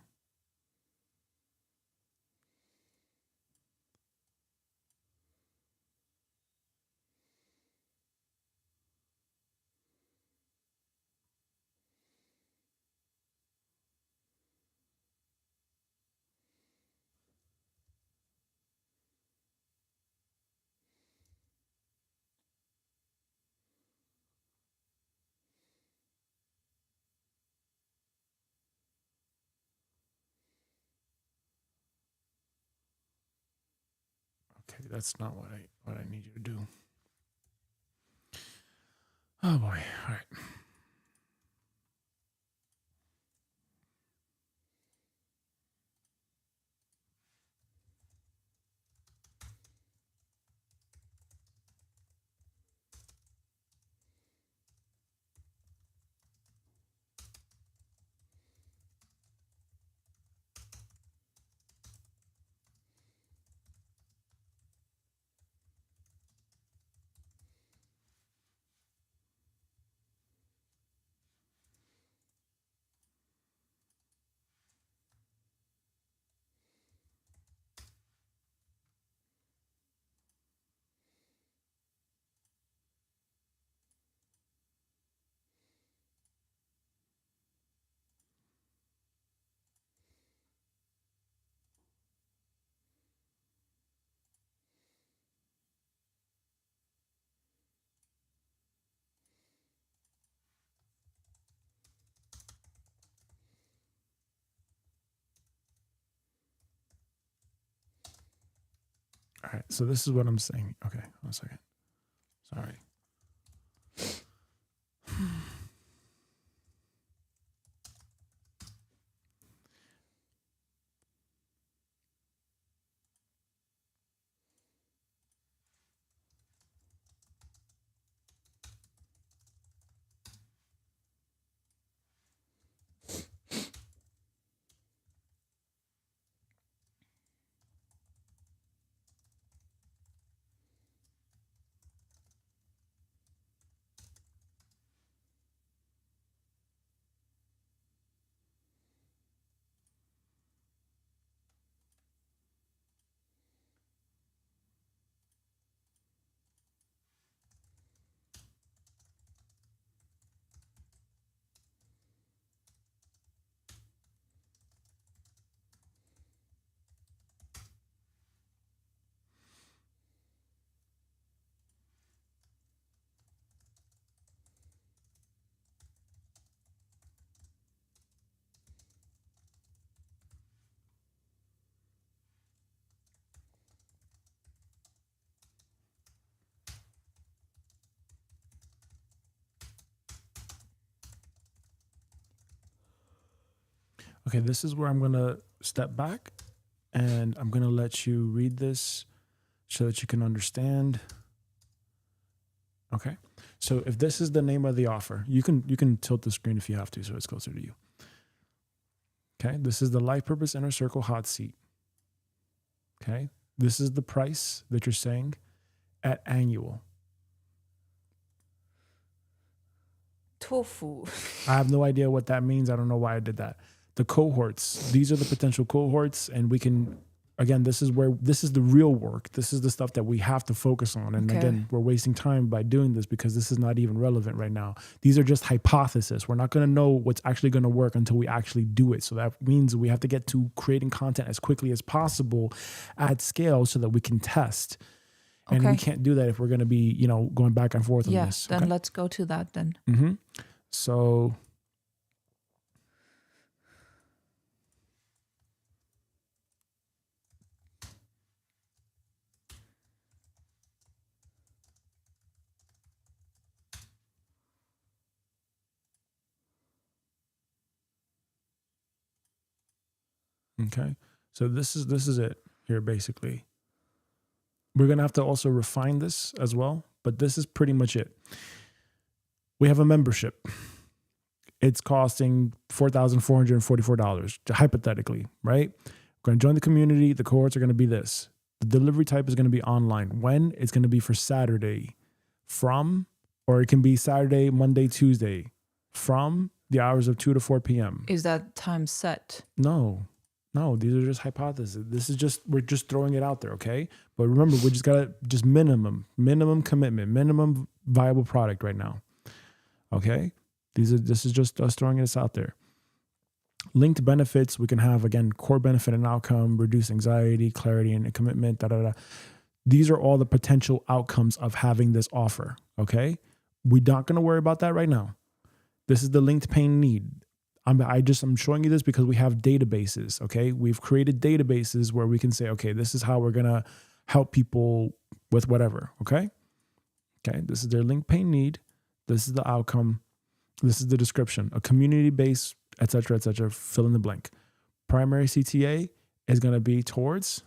A: Okay, that's not what I need you to do. Oh boy. All right. All right. So this is what I'm saying. Okay, one second. Sorry. Okay, this is where I'm going to step back and I'm going to let you read this so that you can understand. Okay. So if this is the name of the offer, you can tilt the screen if you have to so it's closer to you. Okay. This is the Life Purpose Inner Circle hot seat. Okay. This is the price that you're saying at annual.
B: Tofu.
A: I have no idea what that means. I don't know why I did that. The cohorts, these are the potential cohorts, and we can, again, this is the real work. This is the stuff that we have to focus on. And
B: Okay.
A: again, we're wasting time by doing this because this is not even relevant right now. These are just hypotheses. We're not going to know what's actually going to work until we actually do it. So that means we have to get to creating content as quickly as possible at scale so that we can test. And
B: Okay.
A: we can't do that if we're going to be, going back and forth on
B: Yeah,
A: this.
B: then
A: Okay?
B: let's go to that then.
A: Mm-hmm. So okay. So this is it here basically. We're going to have to also refine this as well, but this is pretty much it. We have a membership. It's costing $4,444, hypothetically, right? We're going to join the community. The cohorts are going to be this. The delivery type is going to be online. When? It's going to be for Saturday or it can be Saturday, Monday, Tuesday, from the hours of 2 to 4 p.m.
B: Is that time set?
A: No, these are just hypotheses. We're just throwing it out there, okay? But remember, we just gotta minimum commitment, minimum viable product right now. Okay? This is just us throwing this out there. Linked benefits, we can have, again, core benefit and outcome, reduce anxiety, clarity, and commitment, These are all the potential outcomes of having this offer, okay? We're not gonna worry about that right now. This is the linked pain need. I'm showing you this because we have databases, okay? We've created databases where we can say, okay, this is how we're going to help people with whatever, okay? Okay, this is their linked pain need. This is the outcome. This is the description. A community-based, et cetera, fill in the blank. Primary CTA is going to be towards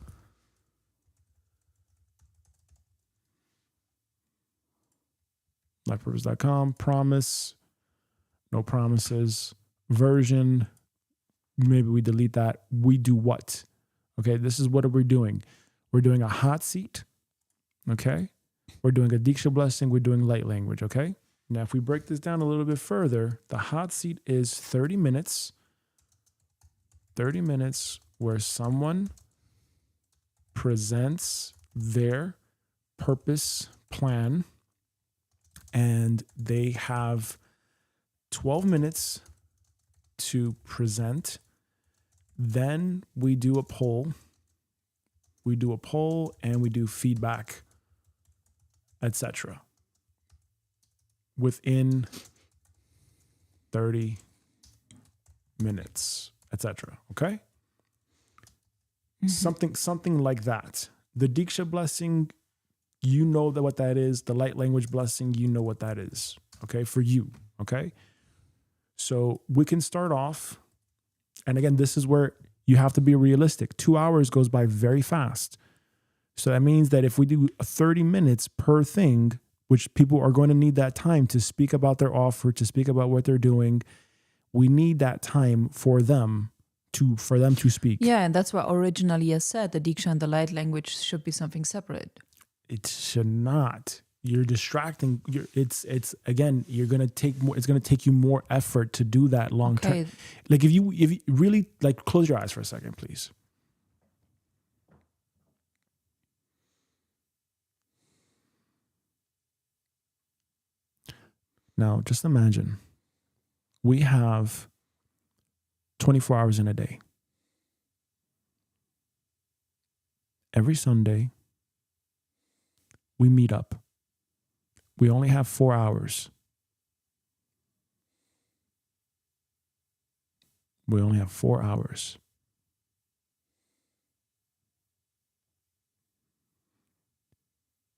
A: lifepurpose.com, promise, no promises, version, maybe we delete that. We do what? Okay, this is what we're doing. We're doing a hot seat, okay? We're doing a Diksha blessing. We're doing light language, okay? Now, if we break this down a little bit further, the hot seat is 30 minutes where someone presents their purpose plan and they have 12 minutes to present. Then we do a poll. And we do feedback, etc. within 30 minutes, etc. Okay? Mm-hmm. Something like that. The Diksha blessing, you know what that is. The light language blessing, you know what that is. Okay? For you. Okay? So we can start off, and again, this is where you have to be realistic. 2 hours goes by very fast. So that means that if we do 30 minutes per thing, which people are going to need that time to speak about their offer, to speak about what they're doing, we need that time for them to speak.
B: Yeah, and that's what originally I said, the Diksha and the light language should be something separate.
A: It should not. You're distracting. It's again. You're gonna take more. It's gonna take you more effort to do that long term. Like if you really like, close your eyes for a second, please. Now, just imagine we have 24 hours in a day. Every Sunday, we meet up. We only have 4 hours. We only have 4 hours.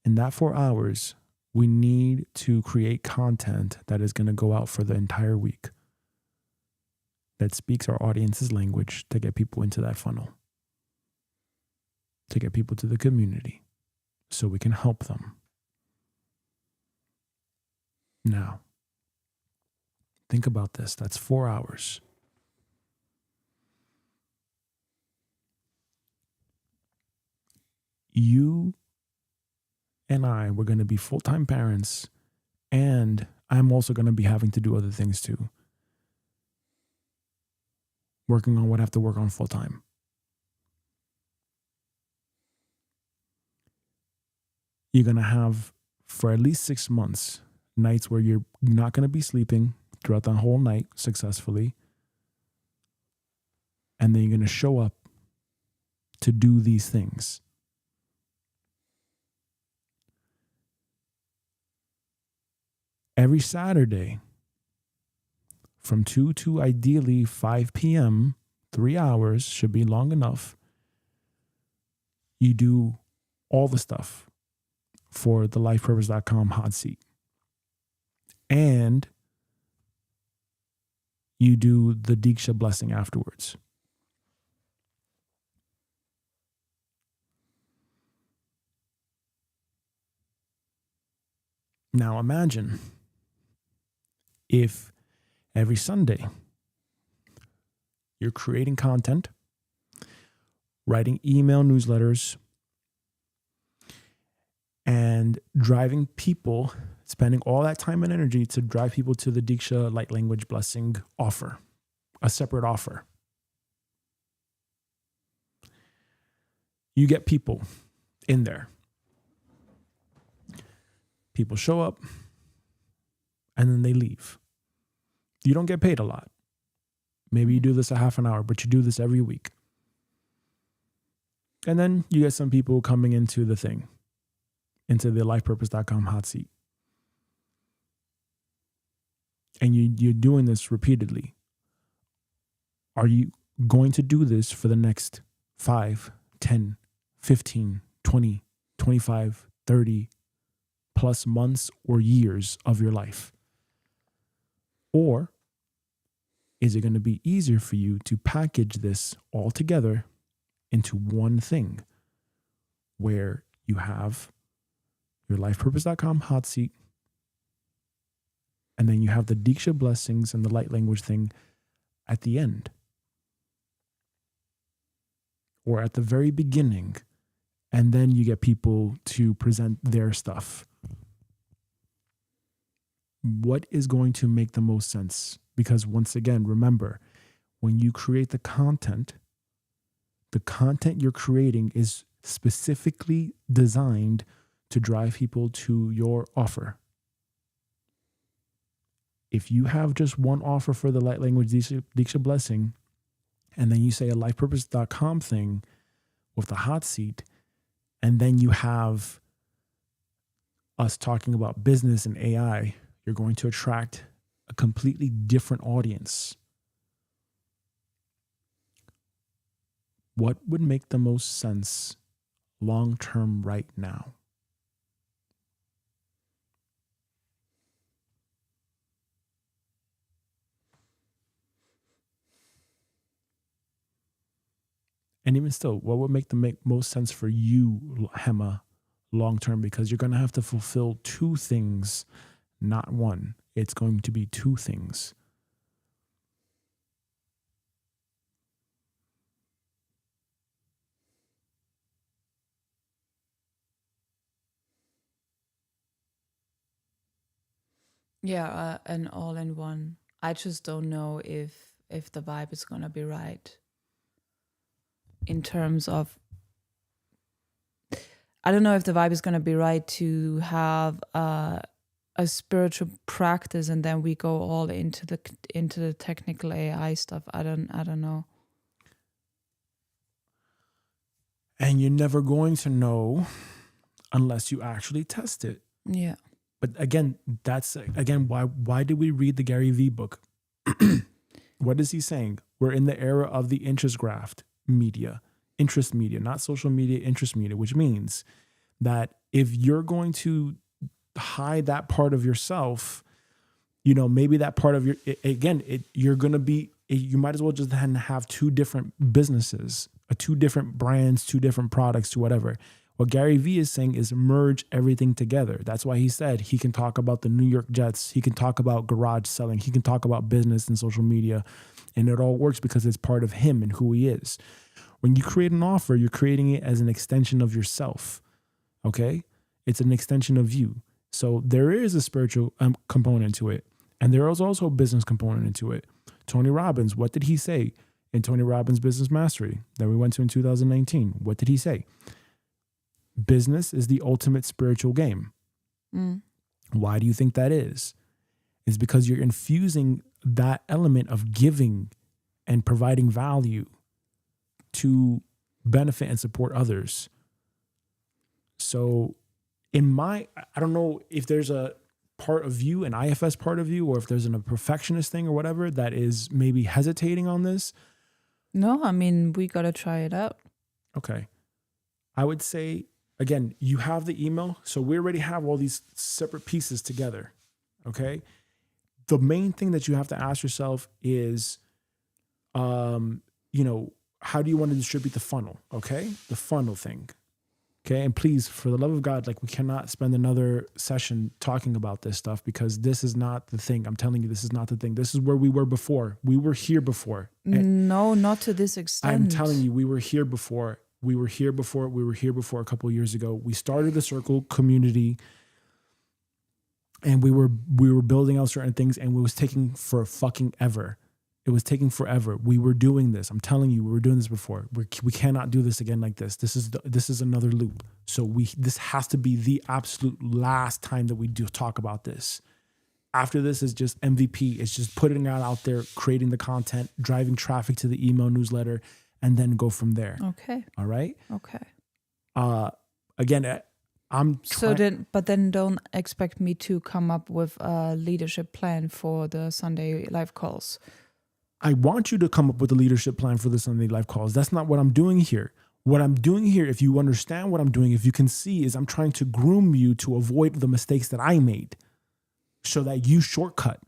A: In that 4 hours, we need to create content that is going to go out for the entire week, that speaks our audience's language, to get people into that funnel, to get people to the community so we can help them. Now, think about this. That's 4 hours. you and I were going to be full-time parents, and I'm also going to be having to do other things too. Working on what I have to work on full-time. You're going to have, for at least 6 months, nights where you're not going to be sleeping throughout the whole night successfully. And then you're going to show up to do these things. Every Saturday from 2 to ideally 5 p.m., 3 hours should be long enough. You do all the stuff for the lifepurpose.com hot seat. And you do the Diksha blessing afterwards. Now imagine if every Sunday you're creating content, writing email newsletters, and driving people, spending all that time and energy to drive people to the Diksha light language blessing offer, a separate offer. You get people in there. People show up and then they leave. You don't get paid a lot. Maybe you do this a half an hour, but you do this every week. And then you get some people coming into the thing, into the lifepurpose.com hot seat. And you're doing this repeatedly. Are you going to do this for the next 5, 10, 15, 20, 25, 30 plus months or years of your life? Or is it going to be easier for you to package this all together into one thing where you have your lifepurpose.com hot seat, and then you have the Diksha blessings and the light language thing at the end or at the very beginning, and then you get people to present their stuff? What is going to make the most sense? Because once again, remember, when you create the content you're creating is specifically designed to drive people to your offer. If you have just one offer for the light language Diksha blessing, and then you say a lifepurpose.com thing with the hot seat, and then you have us talking about business and AI, you're going to attract a completely different audience. What would make the most sense long-term right now? And even still, what would make the most sense for you, Hema, long-term? Because you're going to have to fulfill 2 things, not one. It's going to be 2 things.
B: Yeah, an all-in-one. I just don't know if the vibe is gonna be right in terms of. I don't know if the vibe is gonna be right to have a spiritual practice and then we go all into the technical AI stuff. I don't know.
A: And you're never going to know unless you actually test it.
B: Yeah.
A: But again, that's why did we read the Gary Vee book? What is he saying? We're in the era of the interest media, not social media, interest media, which means that if you're going to hide that part of yourself, maybe that part of you're going to be, you might as well just have 2 different businesses, 2 different brands, 2 different products, to whatever. What Gary Vee is saying is merge everything together. That's why he said he can talk about the New York Jets. He can talk about garage selling. He can talk about business and social media. And it all works because it's part of him and who he is. When you create an offer, you're creating it as an extension of yourself. Okay? It's an extension of you. So there is a spiritual component to it. And there is also a business component into it. Tony Robbins, what did he say in Tony Robbins' Business Mastery that we went to in 2019? What did he say? Business is the ultimate spiritual game. Why do you think that is? It's because you're infusing that element of giving and providing value to benefit and support others. So I don't know if there's a part of you, an IFS part of you, or if there's a perfectionist thing or whatever that is maybe hesitating on this.
B: No, I mean, we got to try it out.
A: Okay. I would say, again, you have the email. So we already have all these separate pieces together. Okay. The main thing that you have to ask yourself is, how do you want to distribute the funnel? Okay. The funnel thing. Okay. And please, for the love of God, we cannot spend another session talking about this stuff because this is not the thing. I'm telling you, this is not the thing. This is where we were before. We were here before.
B: No, not to this extent.
A: I'm telling you, we were here before. We were here before a couple of years ago. We started the circle community and we were building out certain things and it was taking for fucking ever. It was taking forever. We were doing this. I'm telling you, we were doing this before. We cannot do this again like this. This is another loop. So this has to be the absolute last time that we do talk about this. After this is just MVP. It's just putting it out there, creating the content, driving traffic to the email newsletter, and then go from there.
B: Okay.
A: All right.
B: Okay.
A: Again, I'm trying.
B: But then don't expect me to come up with a leadership plan for the Sunday live calls.
A: I want you to come up with a leadership plan for the Sunday live calls. That's not what I'm doing here. What I'm doing here, if you understand what I'm doing, if you can see, is I'm trying to groom you to avoid the mistakes that I made so that you shortcut.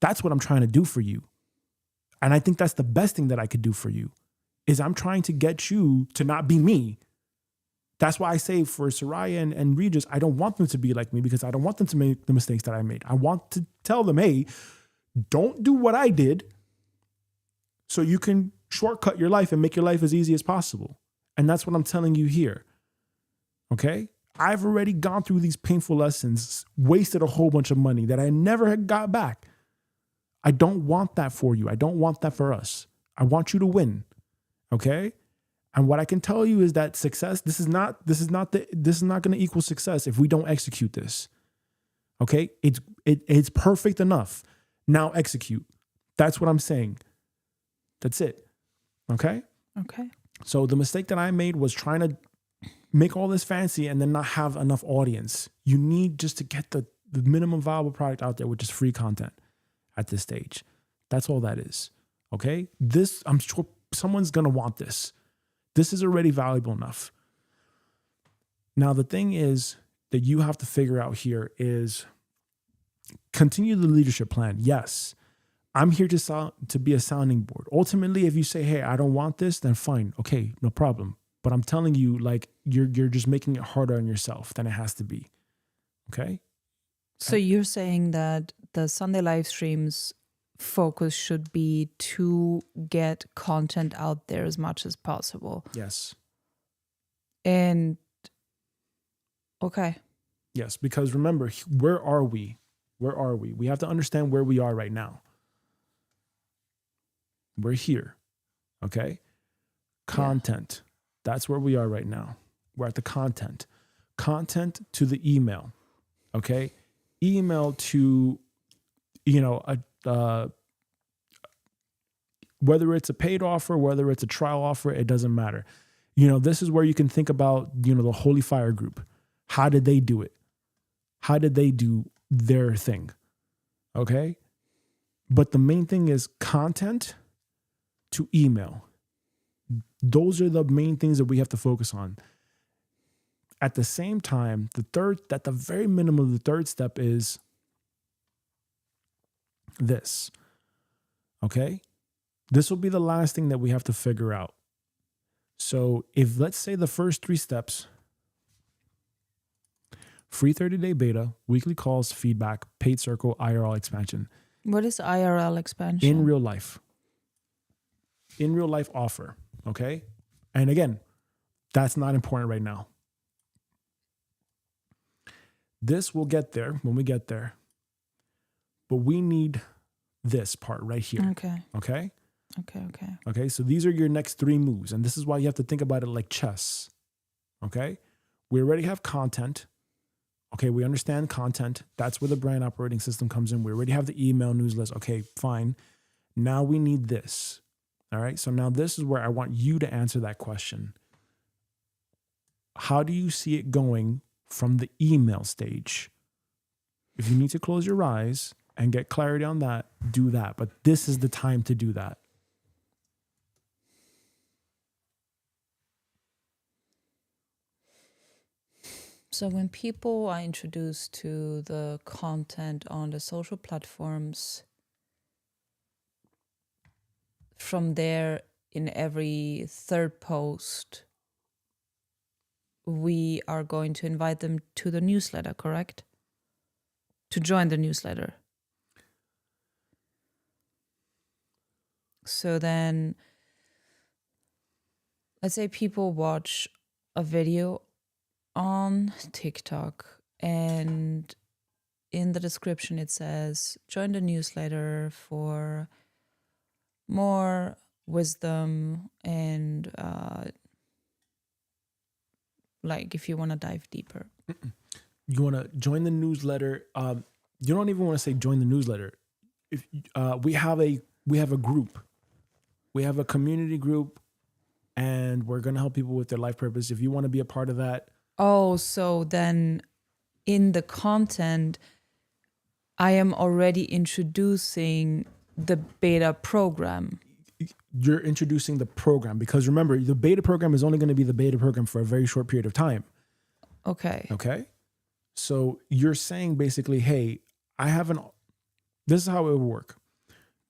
A: That's what I'm trying to do for you. And I think that's the best thing that I could do for you is I'm trying to get you to not be me. That's why I say for Soraya and Regis, I don't want them to be like me because I don't want them to make the mistakes that I made. I want to tell them, hey, don't do what I did so you can shortcut your life and make your life as easy as possible. And that's what I'm telling you here. Okay? I've already gone through these painful lessons, wasted a whole bunch of money that I never had got back. I don't want that for you. I don't want that for us. I want you to win. Okay? And what I can tell you is that success, this is not going to equal success if we don't execute this. Okay? It's perfect enough. Now execute. That's what I'm saying. That's it. Okay?
B: Okay.
A: So the mistake that I made was trying to make all this fancy and then not have enough audience. You need just to get the minimum viable product out there, which is free content at this stage. That's all that is. Okay? This, I'm sure someone's going to want this. This is already valuable enough. Now, the thing is that you have to figure out here is continue the leadership plan. Yes, I'm here to be a sounding board. Ultimately, if you say, hey, I don't want this, then fine. Okay, no problem. But I'm telling you, you're just making it harder on yourself than it has to be. Okay?
B: So you're saying that the Sunday live streams focus should be to get content out there as much as possible.
A: Yes.
B: And okay.
A: Yes, because remember, where are we? Where are we? We have to understand where we are right now. We're here. Okay? Content. Yeah. That's where we are right now. We're at the content. Content to the email. Okay? Email to, whether it's a paid offer, whether it's a trial offer, it doesn't matter. This is where you can think about, the Holy Fire group. How did they do it? How did they do their thing? Okay? But the main thing is content to email. Those are the main things that we have to focus on. At the same time, at the very minimum, the third step is this. Okay? This will be the last thing that we have to figure out. So if, let's say, the first 3 steps, free 30-day beta, weekly calls, feedback, paid circle, IRL expansion.
B: What is IRL expansion?
A: In real life. In real life offer. Okay. And again, that's not important right now. This will get there when we get there. But we need this part right here.
B: Okay.
A: Okay.
B: Okay. Okay.
A: Okay. So these are your next 3 moves. And this is why you have to think about it like chess. Okay. We already have content. Okay. We understand content. That's where the brand operating system comes in. We already have the email news list. Okay. Fine. Now we need this. All right. So now this is where I want you to answer that question. How do you see it going from the email stage? If you need to close your eyes and get clarity on that, do that. But this is the time to do that.
B: So when people are introduced to the content on the social platforms, from there, in every third post, we are going to invite them to the newsletter, correct? To join the newsletter. So then, let's say people watch a video on TikTok and in the description it says, join the newsletter for more wisdom and like if you want to dive deeper.
A: You want to join the newsletter. You don't even want to say join the newsletter. If we have a group, we have a community group, and we're going to help people with their life purpose. If you want to be a part of that.
B: Oh, so then in the content, I am already introducing the beta program.
A: You're introducing the program because remember, the beta program is only going to be the beta program for a very short period of time.
B: Okay.
A: Okay. So you're saying basically, hey, this is how it will work.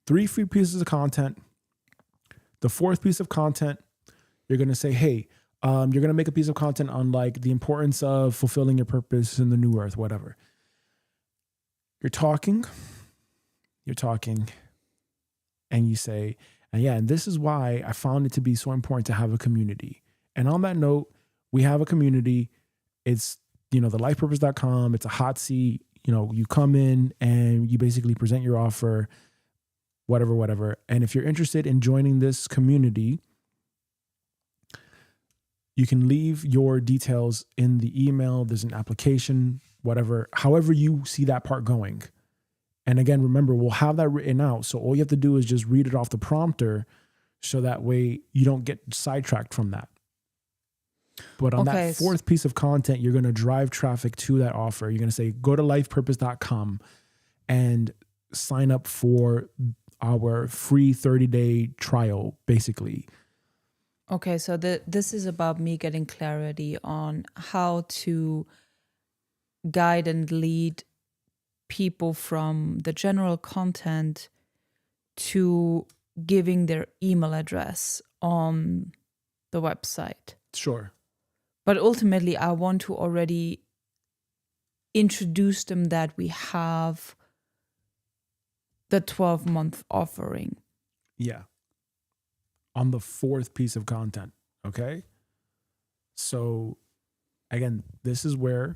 A: 3 free pieces of content. The 4th piece of content, you're going to say, hey, you're going to make a piece of content on like the importance of fulfilling your purpose in the new earth, whatever. You're talking, and you say, and this is why I found it to be so important to have a community. And on that note, we have a community. It's, the lifepurpose.com. It's a hot seat. You come in and you basically present your offer, whatever. And if you're interested in joining this community, you can leave your details in the email. There's an application, whatever, however you see that part going. And again, remember, we'll have that written out. So all you have to do is just read it off the prompter so that way you don't get sidetracked from that. But on that 4th piece of content, you're going to drive traffic to that offer. You're going to say, go to lifepurpose.com and sign up for our free 30-day trial, basically.
B: Okay, so this is about me getting clarity on how to guide and lead people from the general content to giving their email address on the website.
A: Sure.
B: But ultimately, I want to already introduce them that we have the 12-month offering.
A: Yeah. On the 4th piece of content. Okay. So again, this is where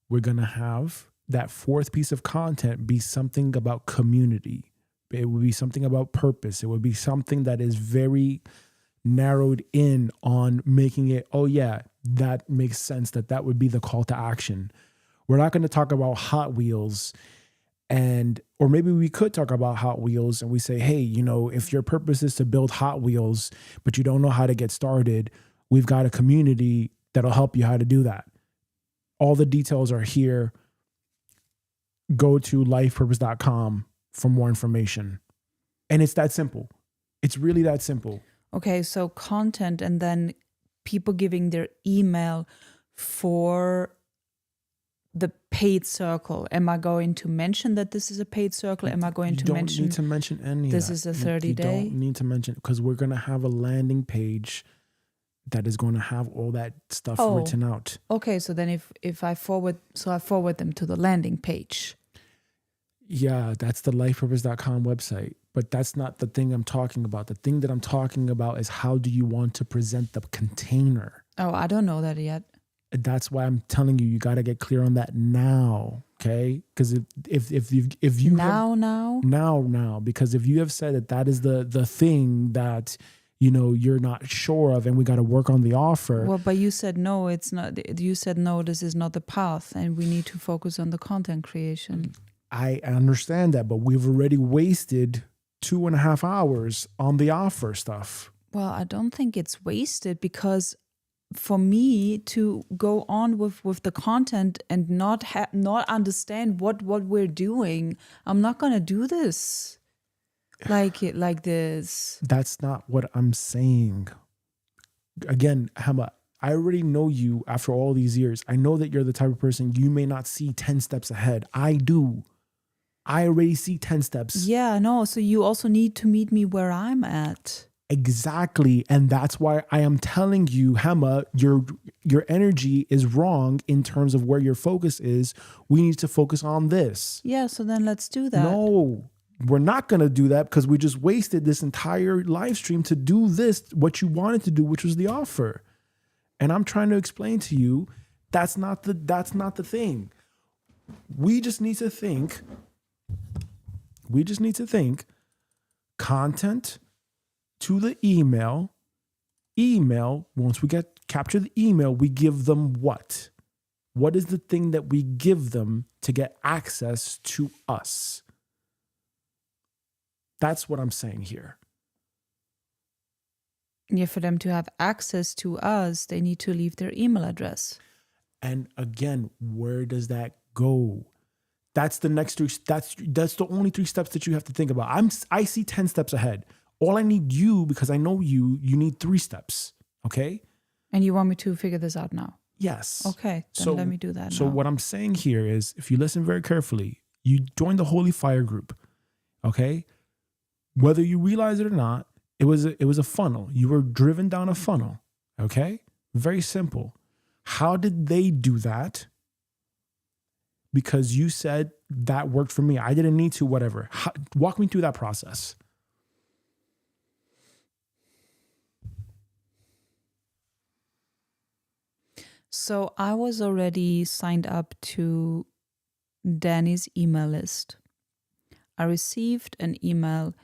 A: we're going to have that 4th piece of content be something about community. It would be something about purpose. It would be something that is very narrowed in on making it, that makes sense, that would be the call to action. We're not going to talk about Hot Wheels or maybe we could talk about Hot Wheels and we say, hey, if your purpose is to build Hot Wheels, but you don't know how to get started, we've got a community that'll help you how to do that. All the details are here. Go to lifepurpose.com for more information. And it's that simple. It's really that simple.
B: Okay, so content and then people giving their email for the paid circle. Am I going to mention that this is a paid circle? Am I going to mention?
A: You don't need to mention any of that.
B: This is a 30-day?
A: You don't need to mention, because we're going to have a landing page that is going to have all that stuff written out.
B: Okay, so then if I forward them to the landing page.
A: Yeah, that's the lifepurpose.com website. But that's not the thing I'm talking about. The thing that I'm talking about is how do you want to present the container?
B: Oh, I don't know that yet.
A: That's why I'm telling you, you got to get clear on that now, okay? Because if you now, because if you have said that is the thing that you're not sure of, and we got to work on the offer.
B: Well, but you said no, it's not. You said no, this is not the path, and we need to focus on the content creation.
A: I understand that, but we've already wasted 2.5 hours on the offer stuff.
B: Well, I don't think it's wasted, because for me to go on with the content and not understand what we're doing, I'm not gonna do this like this.
A: That's not what I'm saying. Again, Hema, I already know you after all these years. I know that you're the type of person, you may not see 10 steps ahead. I do. I already see 10 steps.
B: Yeah, no. So you also need to meet me where I'm at.
A: Exactly. And that's why I am telling you, Hema, your energy is wrong in terms of where your focus is. We need to focus on this.
B: Yeah, so then let's do that.
A: No, we're not going to do that, because we just wasted this entire live stream to do this, what you wanted to do, which was the offer. And I'm trying to explain to you, that's not the thing. We just need to think content to the email. Once we capture the email, we give them what? What is the thing that we give them to get access to us? That's what I'm saying here.
B: Yeah, for them to have access to us, they need to leave their email address.
A: And again, where does that go? That's the next 3. That's the only 3 steps that you have to think about. I see 10 steps ahead. All I need you, because I know you need 3 steps. Okay?
B: And you want me to figure this out now?
A: Yes.
B: Okay, then let me do that
A: So
B: now.
A: what I'm saying here is, if you listen very carefully, you join the Holy Fire group. Okay? Whether you realize it or not, it was a funnel. You were driven down a funnel. Okay? Very simple. How did they do that? Because you said that worked for me. I didn't need to, whatever. Walk me through that process.
B: So I was already signed up to Danny's email list. I received an email,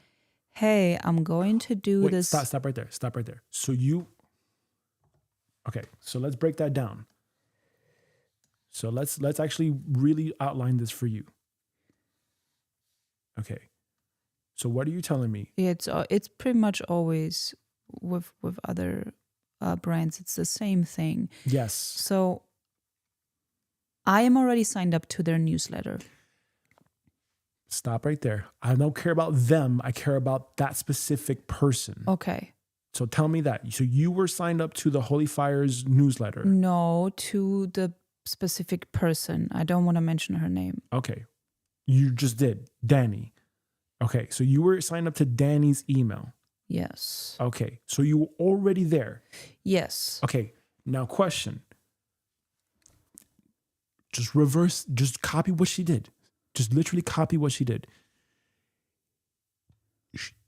B: hey, I'm going to do this.
A: Stop right there. Stop right there. Okay, so let's break that down. So let's actually really outline this for you. Okay. So what are you telling me?
B: It's pretty much always with other brands. It's the same thing.
A: Yes.
B: So I am already signed up to their newsletter.
A: Stop right there. I don't care about them. I care about that specific person.
B: Okay.
A: So tell me that. So you were signed up to the Holy Fire's newsletter?
B: No, to the specific person. I don't want to mention her name.
A: Okay. You just did. Danny. Okay. So you were signed up to Danny's email.
B: Yes.
A: Okay. So you were already there.
B: Yes.
A: Okay. Now question. Just copy what she did. Just literally copy what she did.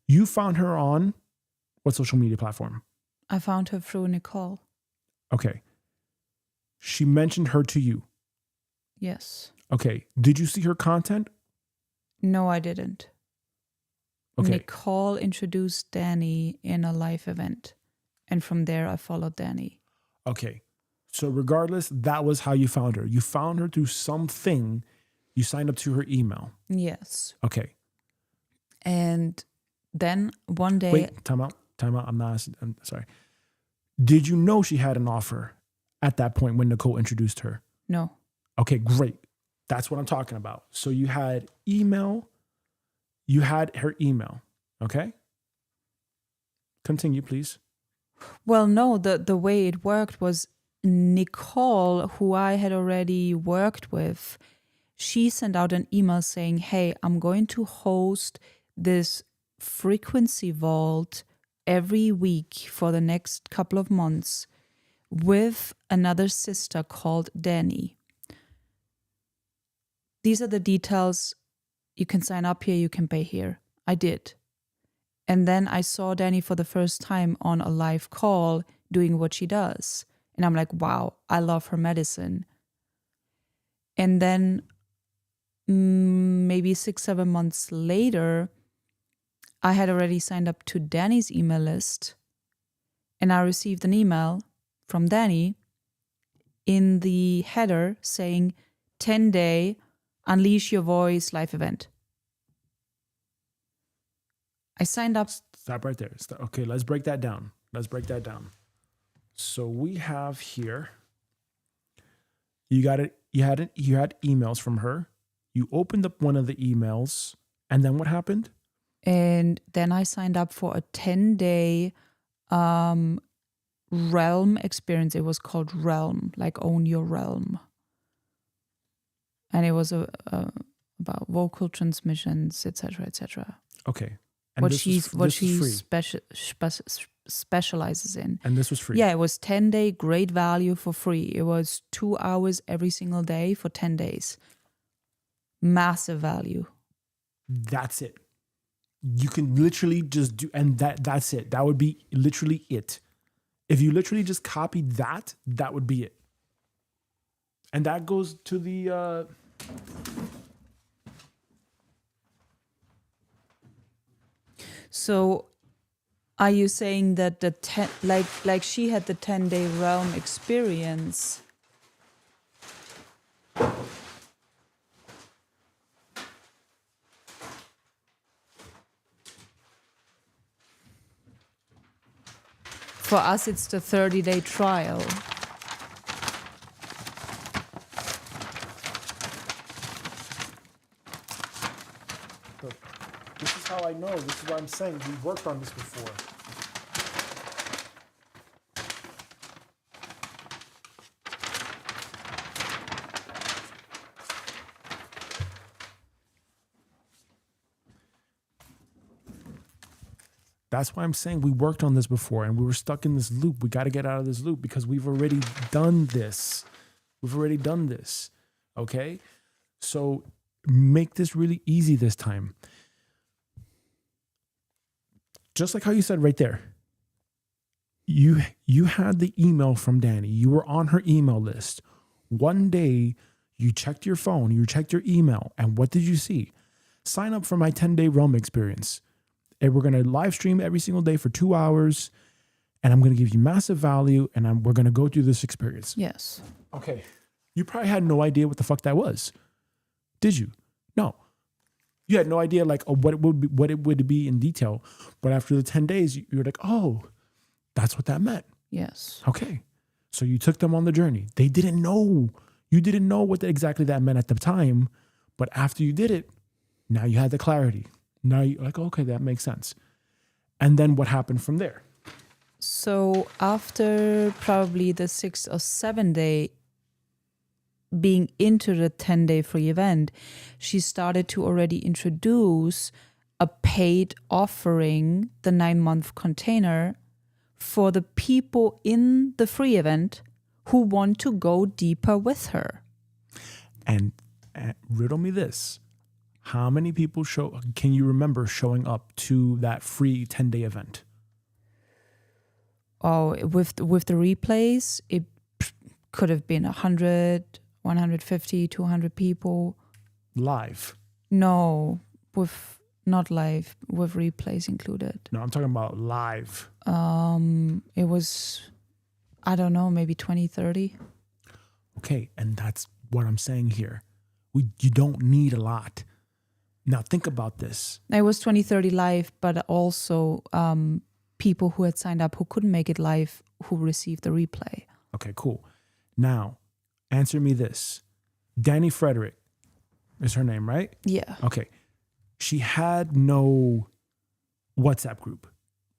A: You found her on what social media platform?
B: I found her through Nicole.
A: Okay. She mentioned her to you.
B: Yes.
A: Okay. Did you see her content?
B: No, I didn't.
A: Okay.
B: Nicole introduced Danny in a live event. And from there, I followed Danny.
A: Okay. So regardless, that was how you found her. You found her through something. You signed up to her email.
B: Yes.
A: Okay.
B: And then one day...
A: Wait, time out. I'm sorry. Did you know she had an offer at that point when Nicole introduced her?
B: No.
A: Okay, great. That's what I'm talking about. So you had email. You had her email. Okay? Continue, please.
B: Well, no, the way it worked was Nicole, who I had already worked with, she sent out an email saying, hey, I'm going to host this frequency vault every week for the next couple of months with another sister called Danny. These are the details. You can sign up here, you can pay here. I did. And then I saw Danny for the first time on a live call doing what she does. And I'm like, wow, I love her medicine. And then maybe 6-7 months later, I had already signed up to Danny's email list. And I received an email from Danny in the header saying 10-day Unleash Your Voice live event. I signed up.
A: Stop right there. Okay, let's break that down. So we have here, you got it. You had emails from her. You opened up one of the emails, and then what happened?
B: And then I signed up for a 10-day realm experience. It was called Realm, like Own Your Realm. And it was about vocal transmissions, etc., etc.
A: Okay. And
B: What she specializes in.
A: And this was free.
B: Yeah, it was 10-day, great value for free. It was 2 hours every single day for 10 days. Massive value.
A: That's it. You can literally just do, and that's it. That would be literally it. If you literally just copied that, that would be it. And that goes to the
B: So are you saying that the like she had the 10-day realm experience? For us, it's the 30-day trial.
A: This is how I know. This is what I'm saying. We worked on this before. That's why I'm saying we worked on this before and we were stuck in this loop. We got to get out of this loop because we've already done this. Okay? So make this really easy this time. Just like how you said right there. You had the email from Danny. You were on her email list. One day you checked your phone, you checked your email, and what did you see? Sign up for my 10-day Realm experience. And we're going to live stream every single day for 2 hours. And I'm going to give you massive value. And we're going to go through this experience.
B: Yes.
A: Okay. You probably had no idea what the fuck that was. Did you? No. You had no idea like what it would be in detail. But after the 10 days, you were like, oh, that's what that meant.
B: Yes.
A: Okay. So you took them on the journey. They didn't know. You didn't know what exactly that meant at the time. But after you did it, now you had the clarity. Now you're like, okay, that makes sense. And then what happened from there?
B: So after probably the 6 or 7 day being into the 10-day free event, she started to already introduce a paid offering, the 9-month container, for the people in the free event who want to go deeper with her.
A: And riddle me this. How many people can you remember showing up to that free 10-day event?
B: Oh, with the replays, it could have been 100, 150, 200 people.
A: Live?
B: No, not live, with replays included.
A: No, I'm talking about live.
B: It was, I don't know, maybe 20, 30.
A: Okay, and that's what I'm saying here. You don't need a lot. Now think about this.
B: It was 20, 30 live, but also people who had signed up who couldn't make it live who received the replay.
A: Okay, cool. Now, answer me this. Danny Frederick is her name, right?
B: Yeah.
A: Okay. She had no WhatsApp group.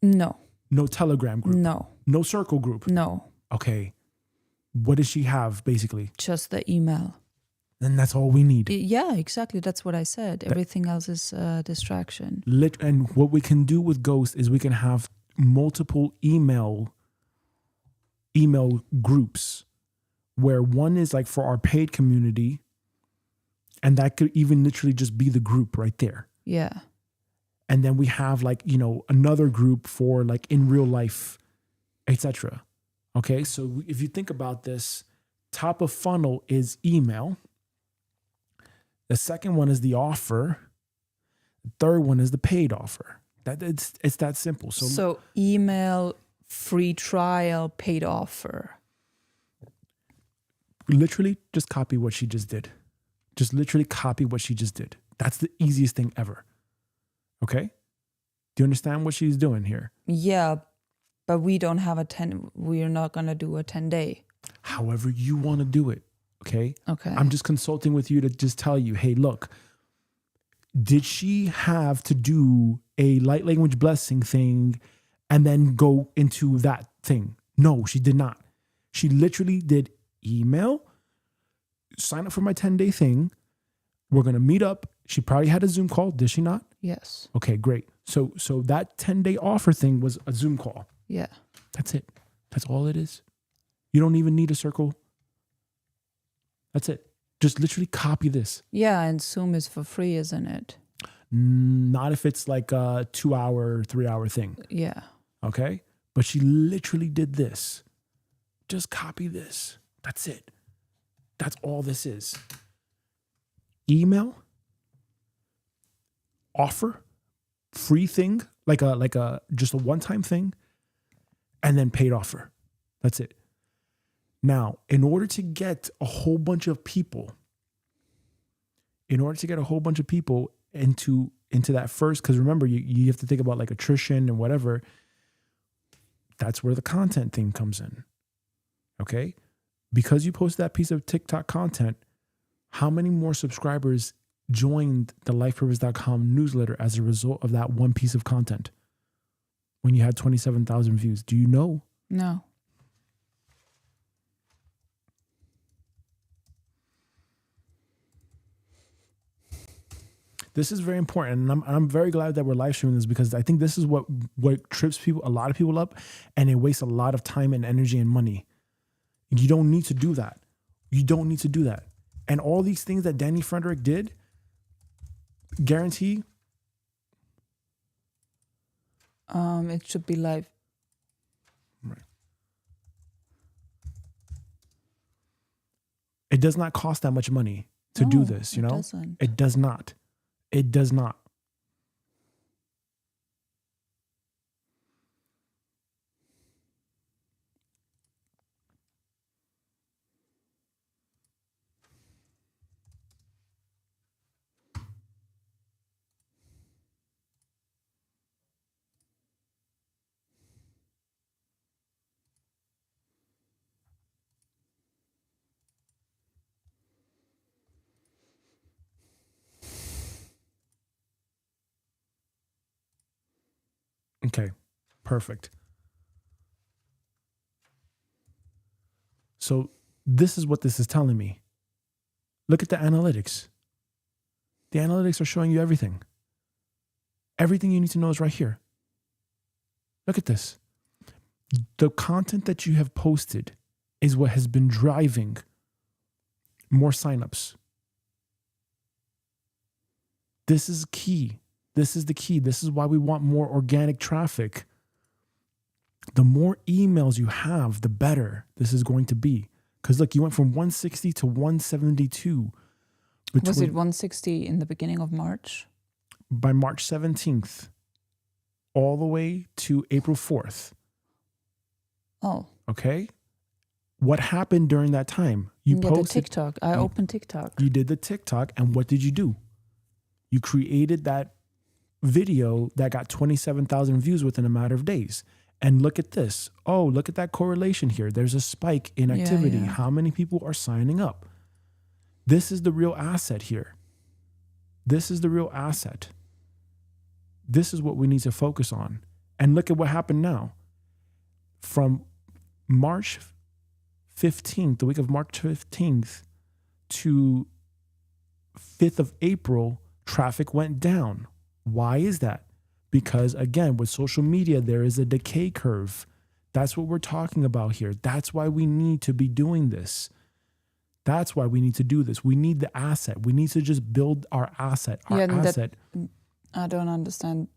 B: No.
A: No Telegram group.
B: No.
A: No circle group.
B: No.
A: Okay. What does she have, basically?
B: Just the email.
A: Then that's all we need.
B: Yeah, exactly. That's what I said. Everything else is a distraction.
A: And what we can do with Ghost is we can have multiple email groups where one is like for our paid community, and that could even literally just be the group right there.
B: Yeah.
A: And then we have like, another group for like in real life, etc. Okay. So if you think about this, top of funnel is email. The second one is the offer. The third one is the paid offer. It's that simple.
B: So email, free trial, paid offer.
A: Literally just copy what she just did. Just literally copy what she just did. That's the easiest thing ever. Okay? Do you understand what she's doing here?
B: Yeah, but we don't have we're not going to do a 10-day.
A: However you want to do it. Okay?
B: Okay.
A: I'm just consulting with you to just tell you, hey, look, did she have to do a light language blessing thing and then go into that thing? No, she did not. She literally did email, sign up for my 10-day thing. We're going to meet up. She probably had a Zoom call. Did she not?
B: Yes.
A: Okay, great. So that 10-day offer thing was a Zoom call.
B: Yeah.
A: That's it. That's all it is. You don't even need a circle. That's it. Just literally copy this.
B: Yeah, and Zoom is for free, isn't it?
A: Not if it's like a 2-hour, 3-hour thing.
B: Yeah.
A: Okay? But she literally did this. Just copy this. That's it. That's all this is. Email, offer, free thing, like a just a one-time thing, and then paid offer. That's it. Now, in order to get a whole bunch of people into that first, because remember, you have to think about like attrition and whatever. That's where the content thing comes in. Okay? Because you post that piece of TikTok content, how many more subscribers joined the lifepurpose.com newsletter as a result of that one piece of content when you had 27,000 views? Do you know?
B: No.
A: This is very important, and I'm very glad that we're live streaming this, because I think this is what trips a lot of people up, and it wastes a lot of time and energy and money. You don't need to do that. You don't need to do that. And all these things that Danny Frederick did, guarantee.
B: It should be live.
A: Right. It does not cost that much money to do this, you know? It does not. It does not. Okay, perfect. So this is what this is telling me. Look at the analytics. The analytics are showing you everything. Everything you need to know is right here. Look at this. The content that you have posted is what has been driving more signups. This is key. This is the key. This is why we want more organic traffic. The more emails you have, the better this is going to be. Because look, you went from 160 to 172.
B: Was it 160 in the beginning of March?
A: By March 17th, all the way to April 4th.
B: Oh.
A: Okay? What happened during that time? You posted
B: the TikTok. I opened TikTok.
A: You did the TikTok, and what did you do? You created that video that got 27,000 views within a matter of days. And look at this. Oh, look at that correlation here. There's a spike in activity.
B: Yeah.
A: How many people are signing up? This is the real asset here. This is the real asset. This is what we need to focus on. And look at what happened now. From March 15th, the week of March 15th to 5th of April, traffic went down. Why is that? Because again, with social media, there is a decay curve. That's what we're talking about here. That's why we need to be doing this. That's why we need to do this. We need the asset. We need to just build our asset.
B: I don't understand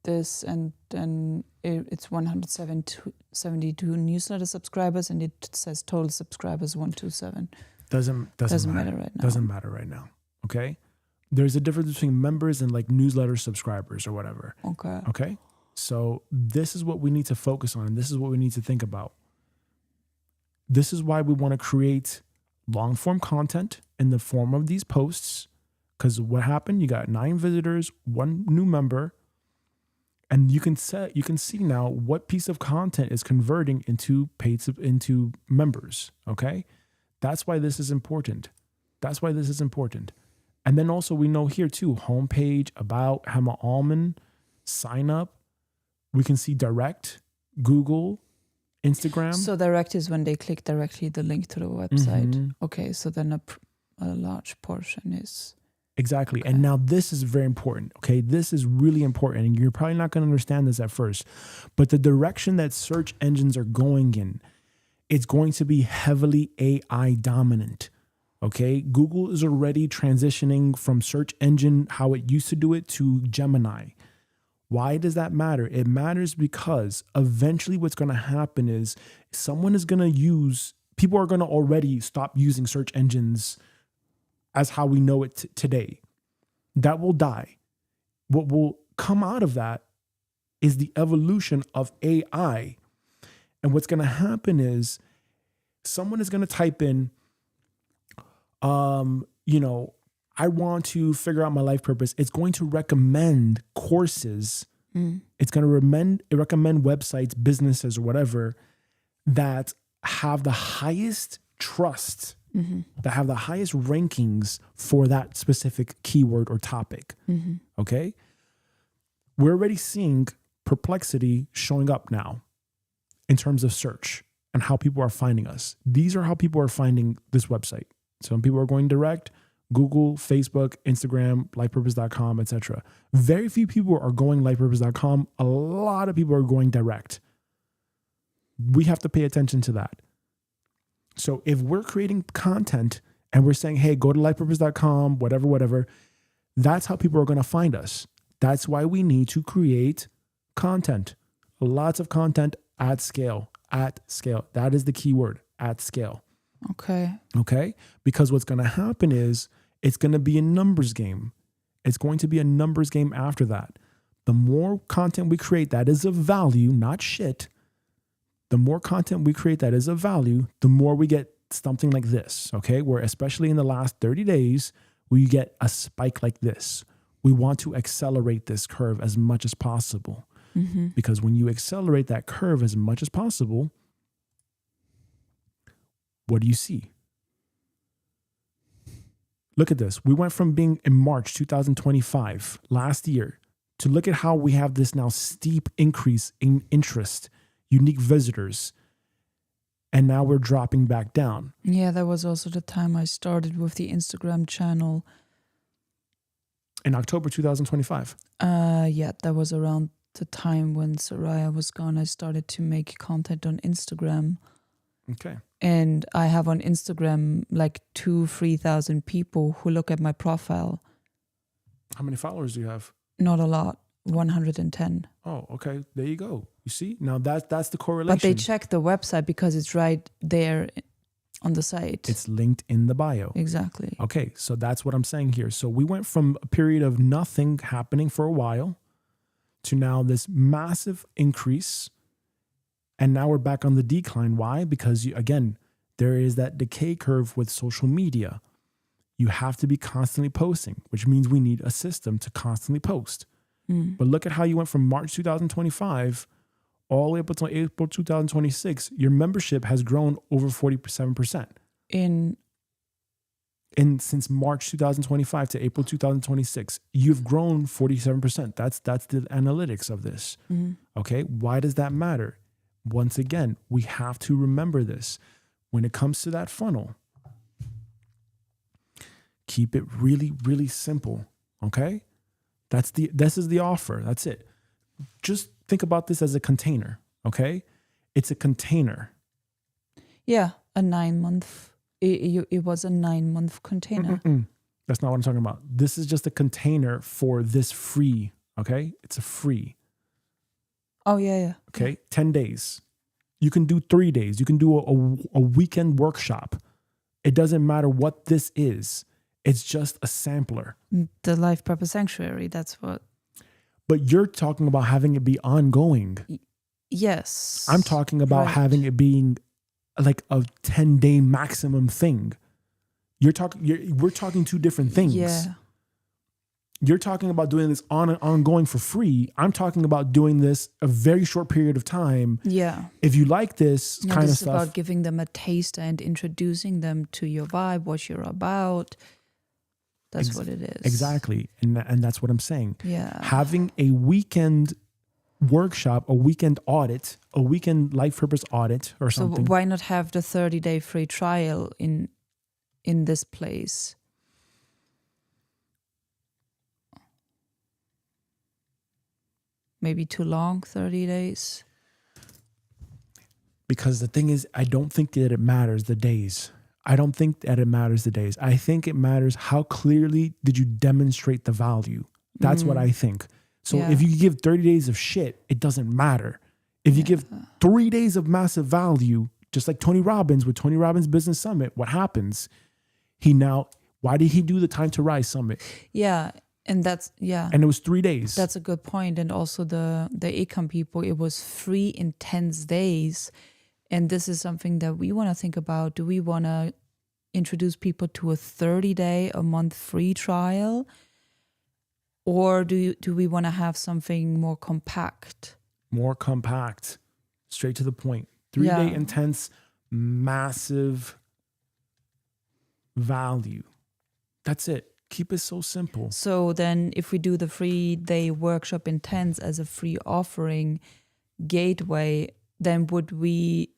B: this, and then it's 172 newsletter subscribers, and it says total subscribers 127.
A: Doesn't
B: matter right now.
A: Doesn't matter right now. Okay. There's a difference between members and like newsletter subscribers or whatever.
B: Okay.
A: Okay. So this is what we need to focus on. And this is what we need to think about. This is why we want to create long form content in the form of these posts. Because what happened? You got 9 visitors, 1 new member, and you can see now what piece of content is converting into into members. Okay. That's why this is important. And then also we know here too, homepage, about, Hema Almond, sign up. We can see direct, Google, Instagram.
B: So direct is when they click directly the link to the website. Okay, so then a large portion is...
A: Exactly.
B: Okay.
A: And now this is very important. Okay, this is really important. And you're probably not going to understand this at first. But the direction that search engines are going in, it's going to be heavily AI dominant. Okay, Google is already transitioning from search engine, how it used to do it, to Gemini. Why does that matter? It matters because eventually what's going to happen is people are going to already stop using search engines as how we know it today. That will die. What will come out of that is the evolution of AI. And what's going to happen is someone is going to type in, I want to figure out my life purpose. It's going to recommend courses. It's going to recommend websites, businesses, or whatever that have the highest trust, that have the highest rankings for that specific keyword or topic. Okay. We're already seeing Perplexity showing up now in terms of search and how people are finding us. These are how people are finding this website. Some people are going direct, Google, Facebook, Instagram, lifepurpose.com, etc. Very few people are going lifepurpose.com. A lot of people are going direct. We have to pay attention to that. So if we're creating content and we're saying, hey, go to lifepurpose.com, whatever, that's how people are going to find us. That's why we need to create content. Lots of content at scale. That is the key word, at scale. Okay. Because what's going to happen is it's going to be a numbers game. It's going to be a numbers game after that. The more content we create that is of value, not shit. The more content we create that is of value, the more we get something like this. Okay. Where especially in the last 30 days, we get a spike like this. We want to accelerate this curve as much as possible. Because when you accelerate that curve as much as possible, what do you see? Look at this. We went from being in March 2025, last year, to look at how we have this now steep increase in interest, unique visitors, and now we're dropping back down.
B: Yeah, that was also the time I started with the Instagram channel.
A: In October 2025.
B: Yeah, that was around the time when Soraya was gone. I started to make content on Instagram.
A: Okay.
B: And I have on Instagram like 2,000-3,000 people who look at my profile.
A: How many followers do you have?
B: Not a lot, 110.
A: Oh, okay. There you go. You see? Now that's the correlation.
B: But they check the website because it's right there on the site.
A: It's linked in the bio.
B: Exactly.
A: Okay, so that's what I'm saying here. So we went from a period of nothing happening for a while to now this massive increase. And now we're back on the decline. Why? Because, again, there is that decay curve with social media. You have to be constantly posting, which means we need a system to constantly post. But look at how you went from March 2025 all the way up until April 2026. Your membership has grown over 47%. Since March 2025 to April 2026, you've grown 47%. That's the analytics of this. Okay, why does that matter? Once again, we have to remember this. When it comes to that funnel, keep it really, really simple. Okay? This is the offer. That's it. Just think about this as a container. Okay? It's a container.
B: Yeah, a 9-month. It was a 9-month container.
A: That's not what I'm talking about. This is just a container for this free. Okay? It's a free.
B: Oh, yeah.
A: Okay. 10 days. You can do 3 days. You can do a weekend workshop. It doesn't matter what this is. It's just a sampler.
B: The Life Purpose Sanctuary, that's what.
A: But you're talking about having it be ongoing.
B: Yes.
A: I'm talking about having it being like a 10-day maximum thing. We're talking two different things.
B: Yeah.
A: You're talking about doing this on and ongoing for free. I'm talking about doing this a very short period of time.
B: Yeah.
A: If you like this kind of
B: this
A: stuff.
B: is about giving them a taste and introducing them to your vibe, what you're about. That's what it is.
A: Exactly. And that's what I'm saying.
B: Yeah.
A: Having a weekend workshop, a weekend audit, a weekend life purpose audit or something.
B: So why not have the 30-day free trial in this place? Maybe too long, 30 days?
A: Because the thing is, I don't think that it matters the days. I don't think that it matters the days. I think it matters how clearly did you demonstrate the value. That's what I think. So if you give 30 days of shit, it doesn't matter. If you give 3 days of massive value, just like Tony Robbins with Tony Robbins Business Summit, what happens? Why did he do the Time to Rise Summit?
B: Yeah. And
A: And it was 3 days.
B: That's a good point. And also the ecom people, it was free intense days. And this is something that we want to think about. Do we want to introduce people to a 30-day, a month free trial? Or do we want to have something more compact?
A: More compact, straight to the point. 3-day intense, massive value. That's it. Keep it so simple.
B: So then if we do the 3-day workshop intense as a free offering gateway, then would we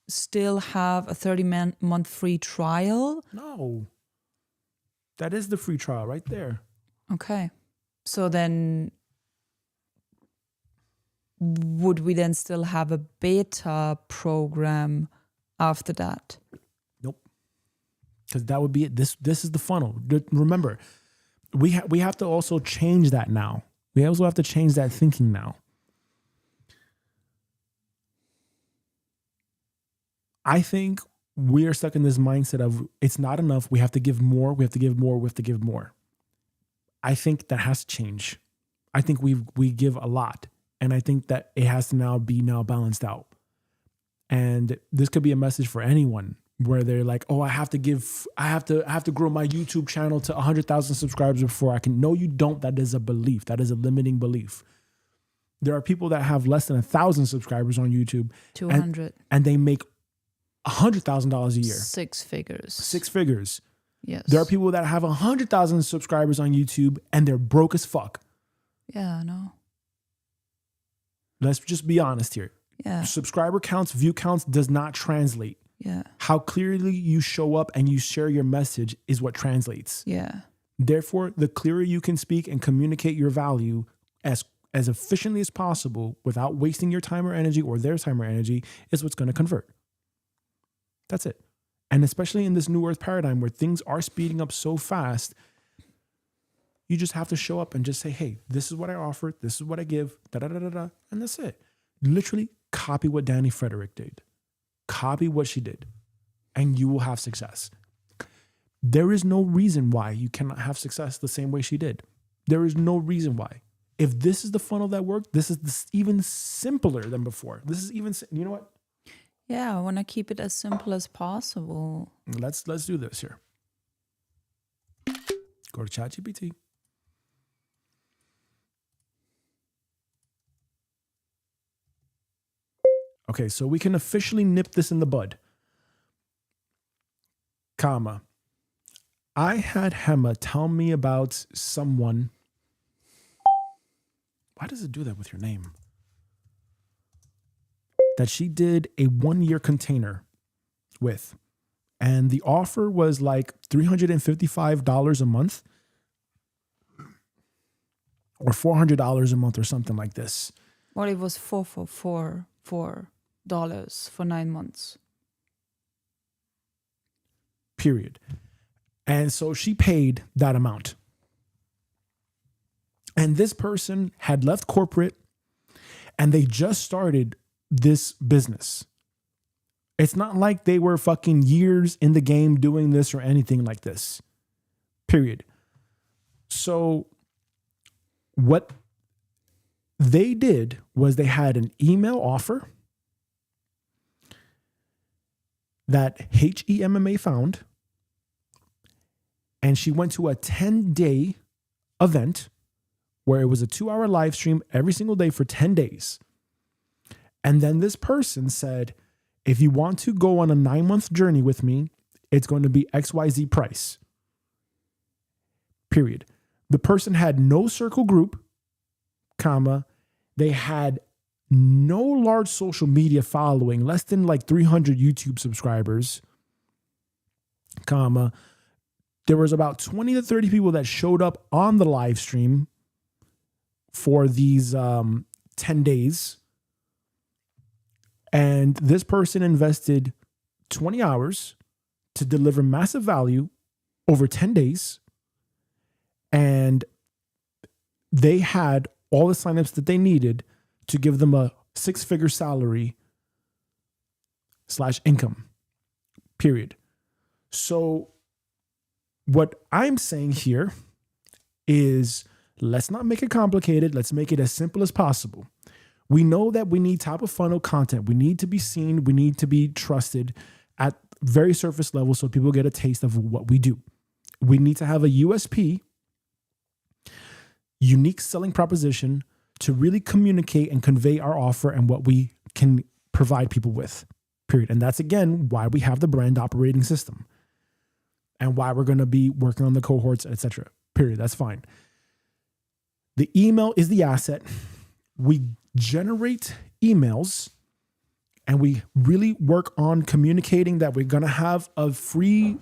B: still have a 30-month free trial?
A: No. That is the free trial right there.
B: Okay. So then would we then still have a beta program after that?
A: Nope. Because that would be it. This is the funnel. Remember, we have to also change that now. We also have to change that thinking now. I think we are stuck in this mindset of it's not enough. We have to give more. We have to give more. We have to give more. I think that has to change. I think we give a lot. And I think that it has to be balanced out. And this could be a message for anyone where they're like, oh, I have to grow my YouTube channel to 100,000 subscribers before I can. No, you don't. That is a belief. That is a limiting belief. There are people that have less than 1,000 subscribers on YouTube.
B: 200.
A: And they make $100,000 a year.
B: 6 figures.
A: 6 figures.
B: Yes.
A: There are people that have 100,000 subscribers on YouTube and they're broke as fuck.
B: Yeah, I know.
A: Let's just be honest here.
B: Yeah.
A: Subscriber counts, view counts does not translate.
B: Yeah.
A: How clearly you show up and you share your message is what translates.
B: Yeah.
A: Therefore, the clearer you can speak and communicate your value as efficiently as possible without wasting your time or energy or their time or energy is what's going to convert. That's it. And especially in this new earth paradigm where things are speeding up so fast, you just have to show up and just say, hey, this is what I offer. This is what I give. Da-da-da-da-da. And that's it. Literally copy what Danny Frederick did. Copy what she did. And you will have success. There is no reason why you cannot have success the same way she did. There is no reason why. If this is the funnel that worked, this is even simpler than before. This is even, you know what?
B: Yeah, I want to keep it as simple as possible.
A: Let's do this here. Go to ChatGPT. Okay, so we can officially nip this in the bud. Comma. I had Hema tell me about someone. Why does it do that with your name? That she did a 1-year container with. And the offer was like $355 a month or $400 a month or something like this.
B: Well, it was $4 for 9 months.
A: Period. And so she paid that amount. And this person had left corporate And they just started this business. It's not like they were fucking years in the game doing this or anything like this. Period. So what they did was they had an email offer that HEMMA found, and she went to a 10-day event where it was a 2-hour live stream every single day for 10 days. And then this person said, if you want to go on a 9-month journey with me, it's going to be XYZ price. Period. The person had no circle group, comma, they had no large social media following, less than like 300 YouTube subscribers, comma, there was about 20 to 30 people that showed up on the live stream for these 10 days. And this person invested 20 hours to deliver massive value over 10 days. And they had all the signups that they needed to give them a 6-figure salary / income, period. So what I'm saying here is, let's not make it complicated. Let's make it as simple as possible. We know that we need top of funnel content. We need to be seen. We need to be trusted at very surface level so people get a taste of what we do. We need to have a USP, unique selling proposition, to really communicate and convey our offer and what we can provide people with, period. And that's, again, why we have the brand operating system and why we're going to be working on the cohorts, etc. Period. That's fine. The email is the asset. We generate emails and we really work on communicating that we're going to have a free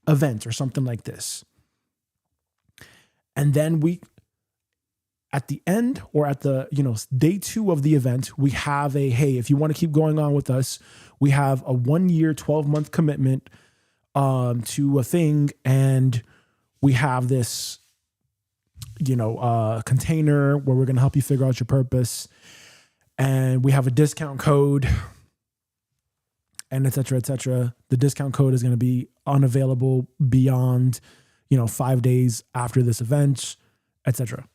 A: event or something like this. And then we, at the end or at the, day 2 of the event, we have a, hey, if you want to keep going on with us, we have a 1-year, 12-month commitment to a thing. And we have this, container where we're going to help you figure out your purpose. And we have a discount code and et cetera, et cetera. The discount code is going to be unavailable beyond, 5 days after this event, et cetera.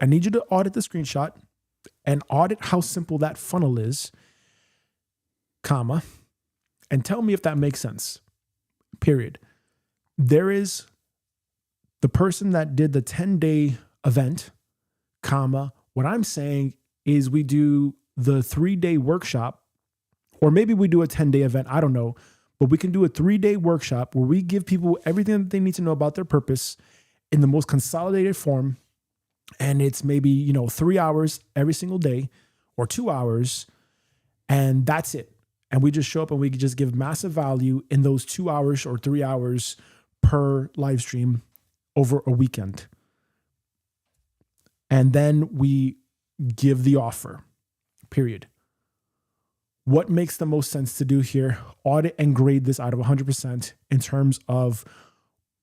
A: I need you to audit the screenshot and audit how simple that funnel is, comma, and tell me if that makes sense, period. There is the person that did the 10-day event, comma, what I'm saying is we do the 3-day workshop, or maybe we do a 10-day event, I don't know, but we can do a 3-day workshop where we give people everything that they need to know about their purpose in the most consolidated form. And it's maybe, 3 hours every single day or 2 hours. And that's it. And we just show up and we just give massive value in those 2 hours or 3 hours per live stream over a weekend. And then we give the offer, period. What makes the most sense to do here? Audit and grade this out of 100% in terms of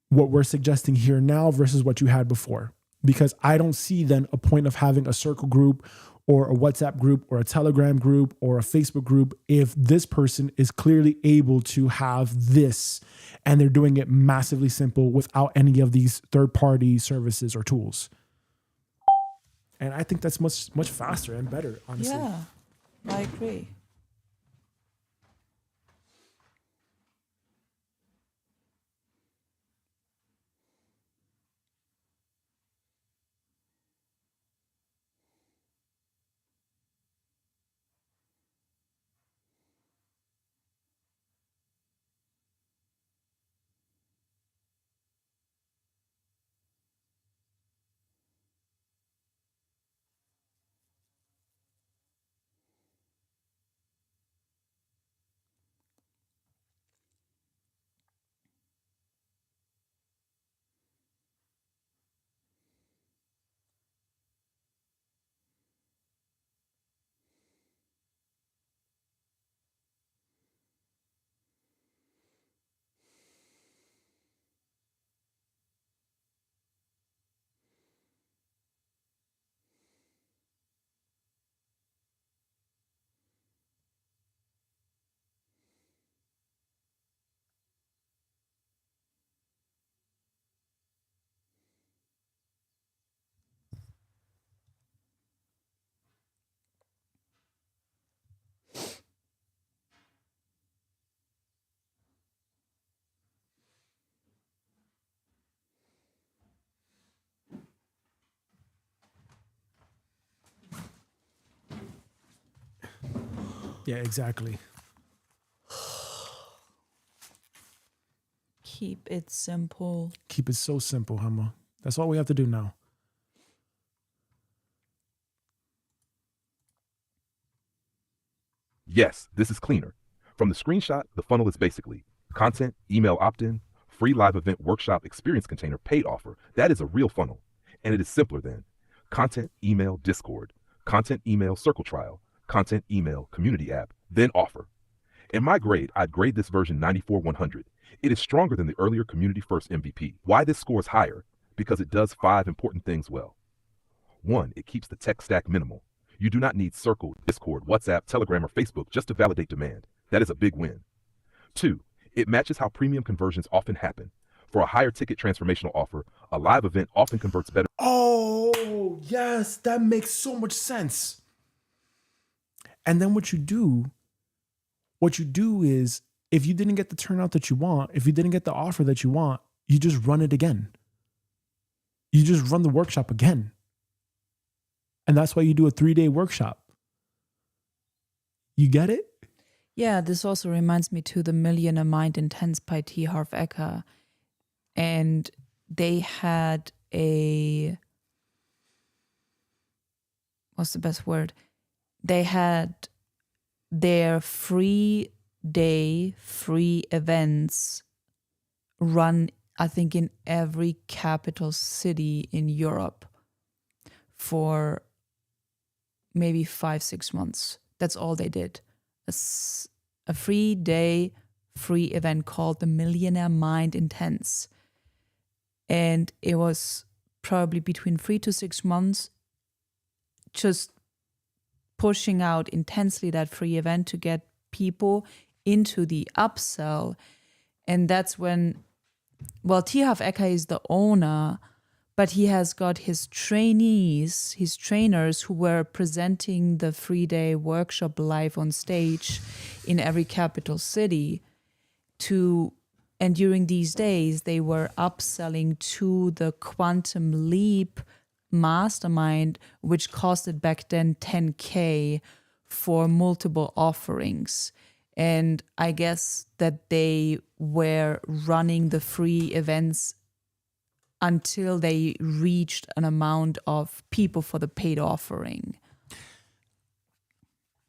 A: what we're suggesting here now versus what you had before. Because I don't see then a point of having a circle group or a WhatsApp group or a Telegram group or a Facebook group if this person is clearly able to have this and they're doing it massively simple without any of these third-party services or tools. And I think that's much faster and better, honestly.
B: Yeah, I agree.
A: Yeah, exactly.
B: Keep it simple.
A: Keep it so simple, Humma. That's all we have to do now.
C: Yes, this is cleaner. From the screenshot, the funnel is basically content, email opt-in, free live event workshop experience container paid offer. That is a real funnel. And it is simpler than content, email, Discord, content, email, circle trial, content, email, community app, then offer. In my grade, I'd grade this version 94/100. It is stronger than the earlier community first MVP. Why this score is higher? Because it does 5 important things well. 1, it keeps the tech stack minimal. You do not need Circle, Discord, WhatsApp, Telegram, or Facebook just to validate demand. That is a big win. 2, it matches how premium conversions often happen. For a higher ticket transformational offer, a live event often converts better.
A: Oh, yes, that makes so much sense. And then what you do is, if you didn't get the turnout that you want, if you didn't get the offer that you want, you just run it again. You just run the workshop again. And that's why you do a 3-day workshop. You get it?
B: Yeah, this also reminds me to the Millionaire Mind Intense by T. Harv Eker. And they had what's the best word? They had their 3-day free events run, I think, in every capital city in Europe for maybe 5-6 months. That's all they did. A 3-day free event called the Millionaire Mind Intense. And it was probably between 3 to 6 months, just pushing out intensely that free event to get people into the upsell. And that's when, well, T. Harv Eker is the owner, but he has got his trainees, his trainers who were presenting the 3-day workshop live on stage in every capital city and during these days, they were upselling to the Quantum Leap mastermind, which costed back then $10K for multiple offerings. And I guess that they were running the free events until they reached an amount of people for the paid offering.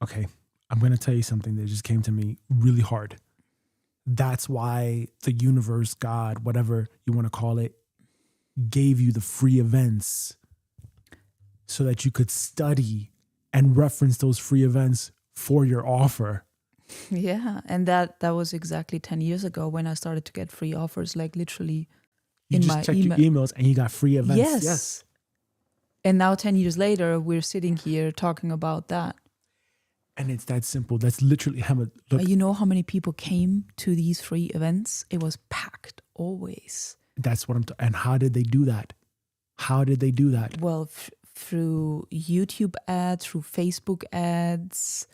A: Okay, I'm going to tell you something that just came to me really hard. That's why the universe, God, whatever you want to call it, gave you the free events so that you could study and reference those free events for your offer.
B: Yeah, and that was exactly 10 years ago when I started to get free offers, like literally
A: you
B: in
A: just
B: my
A: checked
B: email.
A: your emails and you got free events.
B: Yes. And now 10 years later, we're sitting here talking about that.
A: And it's that simple. That's literally how much.
B: But you know how many people came to these free events? It was packed always.
A: That's what and how did they do that? How did they do that?
B: Well, through YouTube ads, through Facebook ads.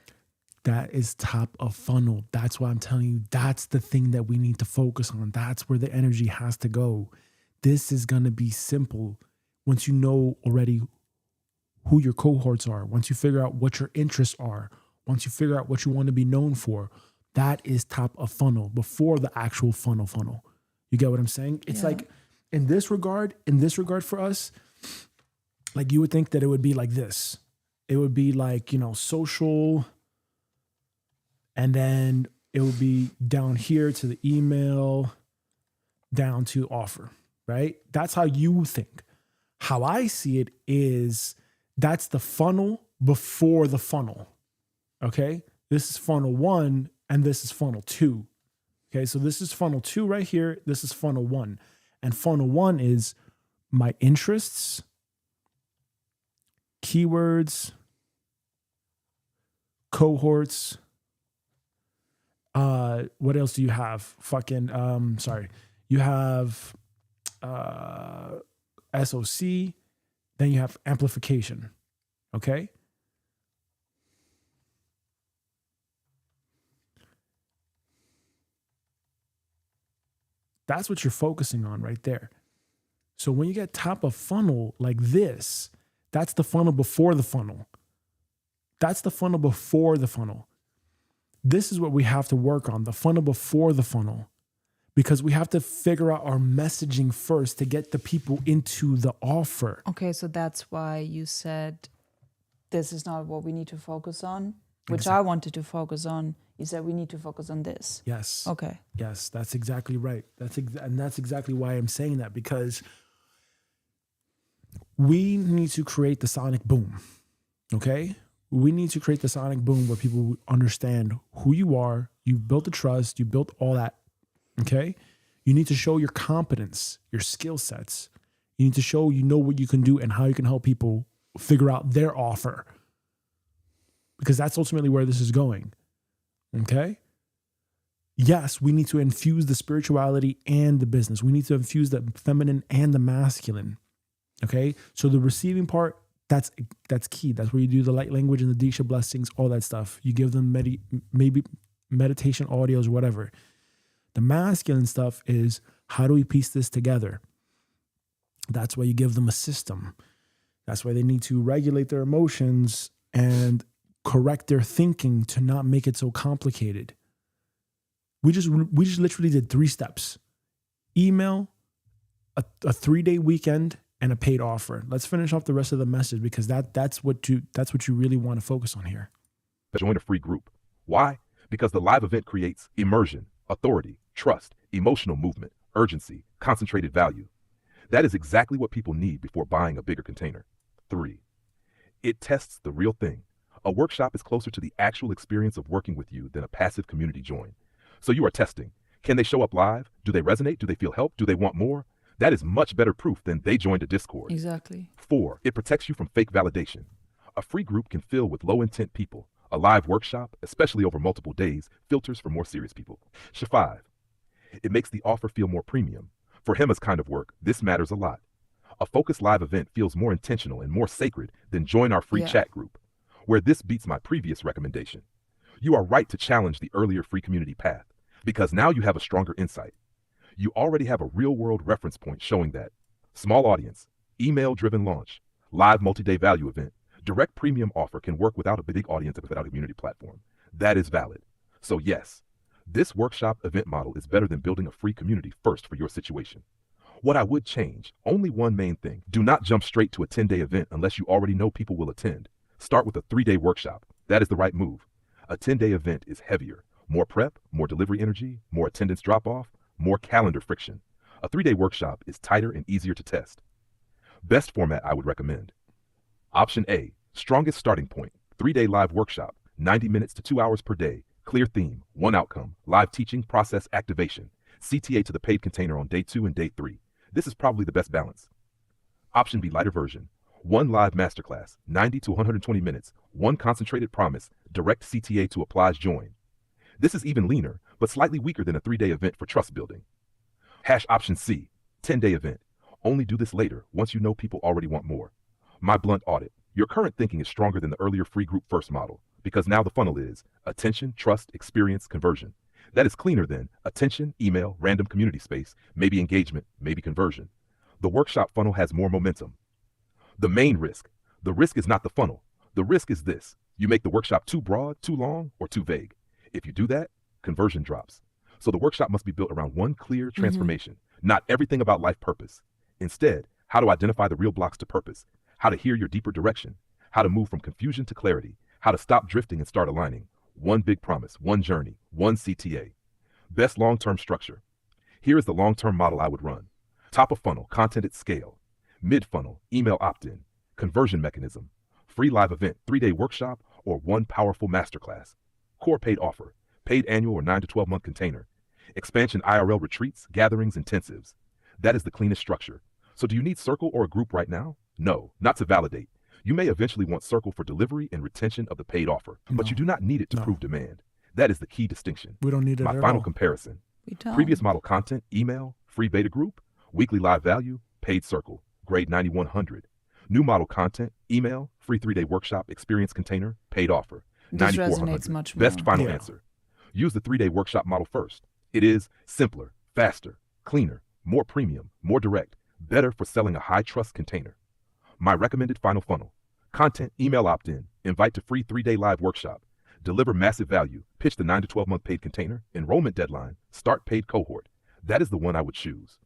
A: That is top of funnel. That's why I'm telling you, that's the thing that we need to focus on. That's where the energy has to go. This is going to be simple once you know already who your cohorts are, once you figure out what your interests are, once you figure out what you want to be known for. That is top of funnel before the actual funnel. You get what I'm saying? It's like in this regard for us, like you would think that it would be like this. It would be like, social, and then it would be down here to the email, down to offer, right? That's how you think. How I see it is that's the funnel before the funnel, okay? This is funnel 1 and this is funnel 2, okay? So this is funnel 2 right here. This is funnel 1. And funnel 1 is my interests, keywords, cohorts. What else do you have? You have SOC, then you have amplification. Okay? That's what you're focusing on right there. So when you get top of funnel like this, that's the funnel before the funnel. That's the funnel before the funnel. This is what we have to work on, the funnel before the funnel, because we have to figure out our messaging first to get the people into the offer.
B: Okay, so that's why you said this is not what we need to focus on, which
A: Exactly.
B: I wanted to focus on. You said we need to focus on this.
A: Yes.
B: Okay.
A: Yes, that's exactly right. And that's exactly why I'm saying that, because we need to create the sonic boom. Okay? We need to create the sonic boom where people understand who you are. You've built the trust. You built all that. Okay? You need to show your competence, your skill sets. You need to show you know what you can do and how you can help people figure out their offer. Because that's ultimately where this is going. Okay? Yes, we need to infuse the spirituality and the business. We need to infuse the feminine and the masculine. Okay? So the receiving part, that's key. That's where you do the light language and the Disha blessings, all that stuff. You give them maybe meditation audios or whatever. The masculine stuff is, how do we piece this together? That's why you give them a system. That's why they need to regulate their emotions and correct their thinking to not make it so complicated. We just literally did 3 steps: email, a 3-day weekend, and a paid offer. Let's finish off the rest of the message, because that's what you really want to focus on here.
C: Join a free group. Why? Because the live event creates immersion, authority, trust, emotional movement, urgency, concentrated value. That is exactly what people need before buying a bigger container. 3, it tests the real thing. A workshop is closer to the actual experience of working with you than a passive community join. So you are testing. Can they show up live? Do they resonate? Do they feel help? Do they want more? That is much better proof than they joined a Discord.
B: Exactly.
C: 4, it protects you from fake validation. A free group can fill with low-intent people. A live workshop, especially over multiple days, filters for more serious people. 5, it makes the offer feel more premium. For Hema's kind of work, this matters a lot. A focused live event feels more intentional and more sacred than join our free chat group, where this beats my previous recommendation. You are right to challenge the earlier free community path, because now you have a stronger insight. You already have a real-world reference point showing that small audience, email-driven launch, live multi-day value event, direct premium offer can work without a big audience and without a community platform. That is valid. So yes, this workshop event model is better than building a free community first for your situation. What I would change, only one main thing: do not jump straight to a 10-day event unless you already know people will attend. Start with a 3-day workshop. That is the right move. A 10-day event is heavier. More prep, more delivery energy, more attendance drop-off, more calendar friction. A 3-day workshop is tighter and easier to test. Best format I would recommend. Option A, strongest starting point, 3-day live workshop, 90 minutes to 2 hours per day, clear theme, 1 outcome, live teaching, process activation, CTA to the paid container on day 2 and day 3. This is probably the best balance. Option B, lighter version, 1 live masterclass, 90 to 120 minutes, 1 concentrated promise, direct CTA to applies join. This is even leaner, but slightly weaker than a 3-day event for trust building. Option C, 10-day event. Only do this later, once you know people already want more. My blunt audit. Your current thinking is stronger than the earlier free group first model, because now the funnel is attention, trust, experience, conversion. That is cleaner than attention, email, random community space, maybe engagement, maybe conversion. The workshop funnel has more momentum. The main risk. The risk is not the funnel. The risk is this: you make the workshop too broad, too long, or too vague. If you do that, conversion drops. So the workshop must be built around one clear transformation, not everything about life purpose. Instead, how to identify the real blocks to purpose, how to hear your deeper direction, how to move from confusion to clarity, how to stop drifting and start aligning. One big promise, one journey, one CTA. Best long-term structure. Here is the long-term model I would run. Top of funnel, content at scale. Mid-funnel, email opt-in. Conversion mechanism. Free live event, 3-day workshop, or 1 powerful masterclass. Core paid offer, paid annual or 9 to 12 month container. Expansion IRL retreats, gatherings, intensives. That is the cleanest structure. So do you need Circle or a group right now? No, not to validate. You may eventually want Circle for delivery and retention of the paid offer, but you do not need it to prove demand. That is the key distinction.
A: We don't need it
C: My
A: at all.
C: final comparison.
B: We don't.
C: Previous model content, email, free beta group, weekly live value, paid Circle, grade 9100. New model content, email, free 3-day workshop, experience container, paid offer,
B: This
C: 9400.
B: resonates much more.
C: Best final answer. Use the 3-day workshop model first. It is simpler, faster, cleaner, more premium, more direct, better for selling a high trust container. My recommended final funnel. Content, email opt-in, invite to free 3-day live workshop. Deliver massive value. Pitch the 9 to 12 month paid container. Enrollment deadline. Start paid cohort. That is the one I would choose.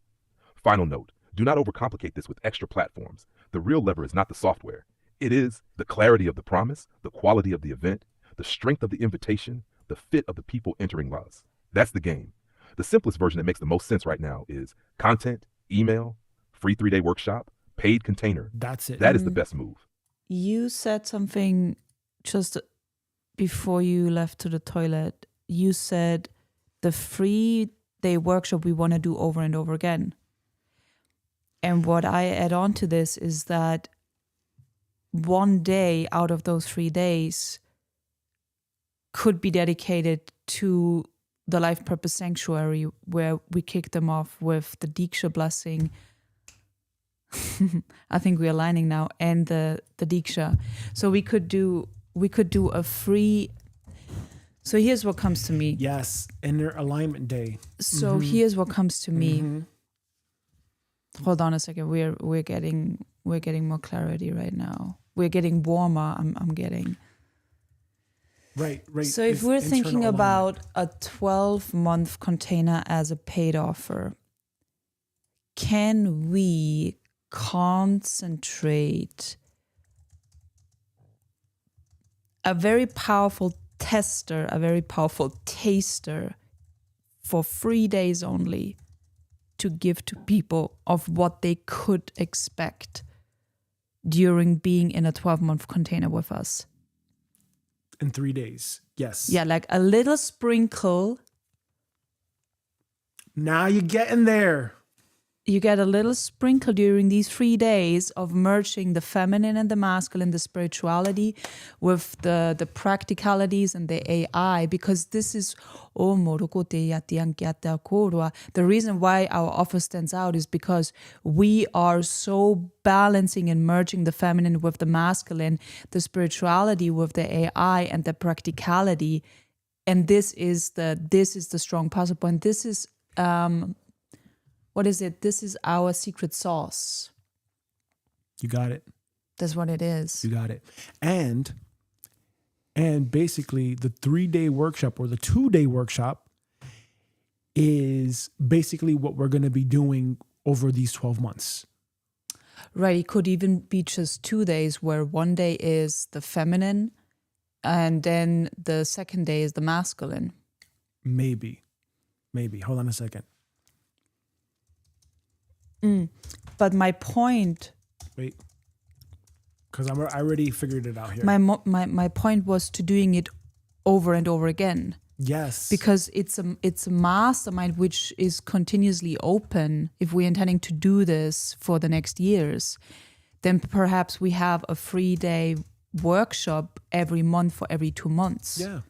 C: Final note, do not overcomplicate this with extra platforms. The real lever is not the software. It is the clarity of the promise, the quality of the event, the strength of the invitation, the fit of the people entering laws. That's the game. The simplest version that makes the most sense right now is content, email, free 3-day workshop, paid container.
A: That's it.
C: That is the best move.
B: You said something just before you left to the toilet. You said the 3-day workshop we want to do over and over again. And what I add on to this is that one day out of those 3 days could be dedicated to the Life Purpose Sanctuary, where we kick them off with the Diksha blessing. I think we're aligning now, and the Diksha. So we could do a free. So here's what comes to me.
A: Yes, inner alignment day.
B: So here's what comes to me. Hold on a second. We're getting more clarity right now. We're getting warmer. I'm getting.
A: Right.
B: So if we're thinking about a 12-month container as a paid offer, can we concentrate a very powerful tester, a very powerful taster for 3 days only to give to people of what they could expect during being in a 12-month container with us?
A: In 3 days. Yes.
B: Yeah, like a little sprinkle.
A: Now you're getting there.
B: You get a little sprinkle during these 3 days of merging the feminine and the masculine, the spirituality with the practicalities and the AI, because this is the reason why our offer stands out is because we are so balancing and merging the feminine with the masculine, the spirituality with the AI and the practicality. And this is the strong puzzle point. This is what is it? This is our secret sauce.
A: You got it.
B: That's what it is.
A: You got it. And basically the 3-day workshop or the 2-day workshop is basically what we're going to be doing over these 12 months.
B: Right. It could even be just 2 days where one day is the feminine and then the second day is the masculine. Maybe.
A: Hold on a second.
B: But my point...
A: Wait. Because I already figured it out here.
B: My point was to doing it over and over again.
A: Yes.
B: Because it's a mastermind which is continuously open. If we're intending to do this for the next years, then perhaps we have a 3-day workshop every month for every 2 months.
A: Yeah,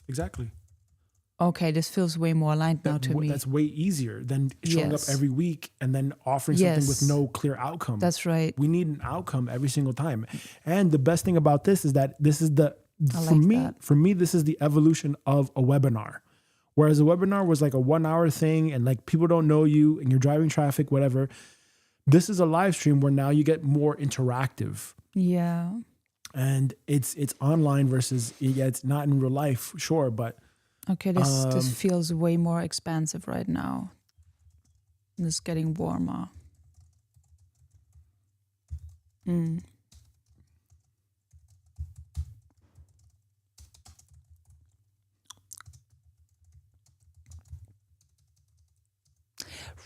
A: exactly.
B: Okay, this feels way more aligned now to me.
A: That's way easier than showing up every week and then offering something with no clear outcome.
B: That's right.
A: We need an outcome every single time. And the best thing about this is that this is for me, this is the evolution of a webinar. Whereas a webinar was like a 1-hour thing and like people don't know you and you're driving traffic, whatever. This is a live stream where now you get more interactive.
B: Yeah.
A: And it's online versus, it's not in real life, sure, but
B: okay, this feels way more expansive right now. It's getting warmer.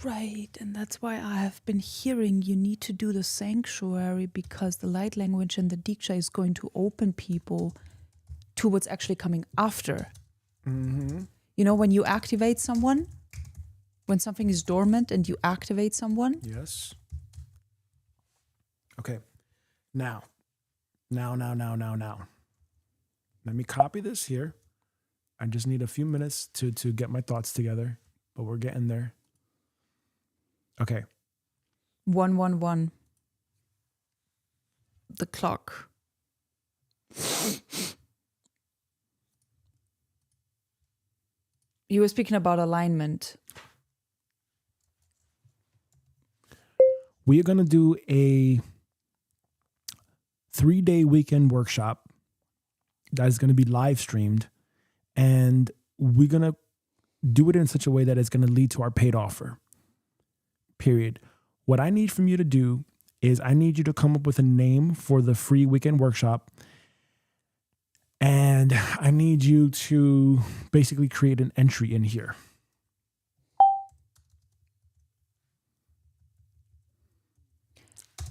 B: Right, and that's why I have been hearing you need to do the sanctuary, because the light language and the Diksha is going to open people to what's actually coming after.
A: Mm-hmm.
B: You know, when you activate someone, when something is dormant and you activate someone.
A: Yes. Okay. Now. Let me copy this here. I just need a few minutes to get my thoughts together, but we're getting there. Okay.
B: 111. The clock. You were speaking about alignment.
A: We are going to do a 3-day weekend workshop that is going to be live streamed, and we're going to do it in such a way that it's going to lead to our paid offer. Period. What I need from you to do is I need you to come up with a name for the free weekend workshop. And I need you to basically create an entry in here.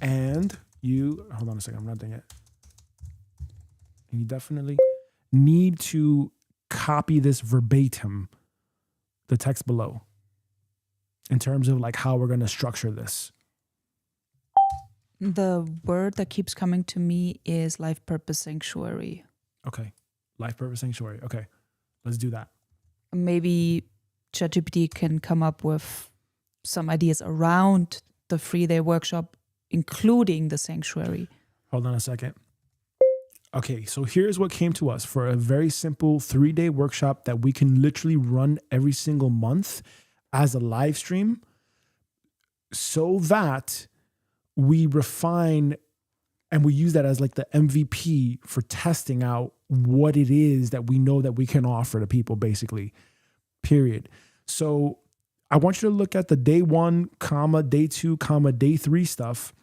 A: And you, hold on a second, I'm not done yet. And you definitely need to copy this verbatim, the text below, in terms of like how we're going to structure this.
B: The word that keeps coming to me is life purpose sanctuary.
A: Okay. Life purpose sanctuary. Okay. Let's do that.
B: Maybe ChatGPT can come up with some ideas around the 3-day workshop, including the sanctuary.
A: Hold on a second. Okay, so here's what came to us for a very simple 3-day workshop that we can literally run every single month as a live stream, so that we refine and we use that as like the MVP for testing out what it is that we know that we can offer to people, basically, period. So I want you to look at the day 1, day 2, day 3 stuff.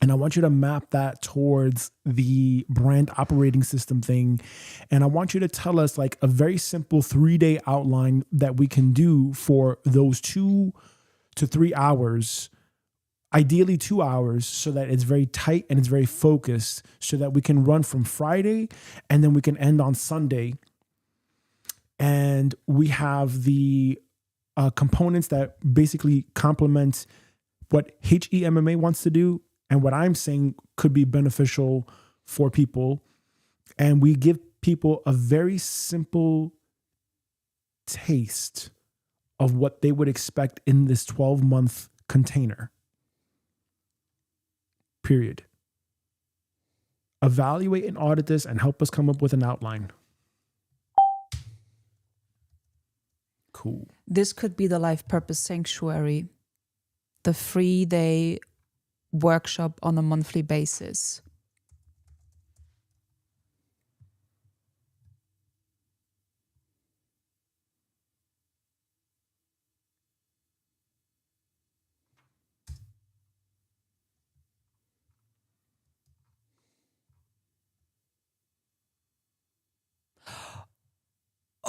A: And I want you to map that towards the brand operating system thing. And I want you to tell us like a very simple 3-day outline that we can do for those 2 to 3 hours, ideally 2 hours, so that it's very tight and it's very focused, so that we can run from Friday and then we can end on Sunday. And we have the components that basically complement what HEMMA wants to do and what I'm saying could be beneficial for people. And we give people a very simple taste of what they would expect in this 12-month container. Period. Evaluate and audit this and help us come up with an outline. Cool.
B: This could be the life purpose sanctuary, the 3-day workshop on a monthly basis.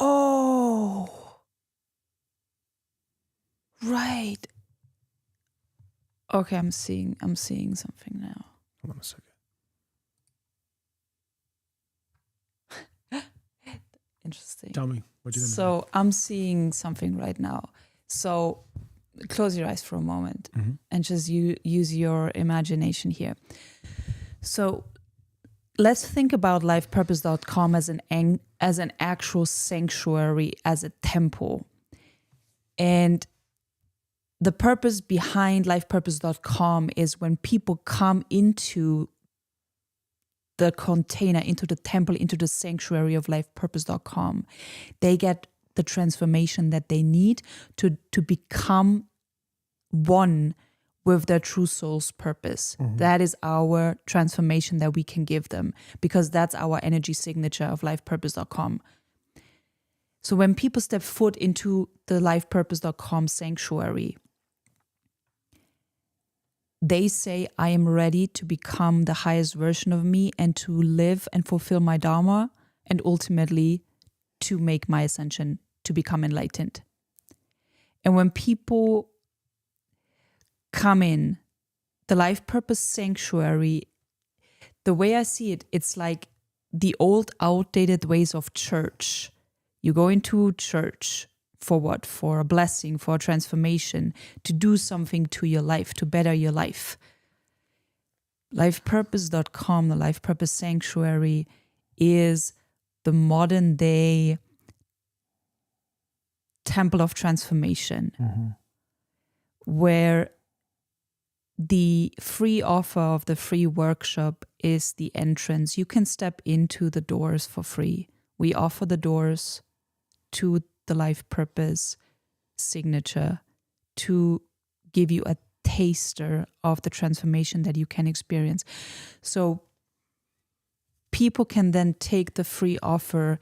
B: Oh, right. Okay, I'm seeing something now.
A: Hold on a second.
B: Interesting.
A: Tell me what you're gonna do.
B: So I'm seeing something right now. So close your eyes for a moment and just use your imagination here. So let's think about lifepurpose.com as an actual sanctuary, as a temple. And the purpose behind lifepurpose.com is when people come into the container, into the temple, into the sanctuary of lifepurpose.com, they get the transformation that they need to become one with their true soul's purpose. That is our transformation that we can give them, because that's our energy signature of lifepurpose.com. So when people step foot into the lifepurpose.com sanctuary, they say, I am ready to become the highest version of me and to live and fulfill my Dharma, and ultimately to make my ascension, to become enlightened. And when people come in, the life purpose sanctuary, the way I see it, it's like the old outdated ways of church. You go into church for what? For a blessing, for a transformation, to do something to your life, to better your life. Lifepurpose.com, the Life Purpose Sanctuary, is the modern day temple of transformation, where the free offer of the free workshop is the entrance. You can step into the doors for free. We offer the doors to the life purpose signature to give you a taster of the transformation that you can experience. So people can then take the free offer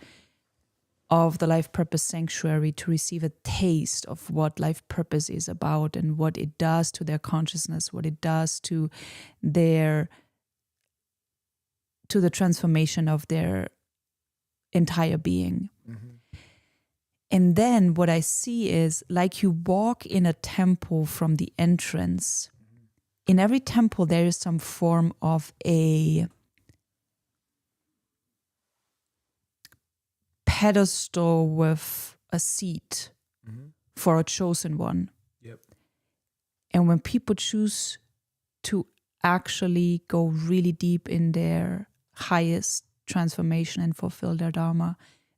B: of the Life Purpose Sanctuary to receive a taste of what life purpose is about and what it does to their consciousness, what it does to the transformation of their entire being. And then what I see is like you walk in a temple from the entrance. In every temple, there is some form of a pedestal with a seat for a chosen one.
A: Yep.
B: And when people choose to actually go really deep in their highest transformation and fulfill their Dharma,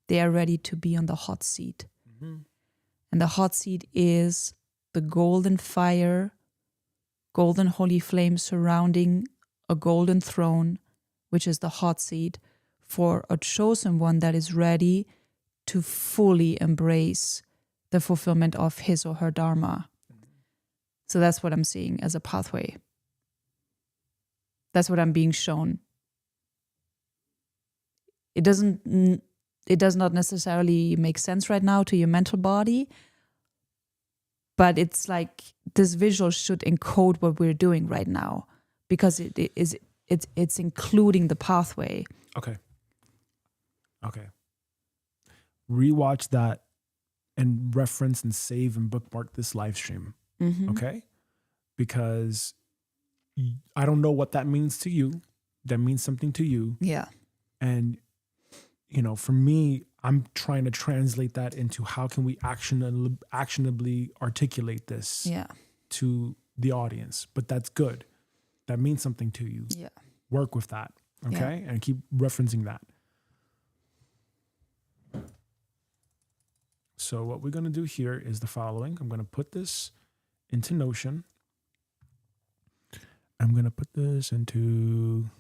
B: they are ready to be on the hot seat. And the hot seat is the golden fire, golden holy flame surrounding a golden throne, which is the hot seat for a chosen one that is ready to fully embrace the fulfillment of his or her Dharma. So that's what I'm seeing as a pathway. That's what I'm being shown. It does not necessarily make sense right now to your mental body, but it's like this visual should encode what we're doing right now because it's including the pathway.
A: Okay. Rewatch that and reference and save and bookmark this live stream. Okay? Because I don't know what that means to you. That means something to you.
B: Yeah.
A: And, for me, I'm trying to translate that into how can we actionably articulate this to the audience. But that's good. That means something to you.
B: Yeah.
A: Work with that. Okay? And keep referencing that. So what we're going to do here is the following. I'm going to put this into Notion. I'm going to put this into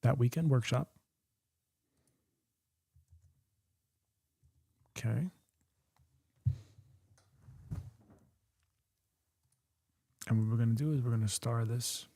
A: that weekend workshop. Okay. And what we're going to do is we're going to star this.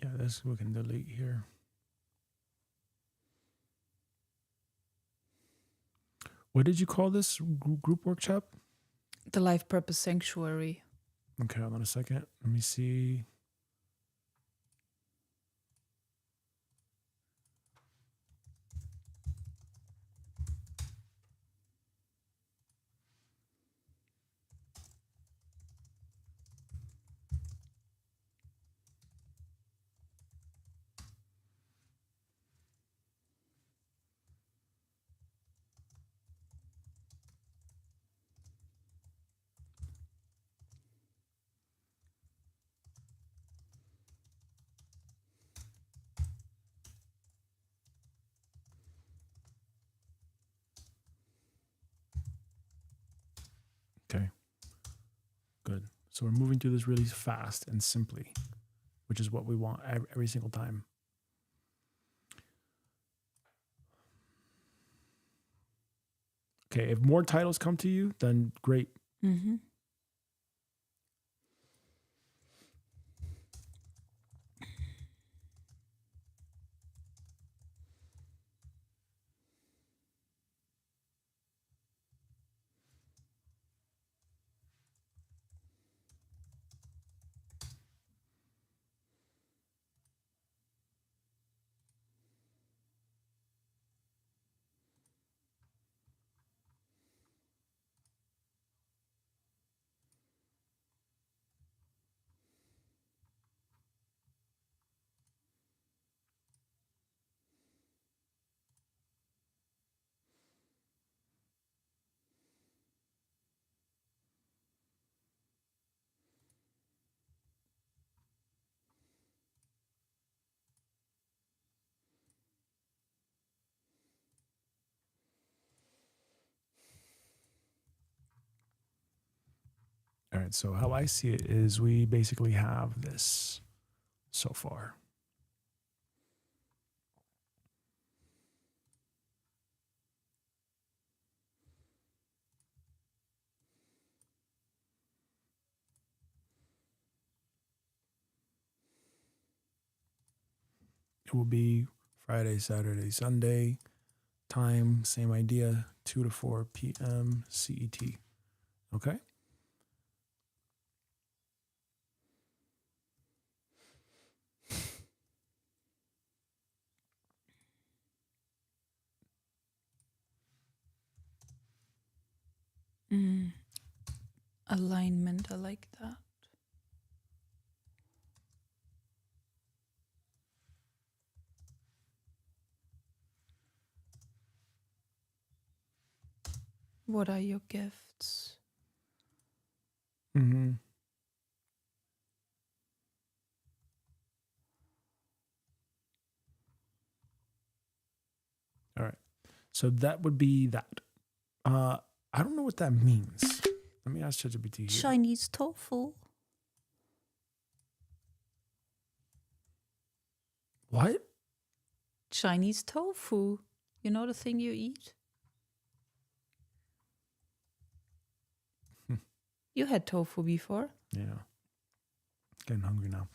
A: Yeah, this we can delete here. What did you call this group workshop?
B: The Life Purpose Sanctuary.
A: Okay, hold on a second. Let me see. Okay, good. So we're moving through this really fast and simply, which is what we want every single time. Okay, if more titles come to you, then great. right. So how I see it is we basically have this so far. It will be Friday, Saturday, Sunday. Time, same idea, 2 to 4 p.m. CET. Okay?
B: Alignment, I like that. What are your gifts?
A: Mm-hmm. All right. So that would be that. I don't know what that means. Let me ask ChatGPT here.
B: Chinese tofu.
A: What?
B: Chinese tofu. You know the thing you eat? You had tofu before.
A: Yeah. Getting hungry now.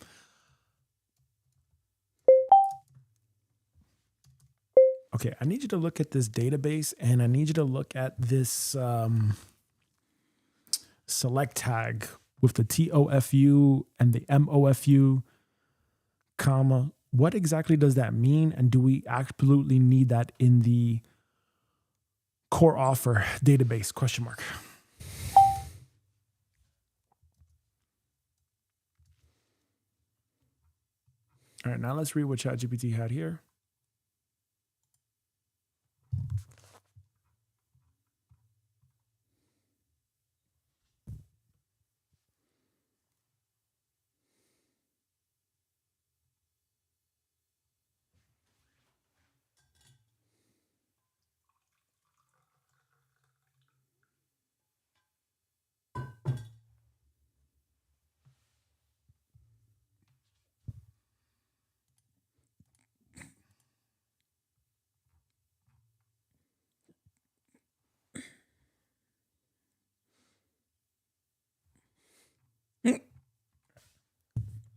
A: Okay, I need you to look at this database and I need you to look at this select tag with the TOFU and the MOFU, comma. What exactly does that mean? And do we absolutely need that in the core offer database? Question mark. All right, now let's read what ChatGPT had here.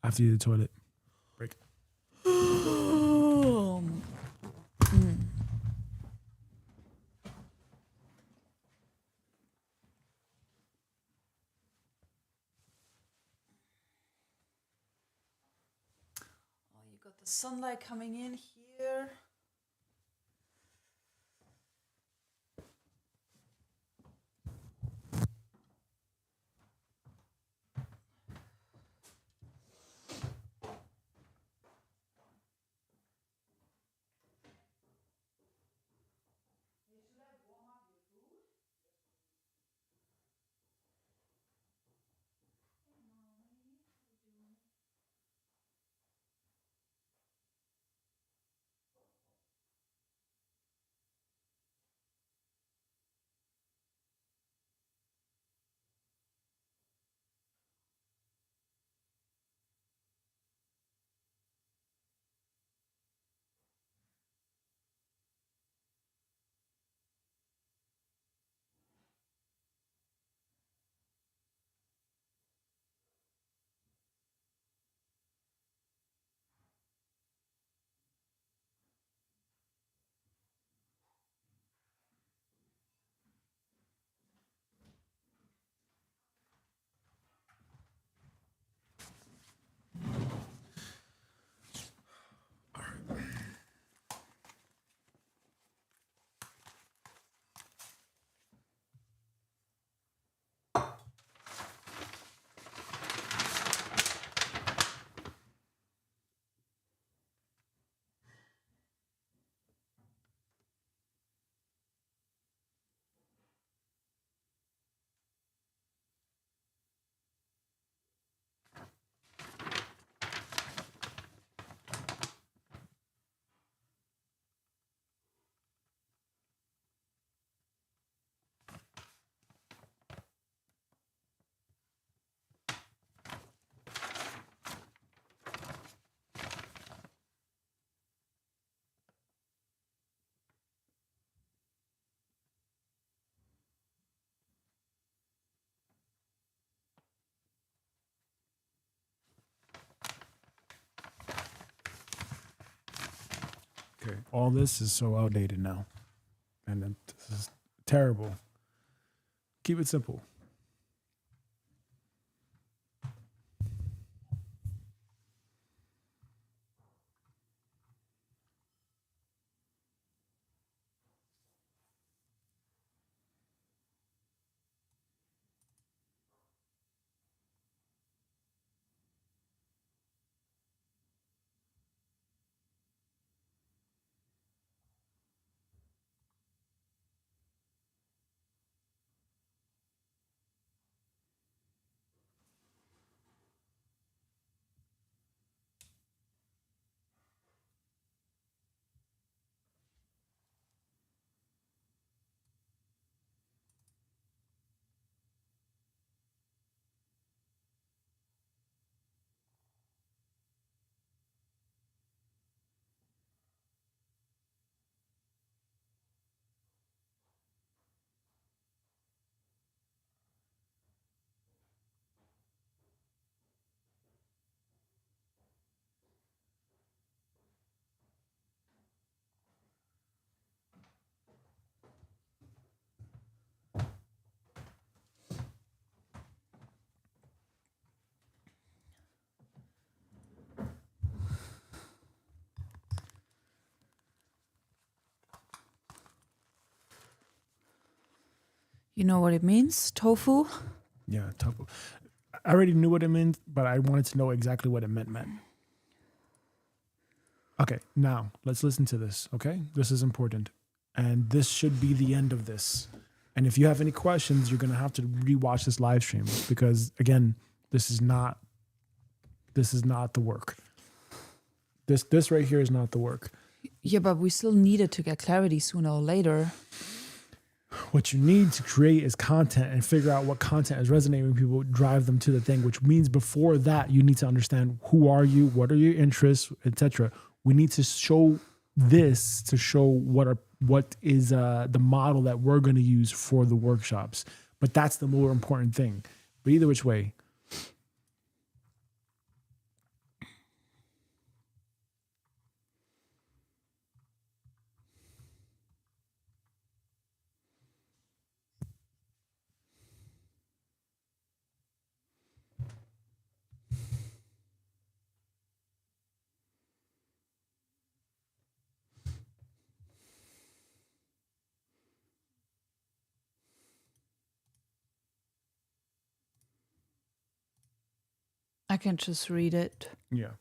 A: I have to use the toilet. Break.
B: Oh, you got the sunlight coming in here.
A: Okay. All this is so outdated now. And this is terrible. Keep it simple.
B: You know what it means? Tofu?
A: Yeah, tofu. I already knew what it meant, but I wanted to know exactly what it meant. Okay, now let's listen to this, okay? This is important. And this should be the end of this. And if you have any questions, you're going to have to rewatch this live stream because, again, this is not the work. This right here is not the work.
B: Yeah, but we still needed to get clarity sooner or later.
A: What you need to create is content and figure out what content is resonating with people, drive them to the thing, which means before that, you need to understand who are you, what are your interests, etc. We need to show this to show what is the model that we're going to use for the workshops. But that's the more important thing. But either which way,
B: I can just read it.
A: yeah.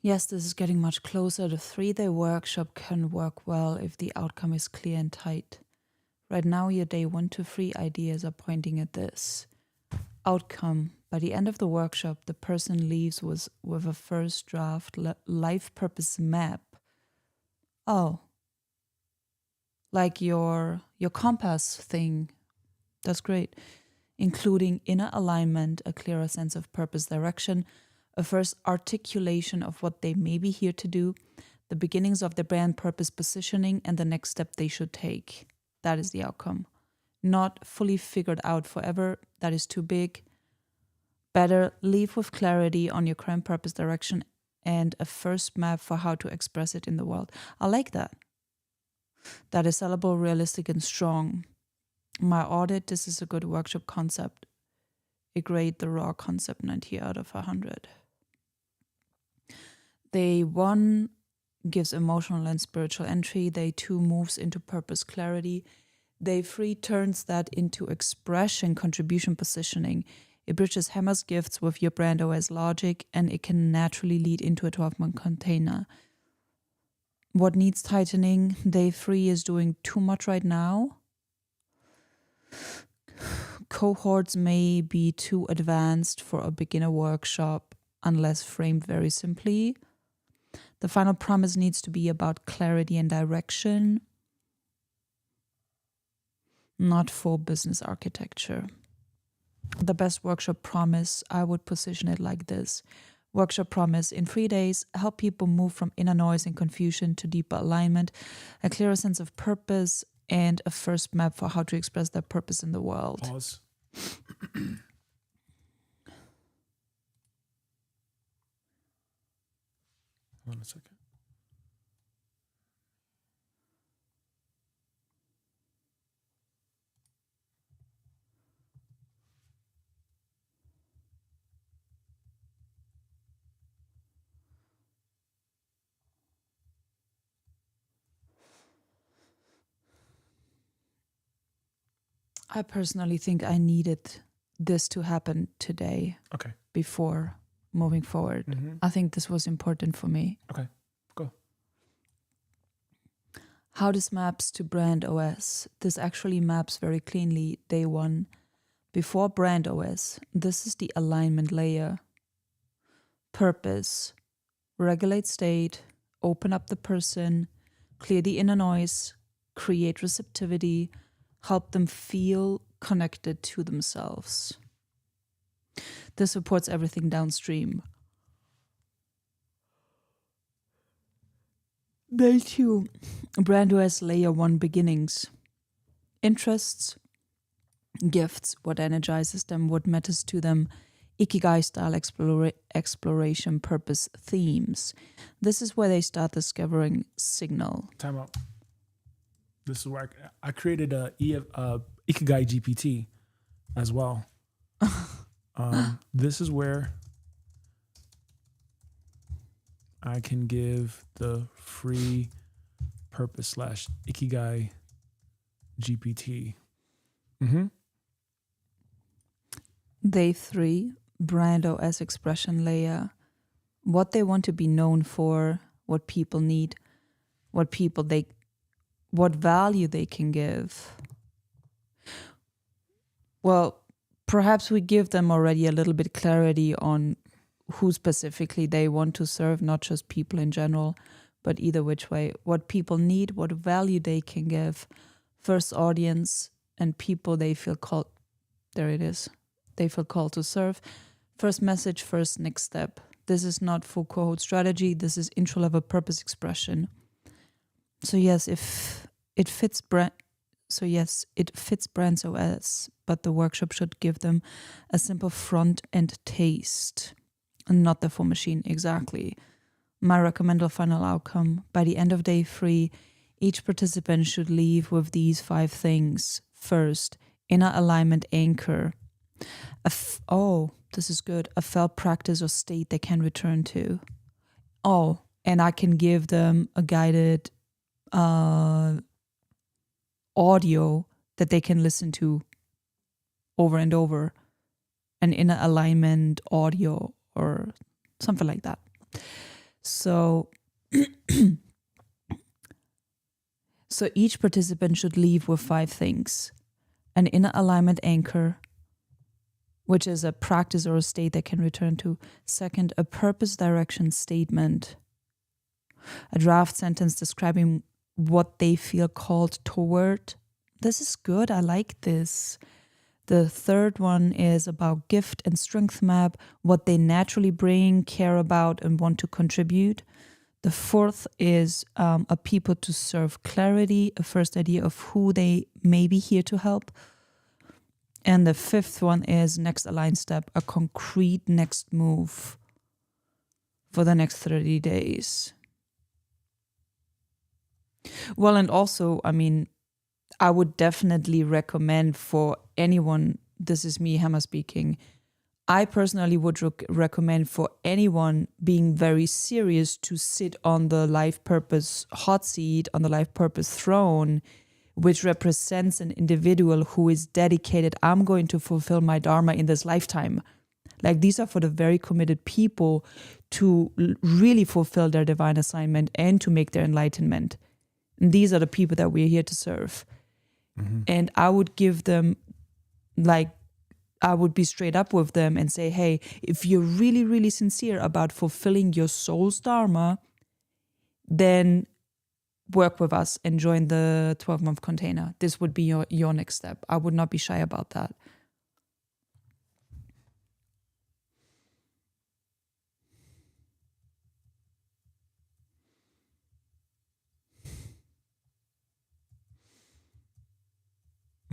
B: Yes, this is getting much closer. The 3-day workshop can work well if the outcome is clear and tight. Right now, your day 1 to 3 ideas are pointing at this. Outcome. By the end of the workshop, the person leaves with a first draft life purpose map. Oh. Like your compass thing. That's great. Including inner alignment, a clearer sense of purpose direction, a first articulation of what they may be here to do, the beginnings of their brand purpose positioning, and the next step they should take. That is the outcome. Not fully figured out forever. That is too big. Better leave with clarity on your current purpose direction and a first map for how to express it in the world. I like that. That is sellable, realistic, and strong. My audit, this is a good workshop concept. I grade the raw concept 90 out of 100. Day 1 gives emotional and spiritual entry. Day 2 moves into purpose clarity. Day 3 turns that into expression, contribution, positioning. It bridges Hammer's gifts with your brand OS logic, and it can naturally lead into a 12-month container. What needs tightening? Day 3 is doing too much right now. Cohorts may be too advanced for a beginner workshop unless framed very simply. The final promise needs to be about clarity and direction, not for business architecture. The best workshop promise, I would position it like this. Workshop promise: in 3 days, help people move from inner noise and confusion to deeper alignment, a clearer sense of purpose, and a first map for how to express their purpose in the world.
A: Pause. Hold on a second.
B: I personally think I needed this to happen today.
A: Okay.
B: Before moving forward.
A: Mm-hmm.
B: I think this was important for me.
A: Okay, go.
B: How this maps to brand OS. This actually maps very cleanly day one. Before brand OS, this is the alignment layer. Purpose. Regulate state, open up the person, clear the inner noise, create receptivity, help them feel connected to themselves. This supports everything downstream. Day 2, brand OS layer 1 beginnings. Interests, gifts, what energizes them, what matters to them, Ikigai style exploration, purpose, themes. This is where they start discovering signal.
A: Time out. This is where I created a Ikigai GPT as well. This is where I can give the free purpose / Ikigai GPT. Mm-hmm.
B: Day 3, brand OS expression layer. What they want to be known for, what people need, what value they can give. Well, perhaps we give them already a little bit clarity on who specifically they want to serve, not just people in general, but either which way. What people need, what value they can give. First audience and people they feel called. There it is. They feel called to serve. First message, first next step. This is not full cohort strategy. This is intro level purpose expression. So yes, if it fits brand. So yes, it fits brands OS, but the workshop should give them a simple front end taste, and not the full machine exactly. My recommended final outcome: by the end of day 3, each participant should leave with these 5 things. First, inner alignment anchor. This is good. A felt practice or state they can return to. Oh, and I can give them a guided audio that they can listen to over and over. An inner alignment audio or something like that. So each participant should leave with 5 things. An inner alignment anchor, which is a practice or a state they can return to. Second, a purpose direction statement. A draft sentence describing what they feel called toward. This is good. I like this. The third one is about gift and strength map, what they naturally bring, care about, and want to contribute. The fourth is a people to serve clarity, a first idea of who they may be here to help. And the fifth one is next aligned step, a concrete next move for the next 30 days. Well, and also, I mean, I would definitely recommend for anyone, this is me, Hammer speaking, I personally would recommend for anyone being very serious to sit on the life purpose hot seat, on the life purpose throne, which represents an individual who is dedicated, I'm going to fulfill my dharma in this lifetime. Like, these are for the very committed people to really fulfill their divine assignment and to make their enlightenment. And these are the people that we're here to serve. Mm-hmm. And I would give them, like, I would be straight up with them and say, hey, if you're really, really sincere about fulfilling your soul's dharma, then work with us and join the 12-month container. This would be your next step. I would not be shy about that.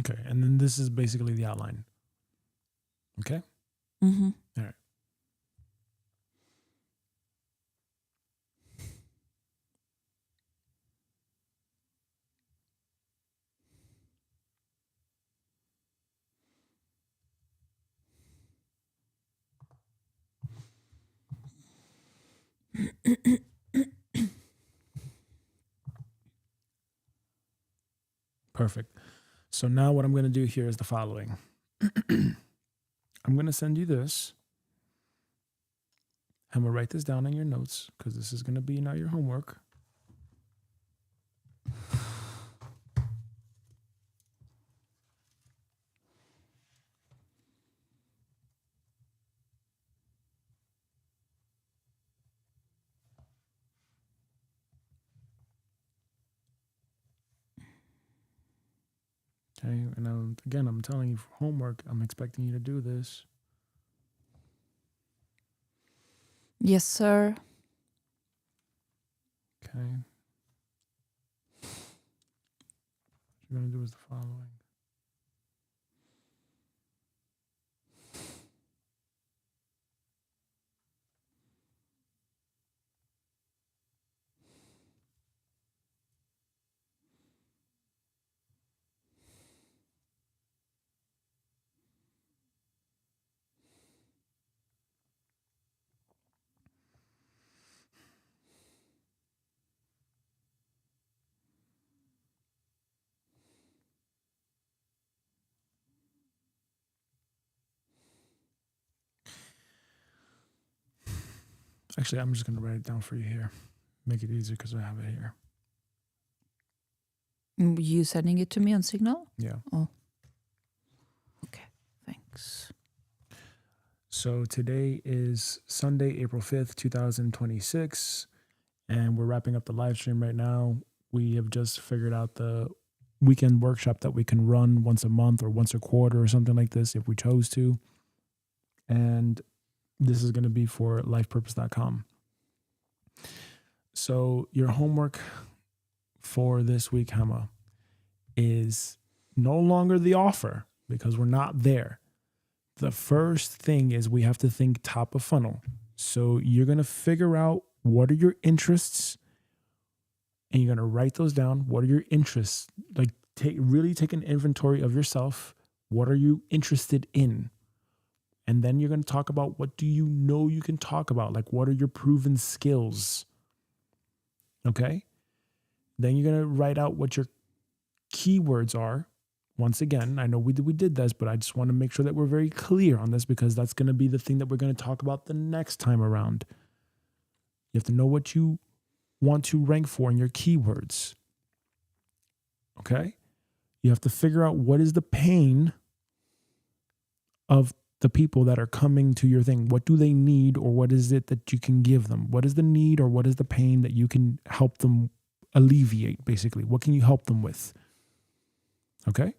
A: Okay, and then this is basically the outline. Okay?
B: Mm-hmm.
A: All right. Perfect. So now what I'm going to do here is the following. I'm going to send you this. I'm going to write this down in your notes because this is going to be now your homework. Okay, and I'm telling you for homework, I'm expecting you to do this.
B: Yes, sir.
A: Okay. What you're going to do is the following. Actually, I'm just going to write it down for you here. Make it easier because I have it here.
B: You sending it to me on Signal?
A: Yeah.
B: Oh. Okay, thanks.
A: So today is Sunday, April 5th, 2026, and we're wrapping up the live stream right now. We have just figured out the weekend workshop that we can run once a month or once a quarter or something like this if we chose to. And this is going to be for lifepurpose.com. So your homework for this week, Hema, is no longer the offer because we're not there. The first thing is we have to think top of funnel. So you're going to figure out what are your interests and you're going to write those down. What are your interests? Like really take an inventory of yourself. What are you interested in? And then you're going to talk about what do you know you can talk about? Like what are your proven skills? Okay. Then you're going to write out what your keywords are. Once again, I know we did this, but I just want to make sure that we're very clear on this because that's going to be the thing that we're going to talk about the next time around. You have to know what you want to rank for in your keywords. Okay? You have to figure out what is the pain of the people that are coming to your thing. What do they need or what is it that you can give them? What is the need or what is the pain that you can help them alleviate, basically? What can you help them with? Okay?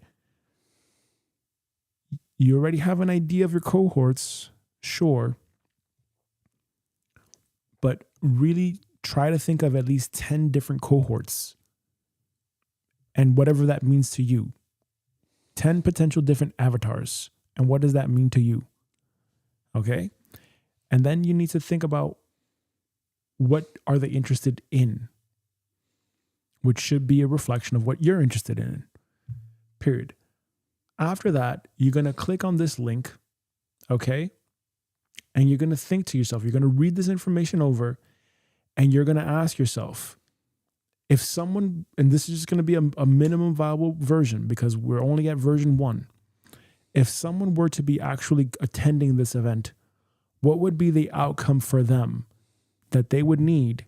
A: You already have an idea of your cohorts, sure. But really try to think of at least 10 different cohorts and whatever that means to you. 10 potential different avatars. And what does that mean to you? Okay? And then you need to think about what are they interested in, which should be a reflection of what you're interested in. Period. After that, you're going to click on this link, okay? And you're going to think to yourself, you're going to read this information over, and you're going to ask yourself, if someone, and this is just going to be a minimum viable version because we're only at version 1. If someone were to be actually attending this event, what would be the outcome for them that they would need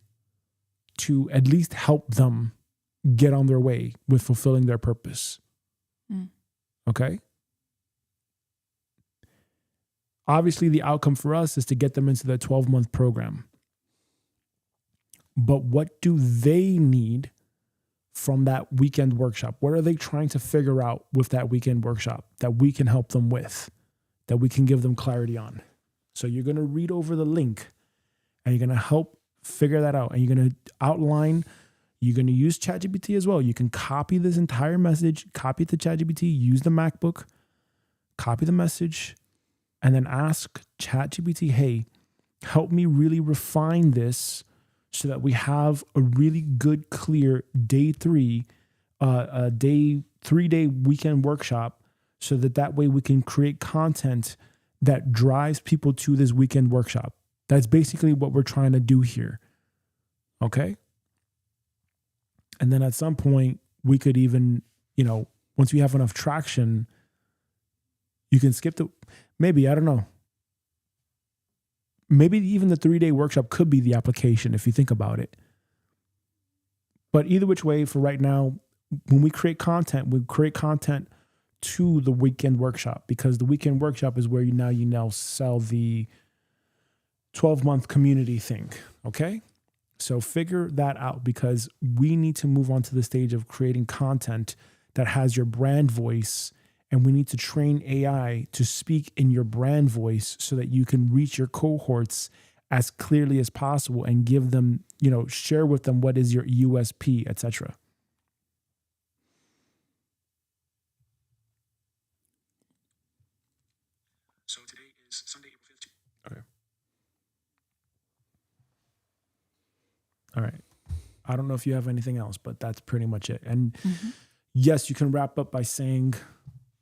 A: to at least help them get on their way with fulfilling their purpose? Okay? Obviously, the outcome for us is to get them into the 12-month program. But what do they need from that weekend workshop? What are they trying to figure out with that weekend workshop that we can help them with, that we can give them clarity on? So you're going to read over the link and you're going to help figure that out. And you're going to outline, you're going to use ChatGPT as well. You can copy this entire message, copy it to ChatGPT, use the MacBook, copy the message, and then ask ChatGPT, hey, help me really refine this so that we have a really good, clear day 3 3-day weekend workshop so that way we can create content that drives people to this weekend workshop. That's basically what we're trying to do here. Okay? And then at some point, we could even, once you have enough traction, you can skip maybe, I don't know. Maybe even the 3-day workshop could be the application if you think about it. But either which way, for right now, when we create content to the weekend workshop, because the weekend workshop is where you now sell the 12-month community thing. Okay? So figure that out, because we need to move on to the stage of creating content that has your brand voice, and we need to train AI to speak in your brand voice so that you can reach your cohorts as clearly as possible and give them, share with them what is your USP, etc. So today is Sunday, April 5th. Okay. All right. I don't know if you have anything else, but that's pretty much it. And yes, you can wrap up by saying,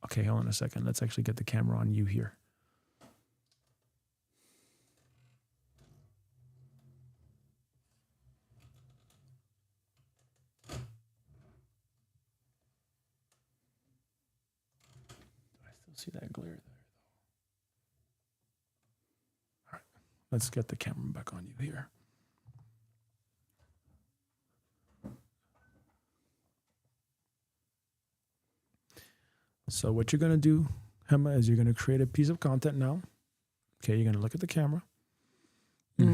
A: okay, hold on a second. Let's actually get the camera on you here. I still see that glare there, though. All right. Let's get the camera back on you here. So what you're going to do, Hema, is you're going to create a piece of content now. Okay, you're going to look at the camera. Your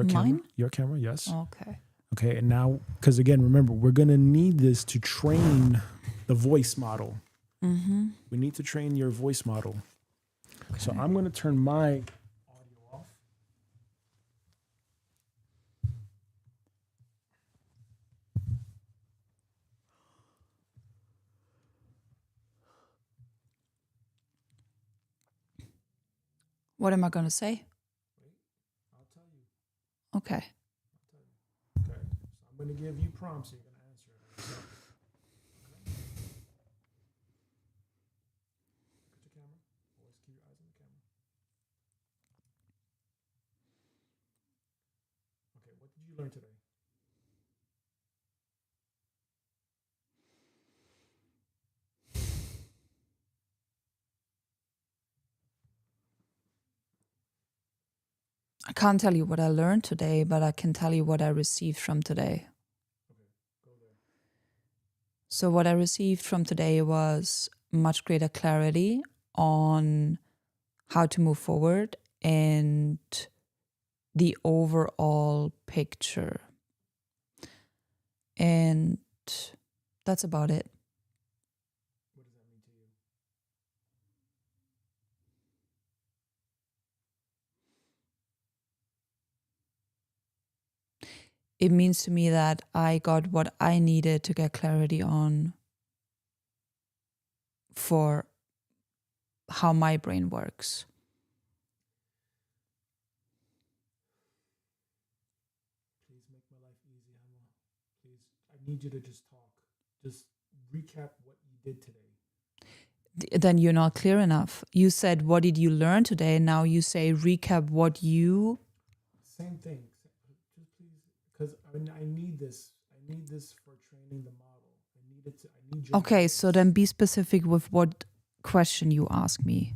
A: camera.
B: Mine?
A: Your camera, yes.
B: Okay.
A: Okay, and now, because again, remember, we're going to need this to train the voice model. We need to train your voice model. Okay. So I'm going to turn my audio off.
B: What am I going to say?
A: I'll tell you.
B: Okay.
A: Okay, so I'm going to give you prompts. You're going to answer it. Okay. Look at your camera. Always keep your eyes on the camera. Okay, what did you learn today?
B: I can't tell you what I learned today, but I can tell you what I received from today.
A: Okay, go there.
B: So what I received from today was much greater clarity on how to move forward and the overall picture. And that's about it.
A: What does that mean to you?
B: It means to me that I got what I needed to get clarity on for how my brain works.
A: Please make my life easy, Emma. Please, I need you to just talk. Just recap what you did today.
B: Then you're not clear enough. You said, what did you learn today? Now you say, recap what you...
A: Same thing. Just please, because I need this. I need this for training the model. I need your
B: Okay,
A: voice.
B: so then be specific with what question you ask me.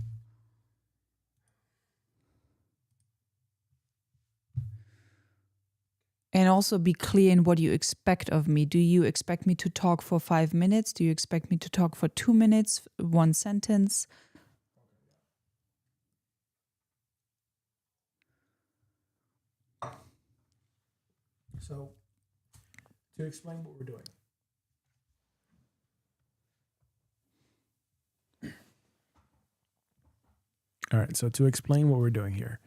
B: And also be clear in what you expect of me. Do you expect me to talk for 5 minutes? Do you expect me to talk for 2 minutes? 1 sentence?
A: So, to explain what we're doing. All right, so to explain what we're doing here,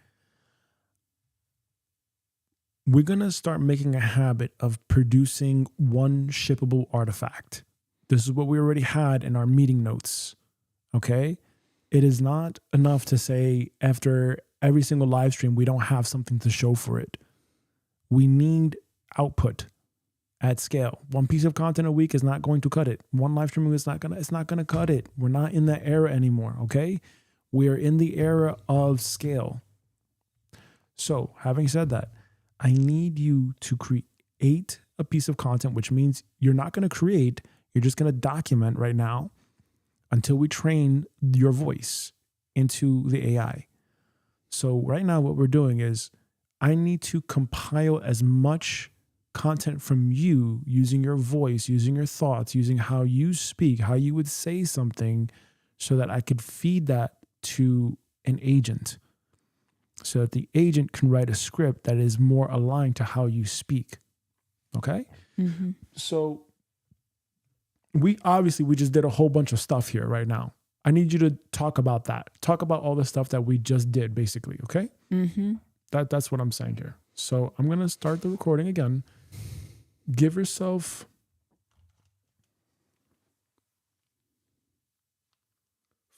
A: we're going to start making a habit of producing one shippable artifact. This is what we already had in our meeting notes, okay? It is not enough to say after every single live stream, we don't have something to show for it. We need output at scale. One piece of content a week is not going to cut it. One live stream is not gonna cut it. We're not in that era anymore, okay? We are in the era of scale. So, having said that, I need you to create a piece of content, which means you're not going to create, you're just going to document right now until we train your voice into the AI. So right now what we're doing is I need to compile as much content from you using your voice, using your thoughts, using how you speak, how you would say something, so that I could feed that to an agent, so that the agent can write a script that is more aligned to how you speak. Okay?
B: Mm-hmm.
A: So we just did a whole bunch of stuff here right now. I need you to talk about that. Talk about all the stuff that we just did, basically. Okay?
B: Mm-hmm.
A: That's what I'm saying here. So I'm going to start the recording again. Give yourself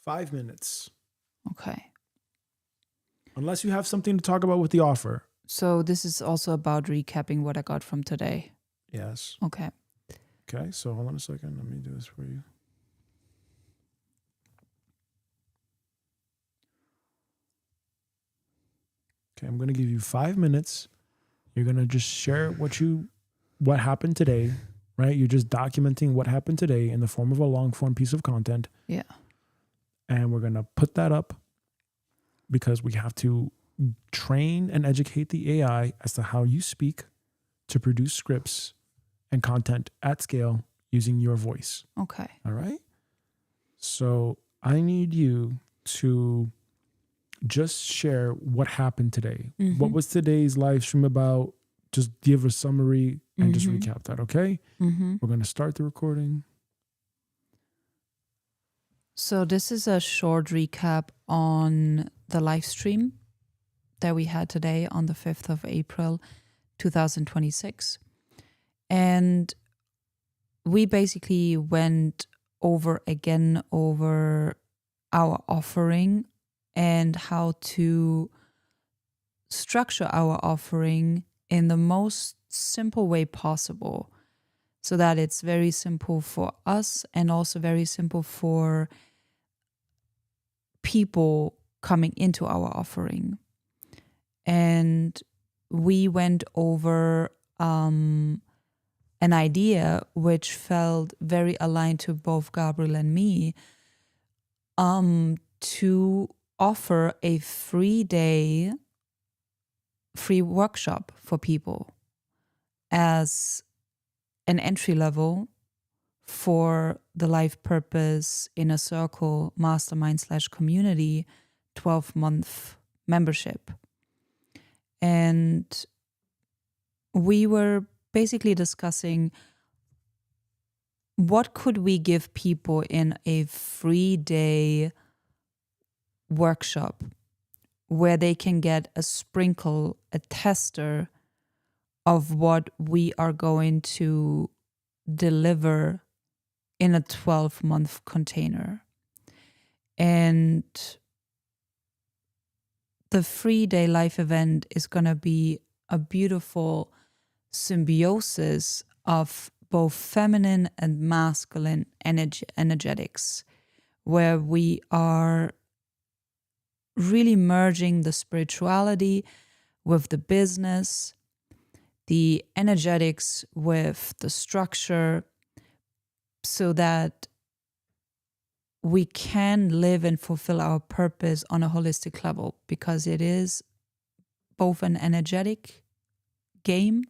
A: 5 minutes.
B: Okay.
A: Unless you have something to talk about with the offer.
B: So this is also about recapping what I got from today.
A: Yes.
B: Okay.
A: Okay, so hold on a second. Let me do this for you. Okay, I'm going to give you 5 minutes. You're going to just share what happened today, right? You're just documenting what happened today in the form of a long form piece of content.
B: Yeah.
A: And we're going to put that up because we have to train and educate the AI as to how you speak to produce scripts and content at scale using your voice.
B: Okay.
A: All right? So I need you to just share what happened today.
B: Mm-hmm.
A: What was today's live stream about? Just give a summary and just recap that, okay?
B: Mm-hmm.
A: We're going to start the recording.
B: So this is a short recap on the live stream that we had today on the 5th of April, 2026. And we basically went over our offering and how to structure our offering in the most simple way possible, so that it's very simple for us and also very simple for people coming into our offering. And we went over an idea which felt very aligned to both Gabriel and me, to offer a free workshop for people as an entry level for the Life Purpose Inner Circle Mastermind / community 12-month membership. And we were basically discussing what could we give people in a free day workshop where they can get a sprinkle, a tester of what we are going to deliver in a 12-month container. And the free day life event is going to be a beautiful symbiosis of both feminine and masculine energetics, where we are really merging the spirituality with the business, the energetics with the structure, so that we can live and fulfill our purpose on a holistic level, because it is both an energetic game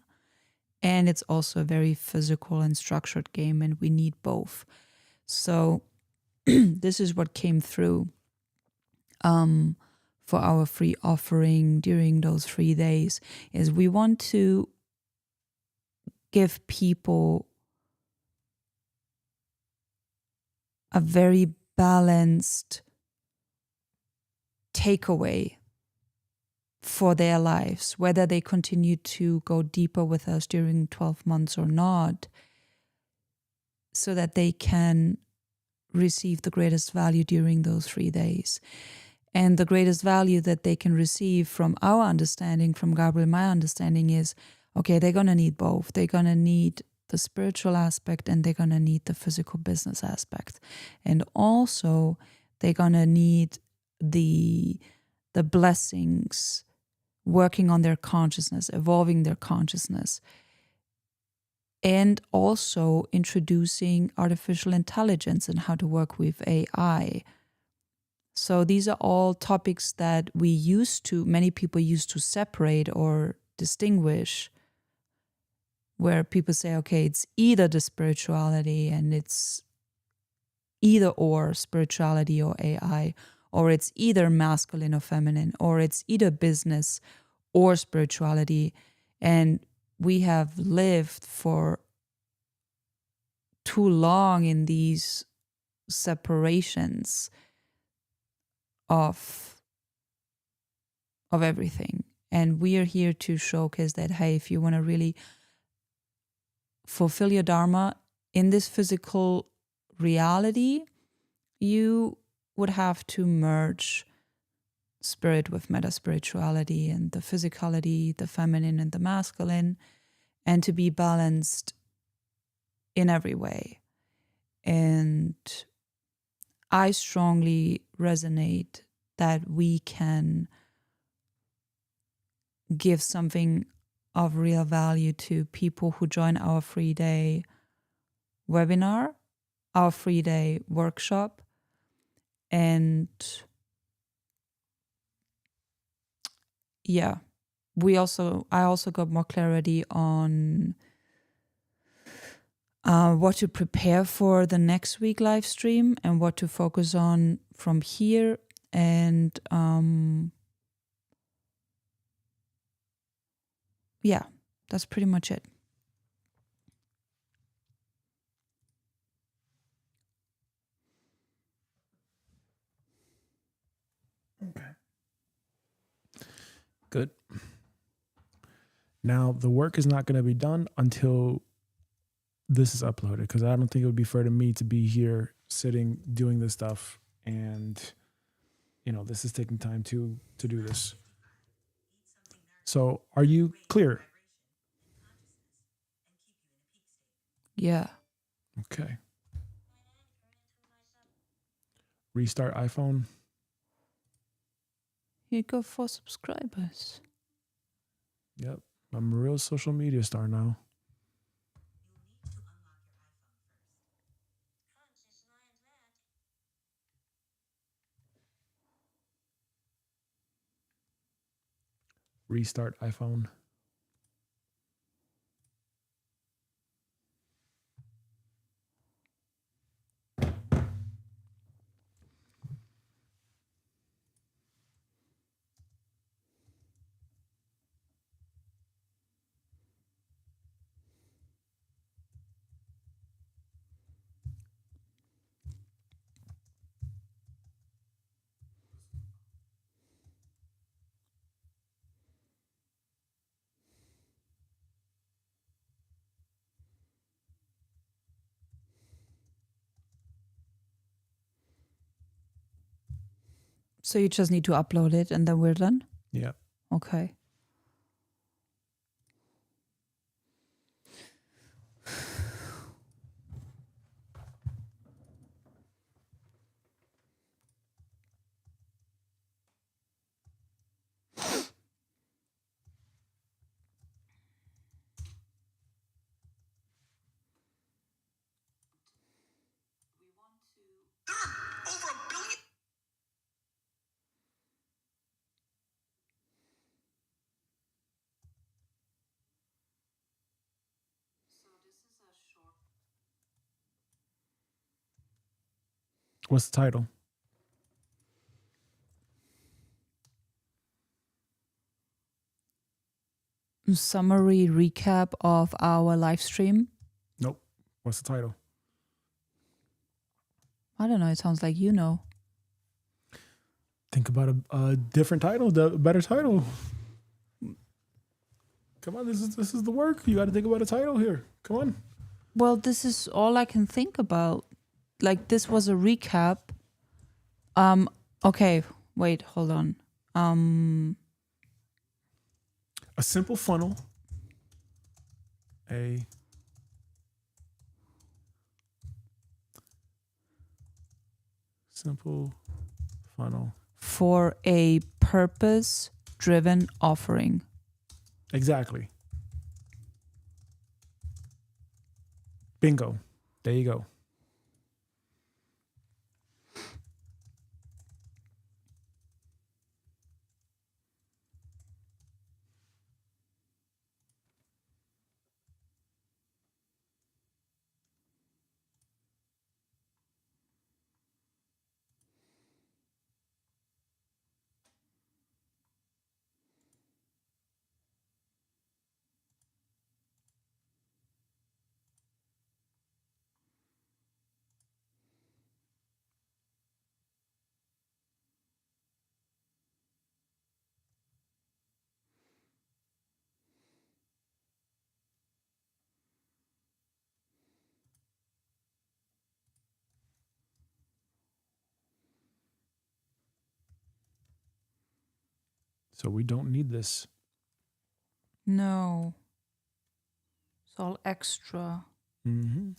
B: and it's also a very physical and structured game, and we need both. So this is what came through for our free offering during those 3 days, is we want to give people a very balanced takeaway for their lives, whether they continue to go deeper with us during 12 months or not, so that they can receive the greatest value during those 3 days. And the greatest value that they can receive from our understanding, from Gabriel, my understanding is, okay, they're going to need both. They're going to need the spiritual aspect and they're going to need the physical business aspect. And also they're going to need the blessings, working on their consciousness, evolving their consciousness. and also introducing artificial intelligence and how to work with AI. So these are all topics that many people used to separate or distinguish, where people say, okay, it's either the spirituality and it's either or spirituality or AI, or it's either masculine or feminine, or it's either business or spirituality. And we have lived for too long in these separations of everything. And we are here to showcase that, hey, if you want to really fulfill your dharma in this physical reality, you would have to merge spirit with meta spirituality and the physicality, the feminine and the masculine, and to be balanced in every way. And I strongly resonate that we can give something of real value to people who join our free day webinar, our free day workshop. And yeah, I also got more clarity on what to prepare for the next week live stream and what to focus on from here. And yeah, that's pretty much it.
A: Okay. Good. Now, the work is not going to be done until this is uploaded, because I don't think it would be fair to me to be here sitting doing this stuff, and this is taking time to do this. So are you clear?
B: Yeah.
A: Okay. Restart iPhone.
B: You go for subscribers.
A: Yep. I'm a real social media star now. Restart iPhone.
B: So you just need to upload it and then we're done?
A: Yeah.
B: Okay.
A: What's the title?
B: Summary recap of our live stream.
A: Nope. What's the title?
B: I don't know. It sounds like you know.
A: Think about a different title, the better title. Come on, this is the work. You got to think about a title here. Come on.
B: Well, this is all I can think about. Like, this was a recap. Okay, wait, hold on.
A: A simple funnel. A simple funnel.
B: For a purpose-driven offering.
A: Exactly. Bingo. There you go. So we don't need this.
B: No. It's all extra.
A: Mm-hmm.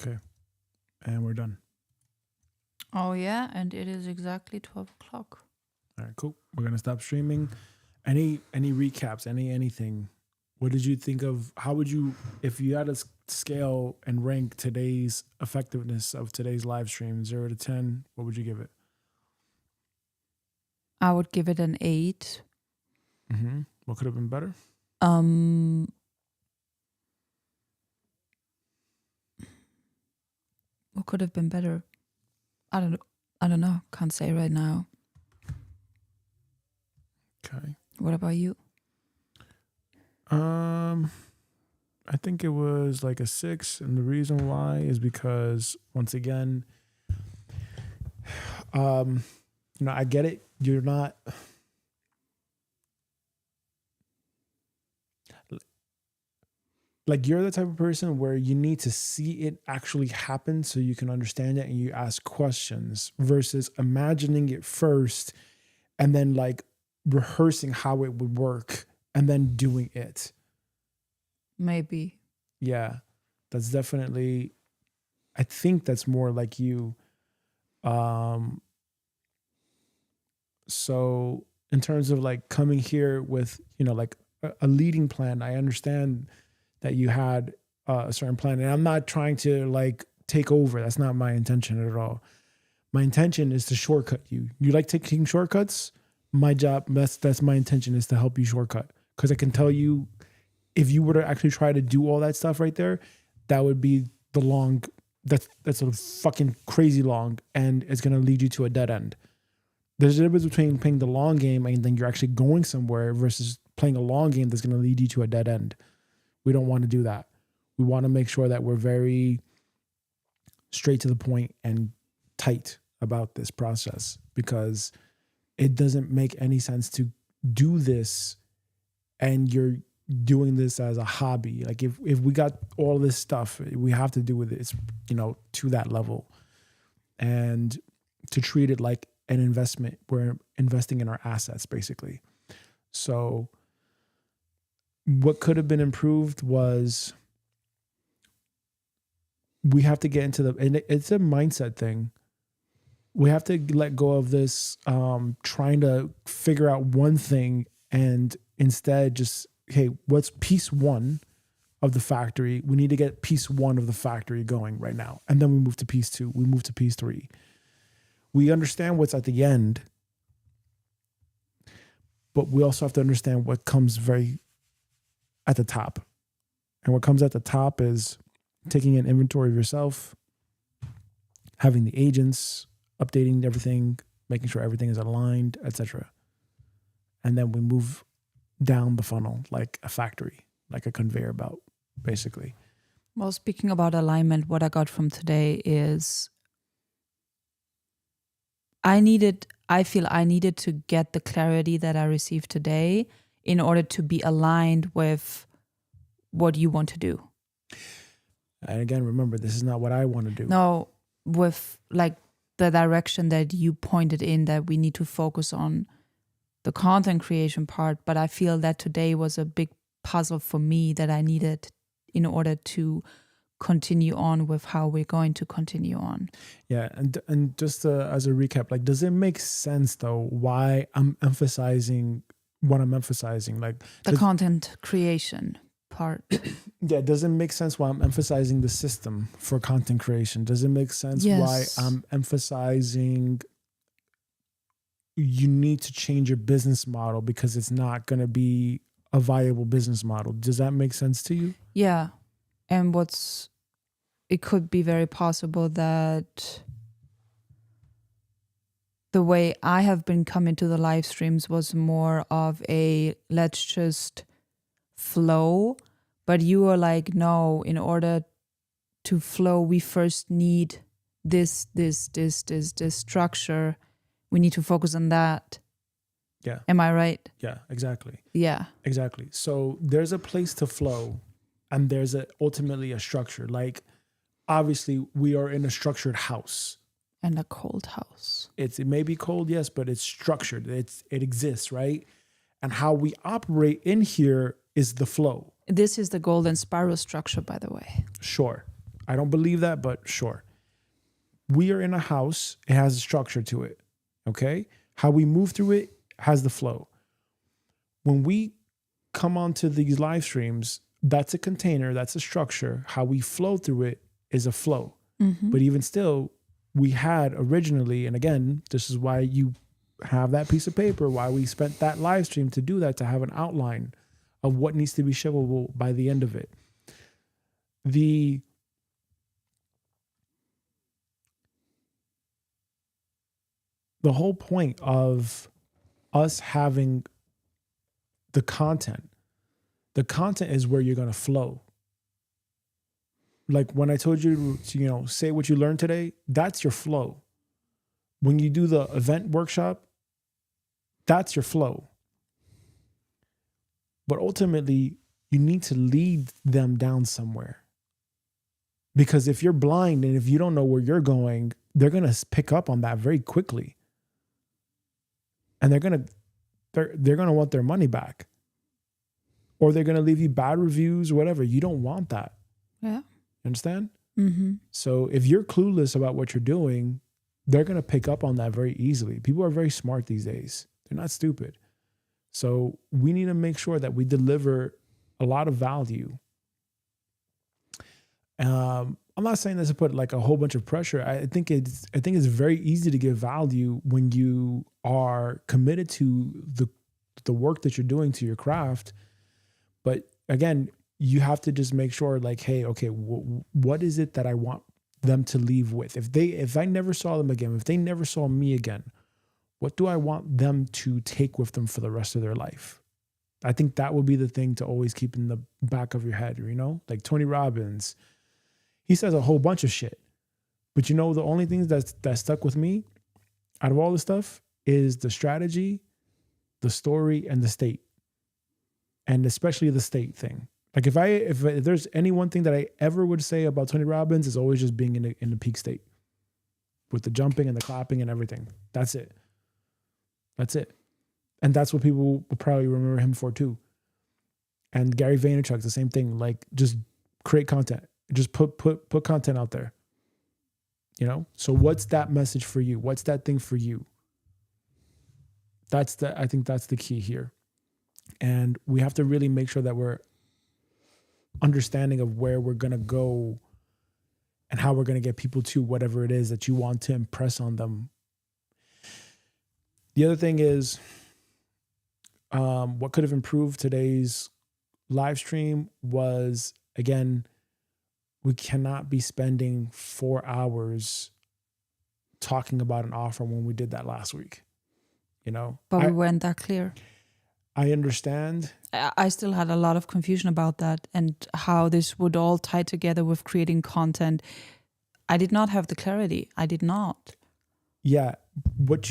A: Okay. And we're done.
B: Oh, yeah. And it is exactly 12 o'clock.
A: All right, cool. We're gonna stop streaming. Any recaps? Anything? What did you think of? How would you, if you had to scale and rank today's effectiveness of today's live stream, 0 to 10? What would you give it?
B: I would give it an 8.
A: Mm-hmm. What could have been better?
B: What could have been better? I don't know. Can't say right now.
A: Okay.
B: What about you?
A: I think it was like a 6, and the reason why is because once again, I get it. You're not like, you're the type of person where you need to see it actually happen so you can understand it and you ask questions versus imagining it first and then like rehearsing how it would work and then doing it.
B: Maybe.
A: Yeah, that's definitely, I think that's more like you. So in terms of like coming here with, like a leading plan, I understand that you had a certain plan, and I'm not trying to like take over. That's not my intention at all. My intention is to shortcut you. You like taking shortcuts? My job, that's my intention, is to help you shortcut. Because I can tell you, if you were to actually try to do all that stuff right there, that would be the long that's a fucking crazy long, and it's going to lead you to a dead end. There's a difference between playing the long game and then you're actually going somewhere versus playing a long game that's going to lead you to a dead end. We don't want to do that. We want to make sure that we're very straight to the point and tight about this process, because it doesn't make any sense to do this and you're doing this as a hobby. Like if we got all this stuff, we have to do with it, to that level, and to treat it like an investment. We're investing in our assets, basically. So what could have been improved was we have to get into and it's a mindset thing. We have to let go of this trying to figure out one thing and instead just, hey, what's piece one of the factory? We need to get piece one of the factory going right now. And then we move to piece two. We move to piece three. We understand what's at the end, but we also have to understand what comes very at the top. And what comes at the top is taking an inventory of yourself, having the agents, updating everything, making sure everything is aligned, etc. And then we move down the funnel like a factory, like a conveyor belt, basically.
B: Well, speaking about alignment, what I got from today is I feel I needed to get the clarity that I received today in order to be aligned with what you want to do.
A: And again, remember, this is not what I want to do.
B: No, with like the direction that you pointed in, that we need to focus on the content creation part. But I feel that today was a big puzzle for me that I needed in order to continue on with how we're going to continue on.
A: Yeah, and just as a recap, like, does it make sense though why I'm emphasizing what I'm emphasizing? Like
B: the content creation part.
A: Yeah, does it make sense why I'm emphasizing the system for content creation? Does it make sense why I'm emphasizing you need to change your business model because it's not going to be a viable business model? Does that make sense to you?
B: Yeah. And it could be very possible that the way I have been coming to the live streams was more of a let's just flow. But you were like, no, in order to flow, we first need this structure. We need to focus on that.
A: Yeah.
B: Am I right?
A: Yeah, exactly.
B: Yeah.
A: Exactly. So there's a place to flow and there's ultimately a structure. Like, obviously, we are in a structured house.
B: And a cold house.
A: It may be cold, yes, but it's structured. It exists, right? And how we operate in here is the flow.
B: This is the golden spiral structure, by the way.
A: Sure. I don't believe that, but sure. We are in a house. It has a structure to it. Okay? How we move through it has the flow. When we come onto these live streams, that's a container, that's a structure. How we flow through it is a flow.
B: Mm-hmm.
A: But even still, we had originally, and again, this is why you have that piece of paper, why we spent that live stream to do that, to have an outline of what needs to be shippable by the end of it. The whole point of us having the content is where you're going to flow. Like when I told you to, say what you learned today, that's your flow. When you do the event workshop, that's your flow. But ultimately, you need to lead them down somewhere. Because if you're blind and if you don't know where you're going, they're going to pick up on that very quickly. And they're going to want their money back. Or they're going to leave you bad reviews, whatever. You don't want that.
B: Yeah.
A: Understand?
B: Mm-hmm.
A: So if you're clueless about what you're doing, they're going to pick up on that very easily. People are very smart these days. They're not stupid. So we need to make sure that we deliver a lot of value. I'm not saying this to put like a whole bunch of pressure. I think it's very easy to give value when you are committed to the work that you're doing, to your craft. But again, you have to just make sure like, hey, okay, what is it that I want them to leave with? If I never saw them again, if they never saw me again, what do I want them to take with them for the rest of their life? I think that would be the thing to always keep in the back of your head, you know? Like Tony Robbins, he says a whole bunch of shit. But you know, the only things that stuck with me out of all the stuff is the strategy, the story, and the state. And especially the state thing. Like if there's any one thing that I ever would say about Tony Robbins, is always just being in the peak state with the jumping and the clapping and everything. That's it. That's it. And that's what people will probably remember him for too. And Gary Vaynerchuk's the same thing. Like, just create content. Just put content out there. You know? So what's that message for you? What's that thing for you? I think that's the key here. And we have to really make sure that we're understanding of where we're going to go and how we're going to get people to whatever it is that you want to impress on them. The other thing is, what could have improved today's live stream was, again, we cannot be spending 4 hours talking about an offer when we did that last week. You know?
B: But we weren't that clear.
A: I understand.
B: I still had a lot of confusion about that and how this would all tie together with creating content. I did not have the clarity. I did not.
A: Yeah. That's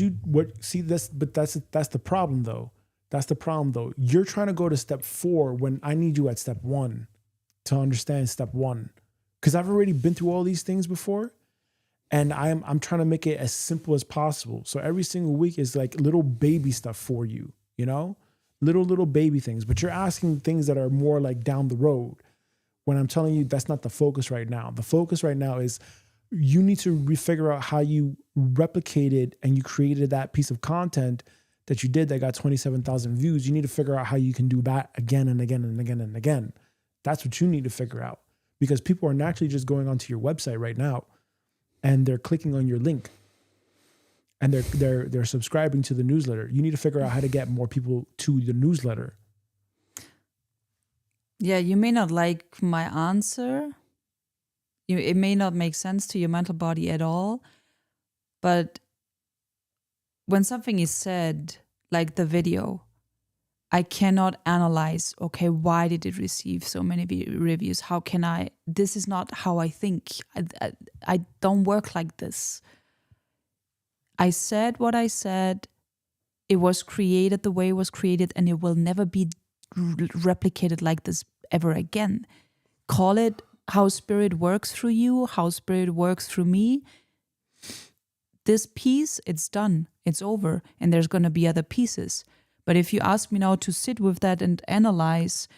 A: the problem though. That's the problem though. You're trying to go to step 4 when I need you at step 1 to understand step 1. Because I've already been through all these things before. And I'm trying to make it as simple as possible. So every single week is like little baby stuff for you, you know? Little baby things. But you're asking things that are more like down the road. When I'm telling you that's not the focus right now. The focus right now is you need to refigure out how you replicated and you created that piece of content that you did that got 27,000 views. You need to figure out how you can do that again and again and again and again. That's what you need to figure out. Because people are naturally just going onto your website right now and they're clicking on your link and they're subscribing to the newsletter. You need to figure out how to get more people to the newsletter.
B: Yeah, you may not like my answer. It may not make sense to your mental body at all. But when something is said, like the video, I cannot analyze, okay, why did it receive so many reviews? How can I? This is not how I think. I don't work like this. I said what I said. It was created the way it was created, and it will never be replicated like this ever again. Call it how spirit works through you, how spirit works through me. This piece, it's done. It's over. And there's going to be other pieces. But if you ask me now to sit with that and analyze,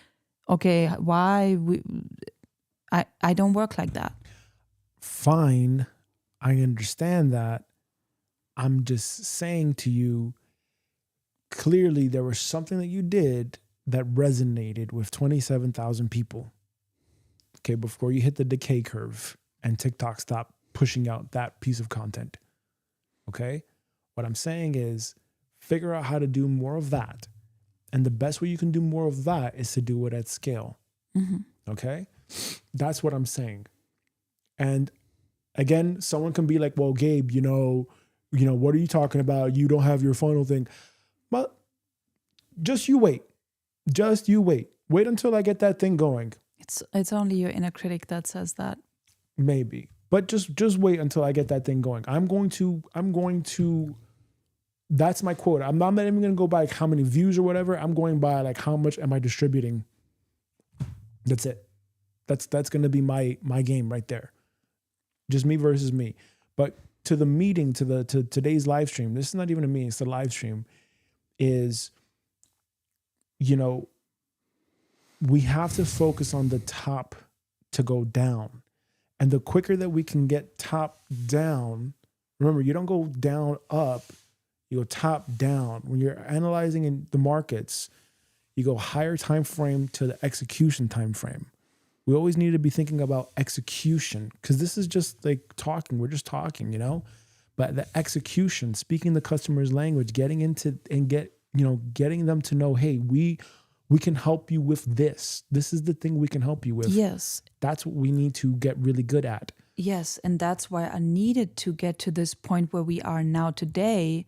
B: okay, why I don't work like that.
A: Fine. I understand that. I'm just saying to you, clearly there was something that you did that resonated with 27,000 people. Okay, before you hit the decay curve and TikTok stopped pushing out that piece of content. Okay? What I'm saying is figure out how to do more of that. And the best way you can do more of that is to do it at scale.
B: Mm-hmm.
A: Okay? That's what I'm saying. And again, someone can be like, well, Gabe, you know, what are you talking about? You don't have your funnel thing. But just you wait. Just you wait. Wait until I get that thing going.
B: It's only your inner critic that says that.
A: Maybe. But just wait until I get that thing going. I'm going to that's my quote. I'm not even going to go by like how many views or whatever. I'm going by like how much am I distributing. That's it. That's going to be my game right there. Just me versus me. But to the meeting, to today's live stream, this is not even a meeting, it's the live stream, is, you know, we have to focus on the top to go down. And the quicker that we can get top down, remember, you don't go down up, you go top down. When you're analyzing in the markets, you go higher time frame to the execution time frame. We always need to be thinking about execution because this is just like talking. We're just talking, you know, but the execution, speaking the customer's language, getting into and getting them to know, hey, we can help you with this. This is the thing we can help you with.
B: Yes.
A: That's what we need to get really good at.
B: Yes, and that's why I needed to get to this point where we are now today,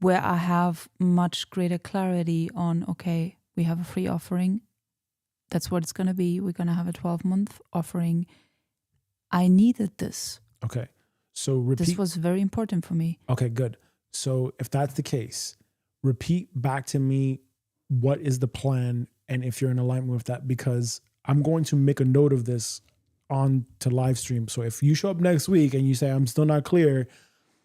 B: where I have much greater clarity on, okay, we have a free offering. That's what it's going to be. We're going to have a 12-month offering. I needed this.
A: Okay. So repeat.
B: This was very important for me.
A: Okay, good. So if that's the case, repeat back to me what is the plan and if you're in alignment with that, because I'm going to make a note of this on to live stream. So if you show up next week and you say, I'm still not clear,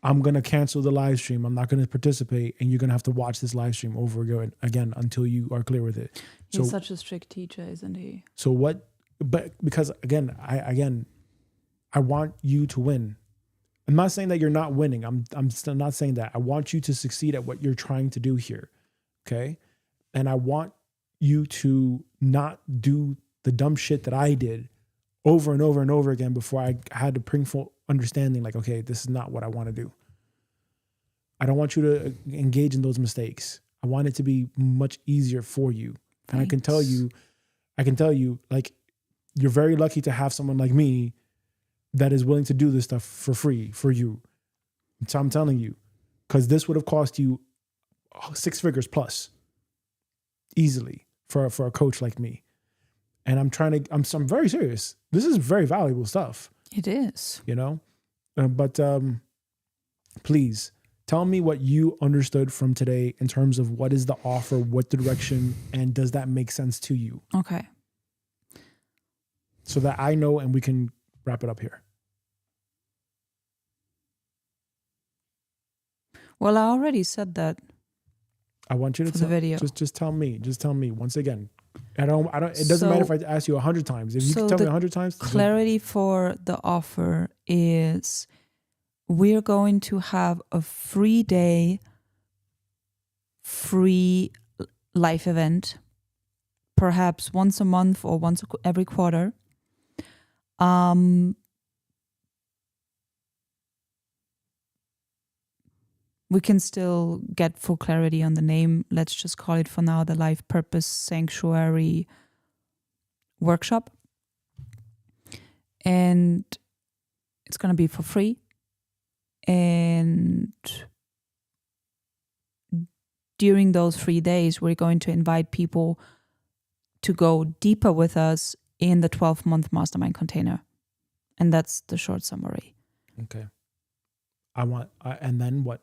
A: I'm going to cancel the live stream. I'm not going to participate. And you're going to have to watch this live stream over again until you are clear with it.
B: He's
A: So,
B: such a strict teacher, isn't he?
A: so what, but because again, I want you to win. I'm not saying that you're not winning. I'm still not saying that. I want you to succeed at what you're trying to do here. Okay. And I want you to not do the dumb shit that I did over and over and over again before I had the painful understanding, like, okay, this is not what I want to do. I don't want you to engage in those mistakes. I want it to be much easier for you. And I can tell you, like, you're very lucky to have someone like me that is willing to do this stuff for free for you. So I'm telling you, because this would have cost you 6 figures plus easily for a coach like me. And I'm very serious. This is very valuable stuff.
B: It is.
A: You know, but please tell me what you understood from today in terms of what is the offer, what direction, and does that make sense to you?
B: Okay.
A: So that I know and we can wrap it up here.
B: Well, I already said that.
A: I want you to
B: the video.
A: Just tell me. Just tell me once again. I don't. It doesn't matter if I ask you 100 times. If you can tell me 100 times.
B: Clarity for the offer is we're going to have a free day, free life event, perhaps once a month or once every quarter. We can still get full clarity on the name. Let's just call it for now the Life Purpose Sanctuary Workshop. And it's going to be for free. And during those 3 days, we're going to invite people to go deeper with us in the 12-month mastermind container. And that's the short summary.
A: Okay. And then what?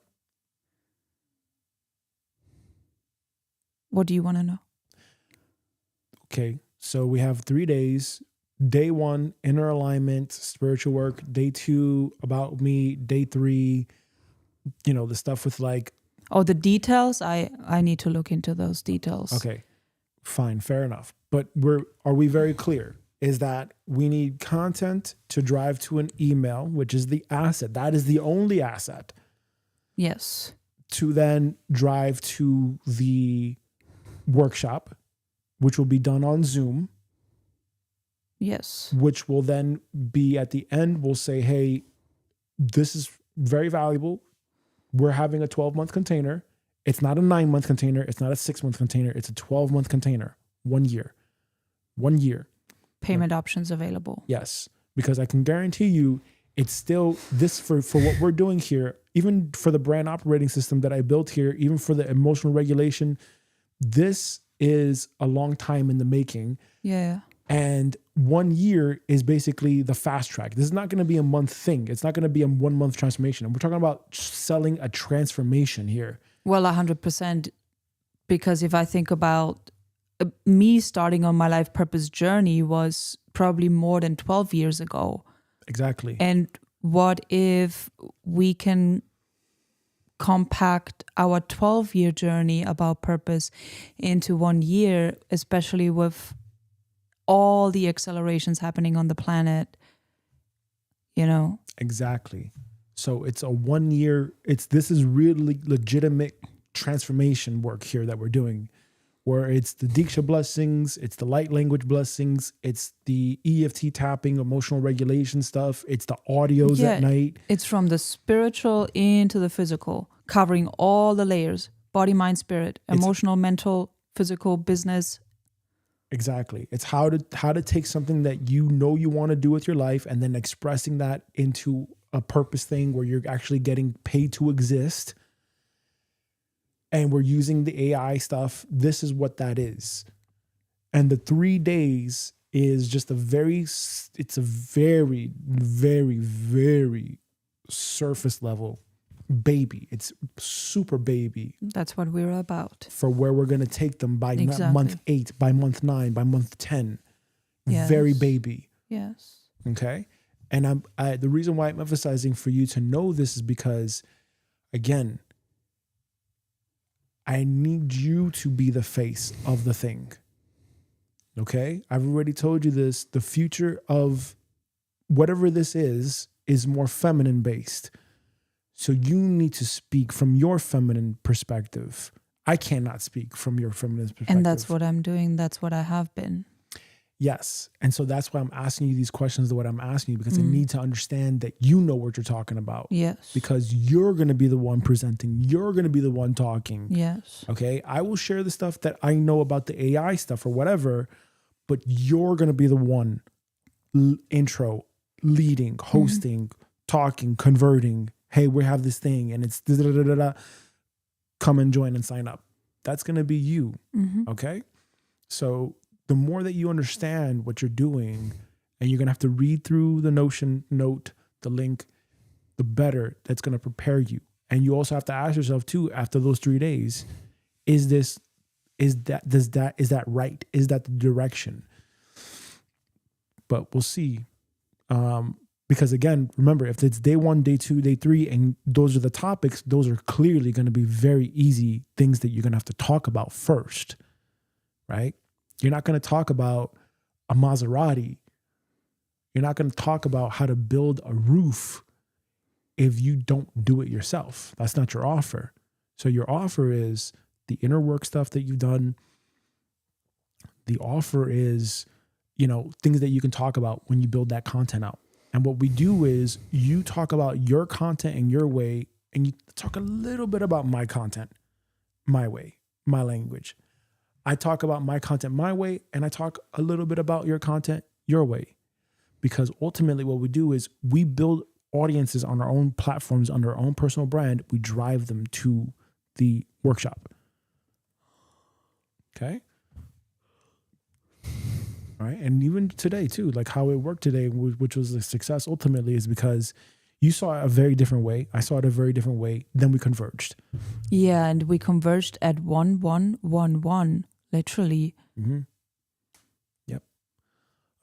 B: What do you want to know?
A: Okay. So we have 3 days. Day 1, inner alignment, spiritual work. Day 2, about me. Day 3, the stuff with like.
B: Oh, the details? I need to look into those details.
A: Okay. Fine. Fair enough. But are we very clear? Is that we need content to drive to an email, which is the asset. That is the only asset.
B: Yes.
A: To then drive to the workshop, which will be done on Zoom.
B: Yes.
A: Which will then be at the end, we'll say, hey, this is very valuable. We're having a 12-month container. It's not a 9-month container. It's not a 6-month container. It's a 12-month container. 1 year. 1 year.
B: Payment options available.
A: Yes. Because I can guarantee you it's still this for what we're doing here, even for the brand operating system that I built here, even for the emotional regulation, this is a long time in the making.
B: Yeah.
A: And 1 year is basically the fast track. This is not going to be a month thing. It's not going to be a 1 month transformation. We're talking about selling a transformation here.
B: Well, 100%. Because if I think about me starting on my life purpose journey was probably more than 12 years ago.
A: Exactly.
B: And what if we can compact our 12-year journey about purpose into 1 year, especially with all the accelerations happening on the planet,
A: Exactly. So it's a 1 year, this is really legitimate transformation work here that we're doing, where it's the Diksha blessings, it's the light language blessings, it's the EFT tapping, emotional regulation stuff, it's the audios at night.
B: It's from the spiritual into the physical, covering all the layers, body, mind, spirit, emotional, mental, physical, business,
A: Exactly. It's how to take something that you know you want to do with your life and then expressing that into a purpose thing where you're actually getting paid to exist. And we're using the AI stuff. This is what that is. And the 3 days is just it's a very, very, very surface level baby. It's super baby
B: That's what we're about.
A: for where we're going to take them by
B: Exactly.
A: month 8, by month 9, by month 10.
B: Yes.
A: Very baby.
B: Yes.
A: Okay. And the reason why I'm emphasizing for you to know this is because, again, I need you to be the face of the thing. Okay. I've already told you this. The future of whatever this is more feminine based. So you need to speak from your feminine perspective. I cannot speak from your feminine perspective.
B: And that's what I'm doing. That's what I have been.
A: Yes. And so that's why I'm asking you these questions, what I'm asking you, because I need to understand that you know what you're talking about.
B: Yes.
A: Because you're going to be the one presenting. You're going to be the one talking.
B: Yes.
A: Okay. I will share the stuff that I know about the AI stuff or whatever, but you're going to be the one intro, leading, hosting, talking, converting. Hey, we have this thing and it's da-da-da-da-da. Come and join and sign up. That's going to be you. Okay. So the more that you understand what you're doing, and you're going to have to read through the Notion note, the link, the better that's going to prepare you. And you also have to ask yourself too, after those 3 days, is that right? Is that the direction? But we'll see. Because again, remember, if it's day 1, day 2, day 3, and those are the topics, those are clearly going to be very easy things that you're going to have to talk about first, right? You're not going to talk about a Maserati. You're not going to talk about how to build a roof if you don't do it yourself. That's not your offer. So your offer is the inner work stuff that you've done. The offer is, things that you can talk about when you build that content out. And what we do is you talk about your content in your way, and you talk a little bit about my content, my way, my language. I talk about my content my way, and I talk a little bit about your content your way. Because ultimately what we do is we build audiences on our own platforms under our own personal brand. We drive them to the workshop. Okay? All right. And even today too, like how it worked today, which was a success ultimately, is because you saw it a very different way. I saw it a very different way. Then we converged.
B: Yeah, and we converged at 1-1-1-1, literally.
A: Yep.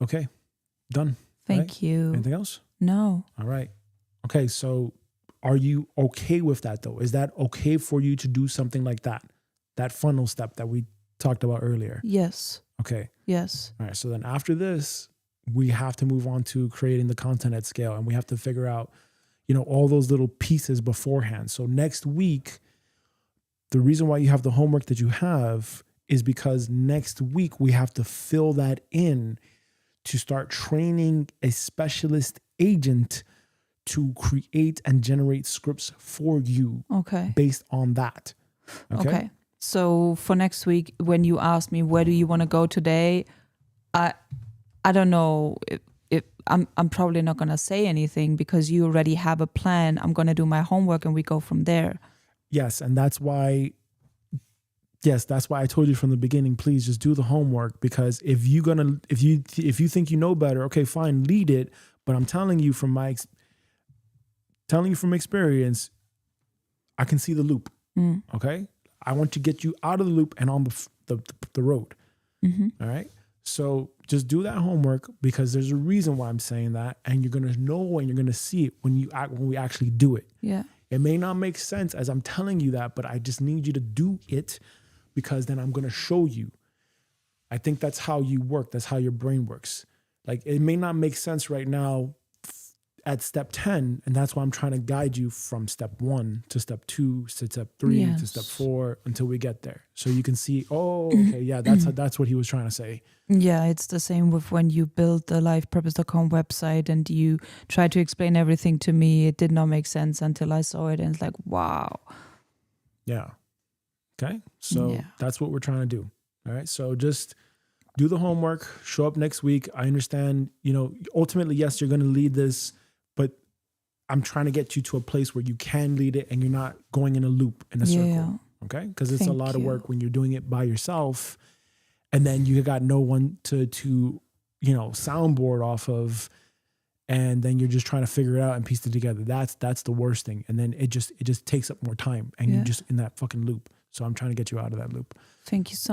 A: Okay. Done.
B: Thank you.
A: Anything else?
B: No.
A: All right. Okay. So are you okay with that though? Is that okay for you to do something like that? That funnel step that we talked about earlier?
B: Yes.
A: Okay.
B: Yes.
A: All right. So then after this, we have to move on to creating the content at scale, and we have to figure out, all those little pieces beforehand. So next week, the reason why you have the homework that you have is because next week we have to fill that in to start training a specialist agent to create and generate scripts for you.
B: Okay.
A: Based on that.
B: Okay. So for next week, when you ask me where do you want to go today, I don't know if I'm probably not gonna say anything because you already have a plan. I'm gonna do my homework and we go from there.
A: Yes, and that's why I told you from the beginning, please just do the homework, because if you think you know better, okay, fine, lead it. But I'm telling you from experience, I can see the loop. Okay, I want to get you out of the loop and on the road. All right. So just do that homework, because there's a reason why I'm saying that, and you're gonna know and you're gonna see it when we actually do it.
B: Yeah.
A: It may not make sense as I'm telling you that, but I just need you to do it, because then I'm gonna show you. I think that's how you work. That's how your brain works. Like, it may not make sense right now at step 10, and that's why I'm trying to guide you from step 1 to step 2 to step 3 to step 4 until we get there. So you can see, okay, yeah, that's what he was trying to say.
B: Yeah, it's the same with when you build the livepurpose.com website and you try to explain everything to me. It did not make sense until I saw it, and it's like, wow.
A: Yeah. Okay. So that's what we're trying to do. All right. So just do the homework, show up next week. I understand, ultimately, yes, you're going to lead this, but I'm trying to get you to a place where you can lead it and you're not going in a loop, in a circle. Okay? Because it's a lot of work when you're doing it by yourself and then you got no one to soundboard off of, and then you're just trying to figure it out and piece it together. That's the worst thing. And then it just takes up more time and you're just in that fucking loop. So I'm trying to get you out of that loop.
B: Thank you so much.